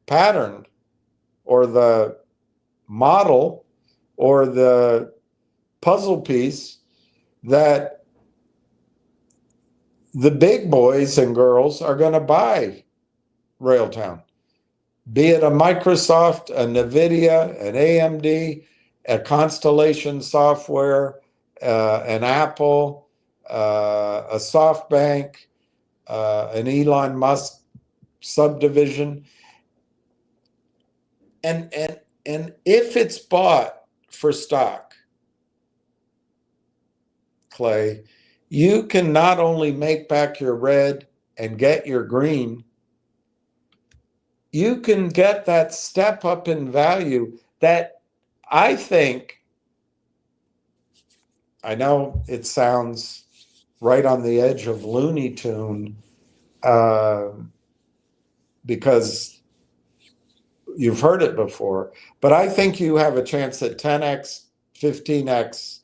pattern or the model or the puzzle piece that the big boys and girls are going to buy Railtown, be it a Microsoft, a NVIDIA, an AMD, a Constellation Software, an Apple, a SoftBank, an Elon Musk subdivision. And if it's bought for stock, Clay, you can not only make back your red and get your green, you can get that step up in value that I think, I know it sounds right on the edge of Looney Tune, because you've heard it before, but I think you have a chance at 10x, 15x,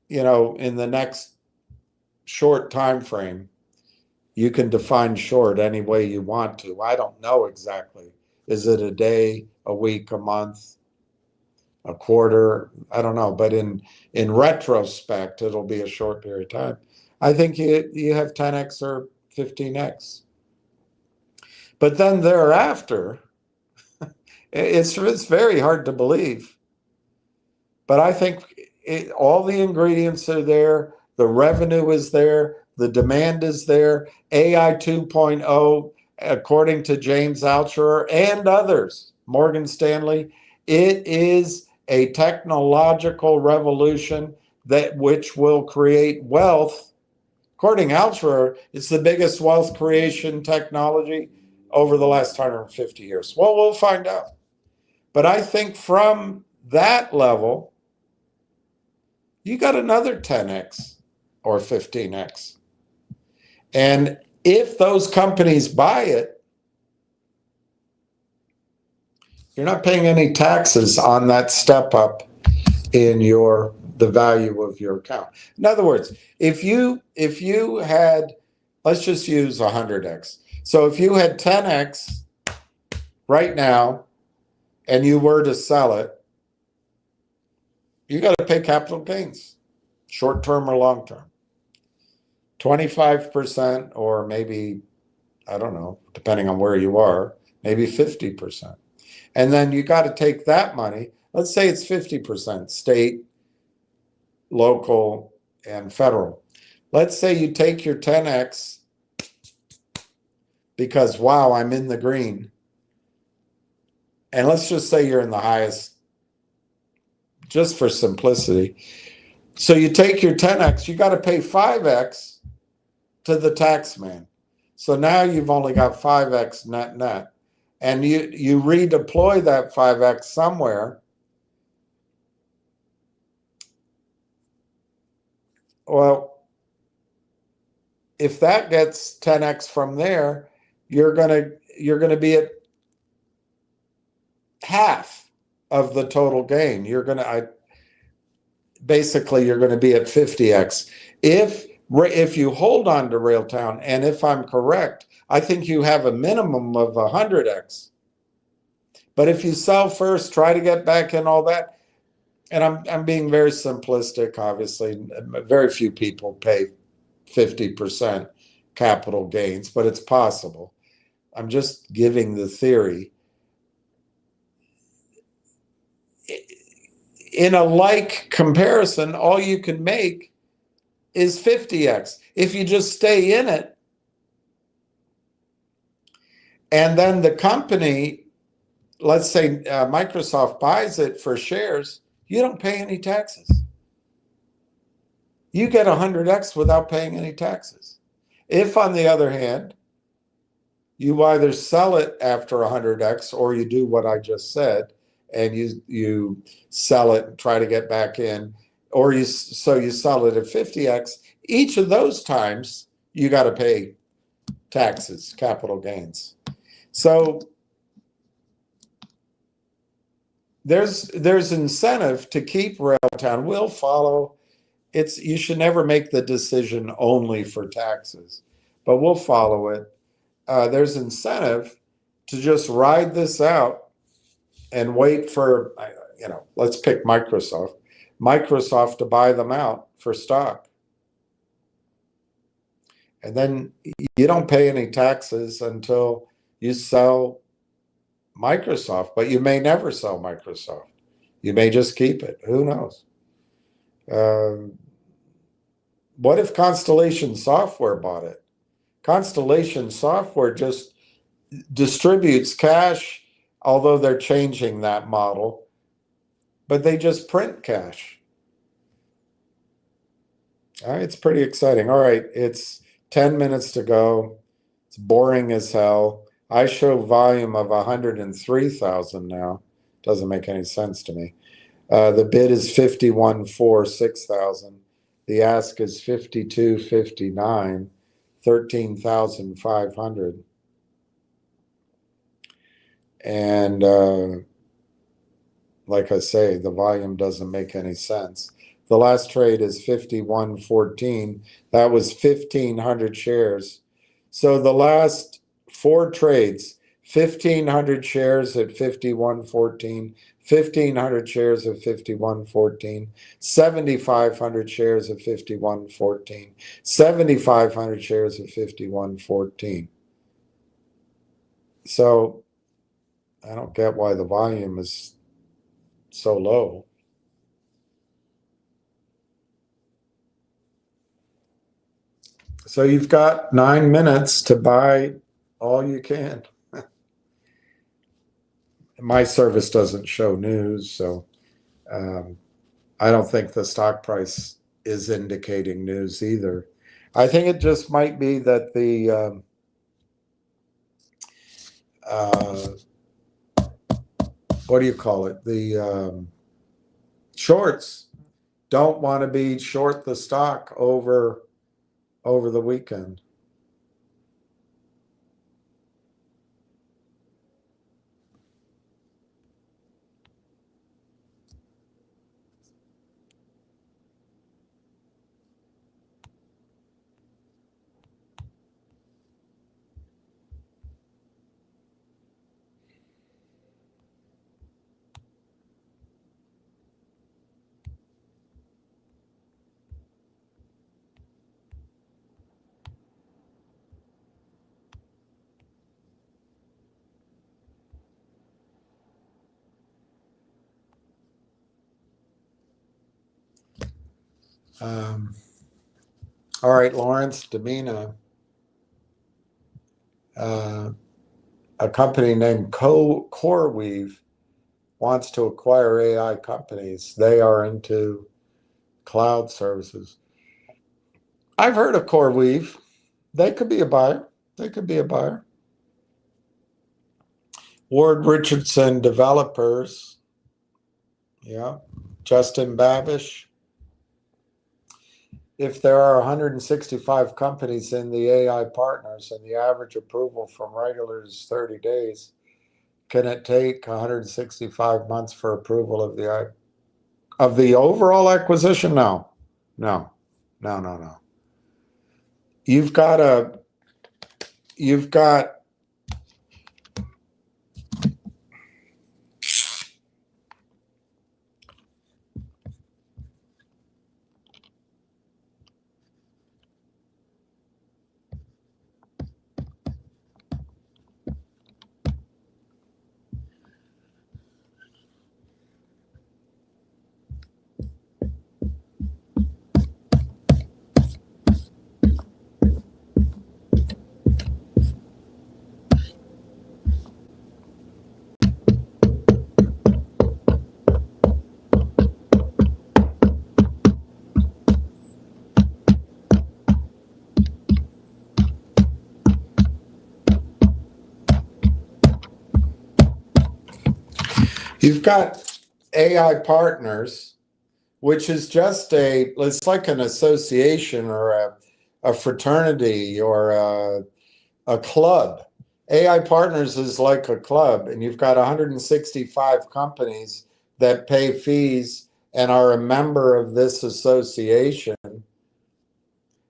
in the next short time frame. You can define short any way you want to. I don't know exactly. Is it a day, a week, a month, a quarter? I don't know. But in retrospect, it'll be a short period of time. I think you have 10x or 15x. But then thereafter, it's very hard to believe. But I think all the ingredients are there. The revenue is there. The demand is there. AI 2.0, according to James Altucher and others, Morgan Stanley, it is a technological revolution which will create wealth. According to Altucher, it's the biggest wealth creation technology over the last 150 years. Well, we'll find out. But I think from that level, you got another 10x or 15x. And if those companies buy it, you're not paying any taxes on that step up in the value of your account. In other words, if you had, let's just use 100x. So if you had 10x right now and you were to sell it, you got to pay capital gains, short term or long term. 25%, or maybe, I don't know, depending on where you are, maybe 50%. And then you got to take that money, let's say it's 50% state, local, and federal. Let's say you take your 10x because, wow, I'm in the green. And let's just say you're in the highest, just for simplicity. So you take your 10x, you got to pay 5x to the tax man. So now you've only got 5x net. And you redeploy that 5x somewhere. Well, if that gets 10x from there, you're gonna be at half of the total gain. Basically you're gonna be at 50x. If you hold on to Railtown, and if I'm correct, I think you have a minimum of 100x. But if you sell first, try to get back in all that, and I'm being very simplistic, obviously, very few people pay 50% capital gains, but it's possible. I'm just giving the theory. In a like comparison, all you can make is 50x. If you just stay in it, and then the company, let's say Microsoft buys it for shares, you don't pay any taxes. You get 100x without paying any taxes. If, on the other hand, you either sell it after 100x or you do what I just said, and you sell it and try to get back in, or you sell it at 50x, each of those times you got to pay taxes, capital gains. So there's incentive to keep Railtown. We'll follow. You should never make the decision only for taxes, but we'll follow it. There's incentive to just ride this out and wait for, let's pick Microsoft to buy them out for stock. And then you don't pay any taxes until you sell Microsoft, but you may never sell Microsoft. You may just keep it. Who knows? What if Constellation Software bought it? Constellation Software just distributes cash, although they're changing that model, but they just print cash. All right, it's pretty exciting. All right, it's 10 minutes to go. It's boring as hell. I show volume of 103,000 now. Doesn't make any sense to me. The bid is 51,406,000. The ask is 52,59, 13,500. And like I say, the volume doesn't make any sense. The last trade is 51.14. That was 1,500 shares. So the last 4 trades, 1,500 shares at 51.14, 1,500 shares at 51.14, 7,500 shares at 51.14, 7,500 shares at 51.14. So I don't get why the volume is so low. So you've got 9 minutes to buy all you can. My service doesn't show news, so I don't think the stock price is indicating news either. I think it just might be that the what do you call it? The shorts don't want to be short the stock over the weekend. All right, Lawrence Demina, a company named CoreWeave wants to acquire AI companies. They are into cloud services. I've heard of CoreWeave. They could be a buyer. Ward Richardson Developers. Yeah. Justin Babish. If there are 165 companies in the AI partners and the average approval from regulators is 30 days, can it take 165 months for approval of the overall acquisition? No. You've got You've got AI Partners, which is just it's like an association or a fraternity or a club. AI Partners is like a club, and you've got 165 companies that pay fees and are a member of this association.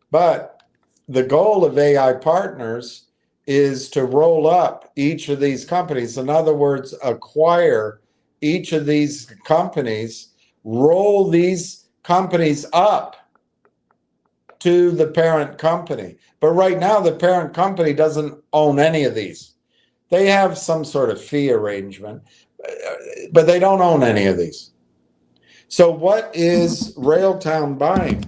But the goal of AI Partners is to roll up each of these companies. In other words, acquire each of these companies, roll these companies up to the parent company. But right now, the parent company doesn't own any of these. They have some sort of fee arrangement, but they don't own any of these. So what is Railtown buying?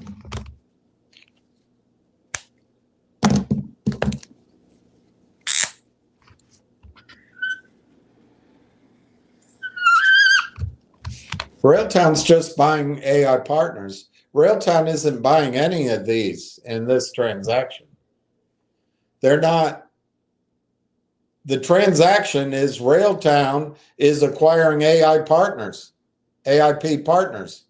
Railtown's just buying AI Partners. Railtown isn't buying any of these in this transaction. They're not. The transaction is Railtown is acquiring AI Partners, AIP Partners.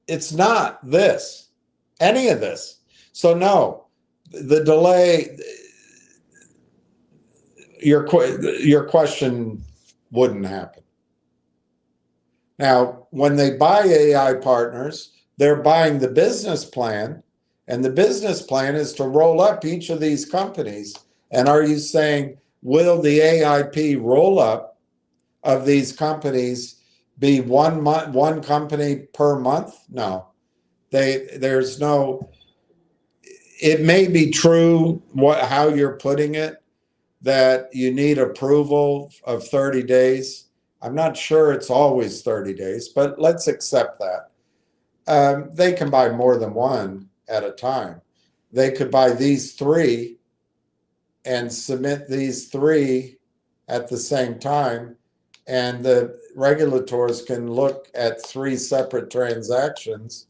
It's not any of this. So no, the delay, your question wouldn't happen. Now, when they buy AI Partners, they're buying the business plan, and the business plan is to roll up each of these companies. And are you saying, will the AIP roll up of these companies be one company per month? No, there's no. It may be true how you're putting it, that you need approval of 30 days. I'm not sure it's always 30 days, but let's accept that. They can buy more than one at a time. They could buy these three and submit these three at the same time, and the regulators can look at three separate transactions,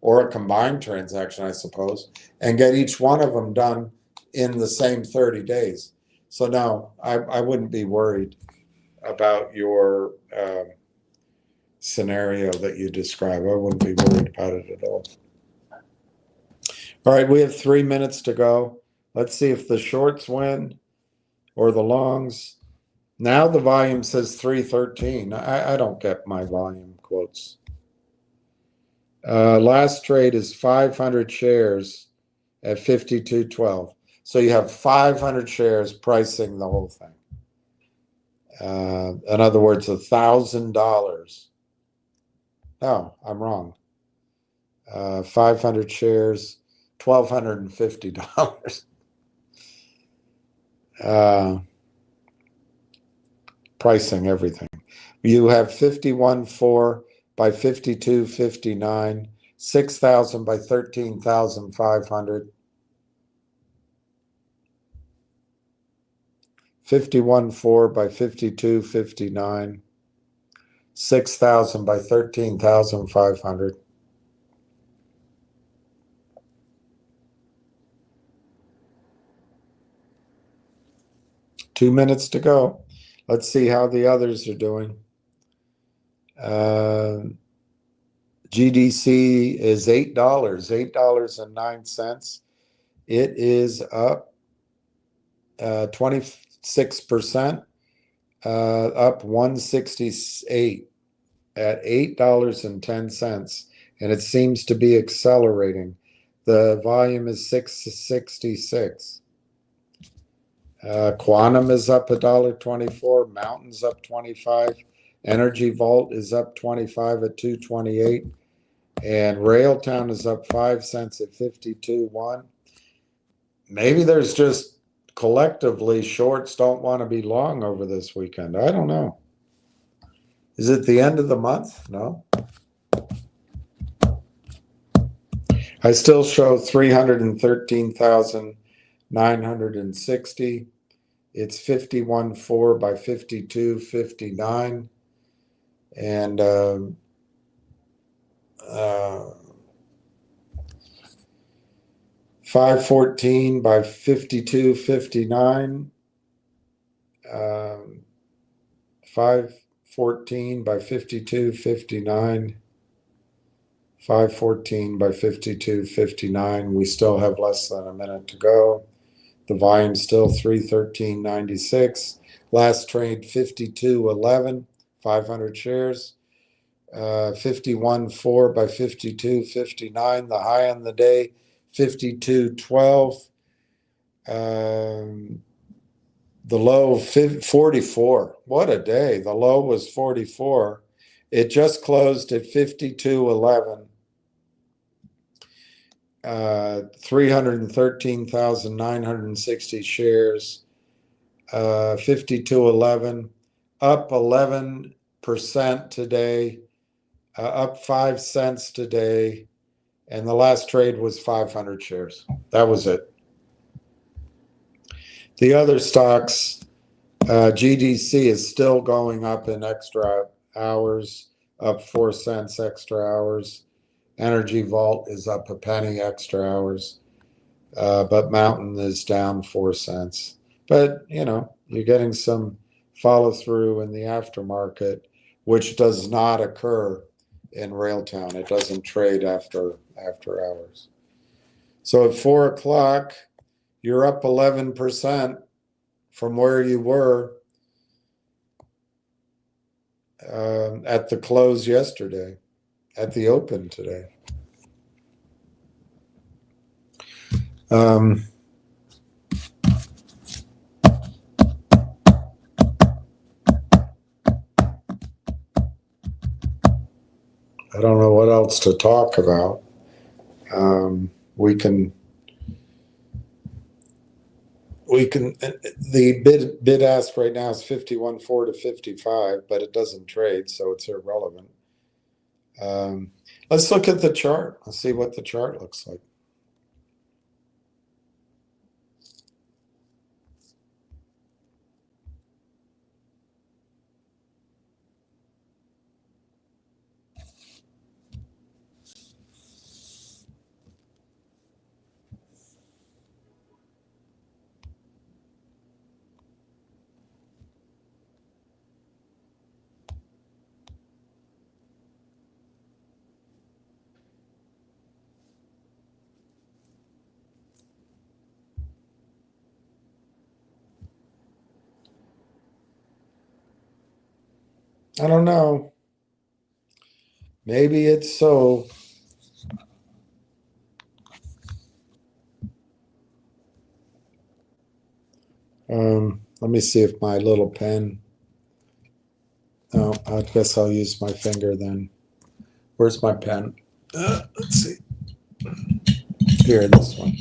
or a combined transaction, I suppose, and get each one of them done in the same 30 days. So no, I wouldn't be worried about your scenario that you describe. I wouldn't be worried about it at all. All right, we have 3 minutes to go. Let's see if the shorts win or the longs. Now the volume says 313. I don't get my volume quotes. Last trade is 500 shares at 52.12. So you have 500 shares pricing the whole thing. In other words, $1,000. No, I'm wrong. 500 shares, $1,250. Pricing everything. You have 51.4 by 52.59, 6,000 by 13,500. 51.4 by 52.59, 6,000 by 13,500. Two minutes to go. Let's see how the others are doing. GDC is $8, $8.09. It is up 26%, up 168 at $8.10, and it seems to be accelerating. The volume is 666. Quantum is up $1.24. Mountain's up 25. Energy Vault is up 25 at 228, and Railtown is up 5 cents at 52.1. Maybe there's just collectively shorts don't want to be long over this weekend. I don't know. Is it the end of the month? No. I still show 313,960. It's 51.4 by 52.59. And 514 by 52.59. 514 by 52.59. 514 by 52.59. We still have less than a minute to go. The volume's still 313.96. Last trade 52.11, 500 shares. 51.4 by 52.59. The high on the day 52.12. The low 44. What a day. The low was 44. It just closed at 52.11. 313,960 shares. 52.11. Up 11% today. Up 5 cents today. And the last trade was 500 shares. That was it. The other stocks, GDC is still going up in extra hours, up 4 cents extra hours. Energy Vault is up a penny extra hours, but Mountain is down 4 cents. But, you know, you're getting some follow through in the aftermarket, which does not occur in Railtown. It doesn't trade after hours. So at 4 o'clock, you're up 11% from where you were at the close yesterday, at the open today. I don't know what else to talk about. The bid ask right now is 51.4 to 55, but it doesn't trade, so it's irrelevant. Let's look at the chart. Let's see what the chart looks like. I don't know. Maybe it's so. Let me see if my little pen. Oh, I guess I'll use my finger then. Where's my pen? Let's see. Here, this one.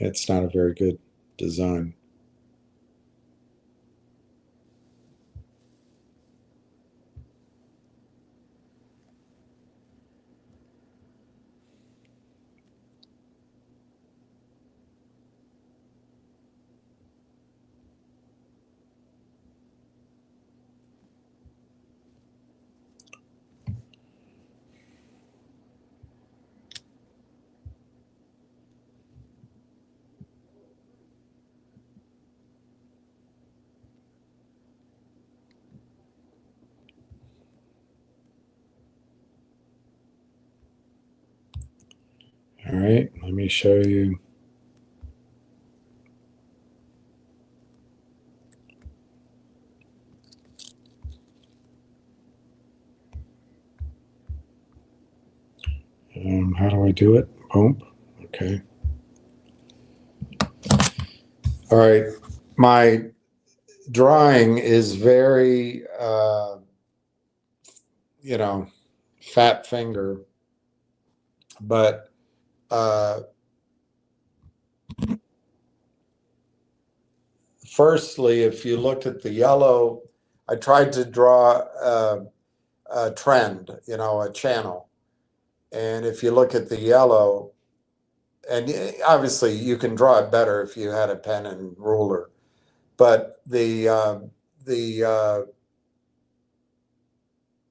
It's not a very good design. All right, let me show you. How do I do it? Boom. Okay. All right. My drawing is very, fat finger, but firstly, if you look at the yellow, I tried to draw a trend, a channel. And if you look at the yellow, and obviously you can draw it better if you had a pen and ruler, but the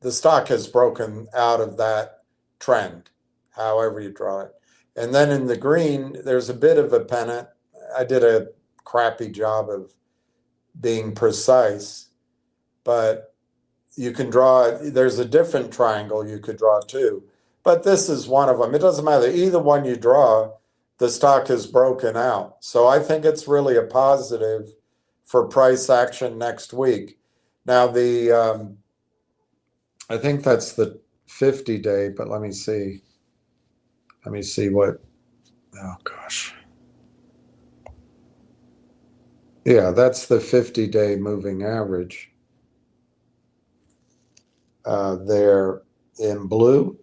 stock has broken out of that trend, however you draw it. And then in the green, there's a bit of a pennant. I did a crappy job of being precise, but you can draw, there's a different triangle you could draw too. But this is one of them. It doesn't matter. Either one you draw, the stock is broken out. So I think it's really a positive for price action next week. Now, I think that's the 50-day, but let me see. Let me see what, oh gosh. Yeah, that's the 50-day moving average. There in blue.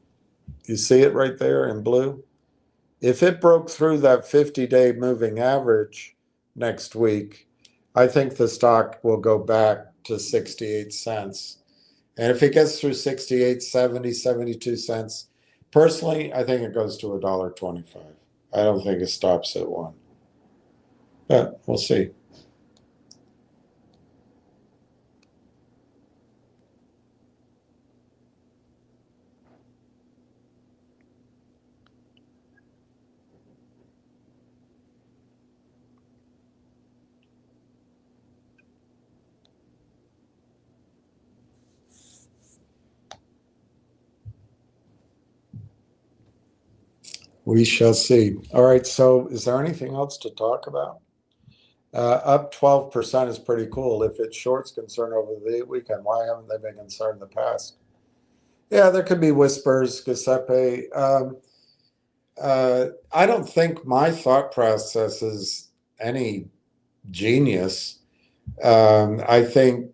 You see it right there in blue? If it broke through that 50-day moving average next week, I think the stock will go back to 68 cents. And if it gets through 68, 70, 72 cents, personally, I think it goes to $1.25. I don't think it stops at 1. But we'll see. We shall see. All right, so is there anything else to talk about? Up 12% is pretty cool. If it's shorts concerned over the weekend, why haven't they been concerned in the past? Yeah, there could be whispers, Giuseppe. I don't think my thought process is any genius. I think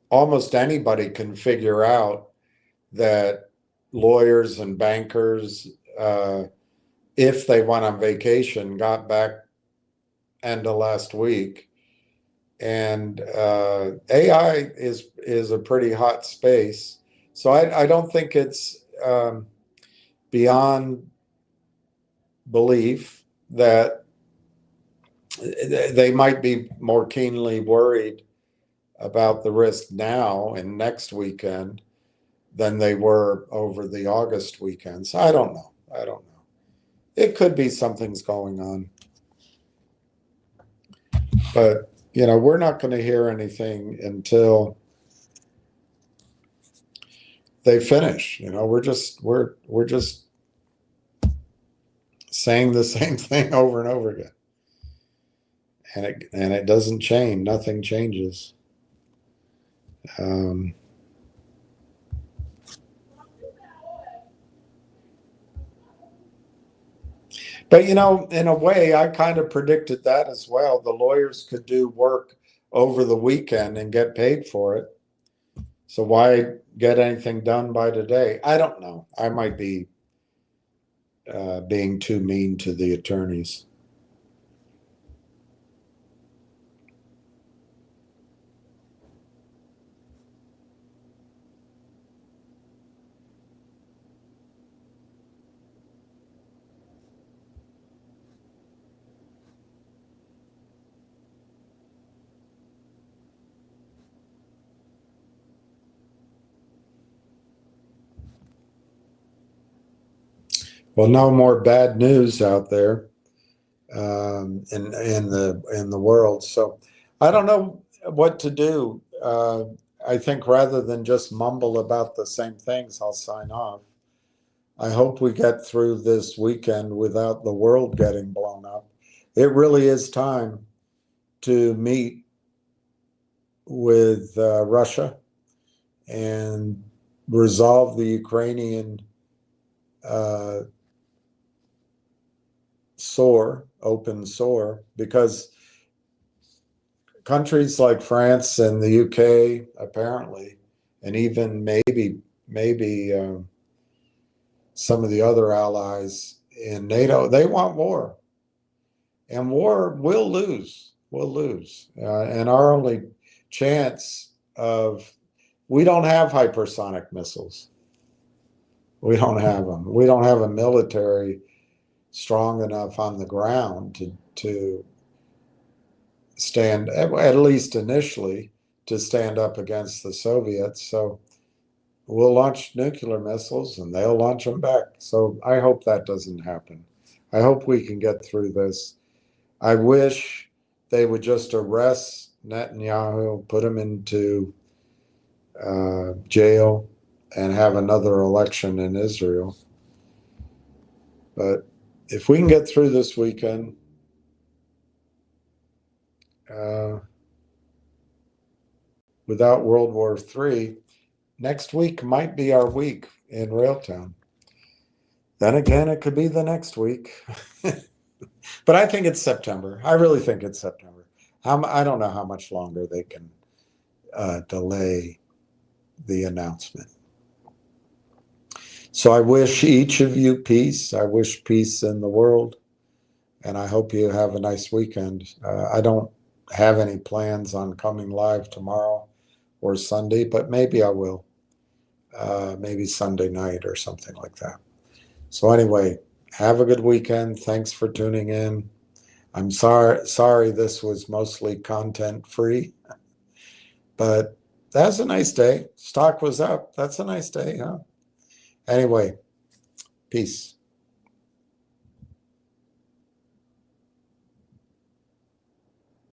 almost anybody can figure out that lawyers and bankers, if they went on vacation, got back end of last week. And AI is a pretty hot space. So I don't think it's beyond belief that they might be more keenly worried about the risk now and next weekend than they were over the August weekend. So I don't know. I don't know. It could be something's going on. But, you know, we're not going to hear anything until they finish. You know, we're just saying the same thing over and over again. And it doesn't change. Nothing changes. But, you know, in a way, I kind of predicted that as well. The lawyers could do work over the weekend and get paid for it. So why get anything done by today? I don't know. I might be being too mean to the attorneys. Well, no more bad news out there in the world. So I don't know what to do. I think rather than just mumble about the same things, I'll sign off. I hope we get through this weekend without the world getting blown up. It really is time to meet with Russia and resolve the Ukrainian open sore, because countries like France and the UK, apparently, and even maybe some of the other allies in NATO, they want war. And war will lose. We'll lose. And our only chance we don't have hypersonic missiles. We don't have them. We don't have a military strong enough on the ground to stand, at least initially, to stand up against the Soviets. So we'll launch nuclear missiles and they'll launch them back. So I hope that doesn't happen. I hope we can get through this. I wish they would just arrest Netanyahu, put him into jail, and have another election in Israel. But if we can get through this weekend, without World War III, next week might be our week in Railtown. Then again, it could be the next week. But I think it's September. I really think it's September. I don't know how much longer they can delay the announcement. So I wish each of you peace. I wish peace in the world. And I hope you have a nice weekend. I don't have any plans on coming live tomorrow or Sunday, but maybe I will. Maybe Sunday night or something like that. So anyway, have a good weekend. Thanks for tuning in. I'm sorry this was mostly content free, but that's a nice day. Stock was up. That's a nice day, huh? Anyway, peace.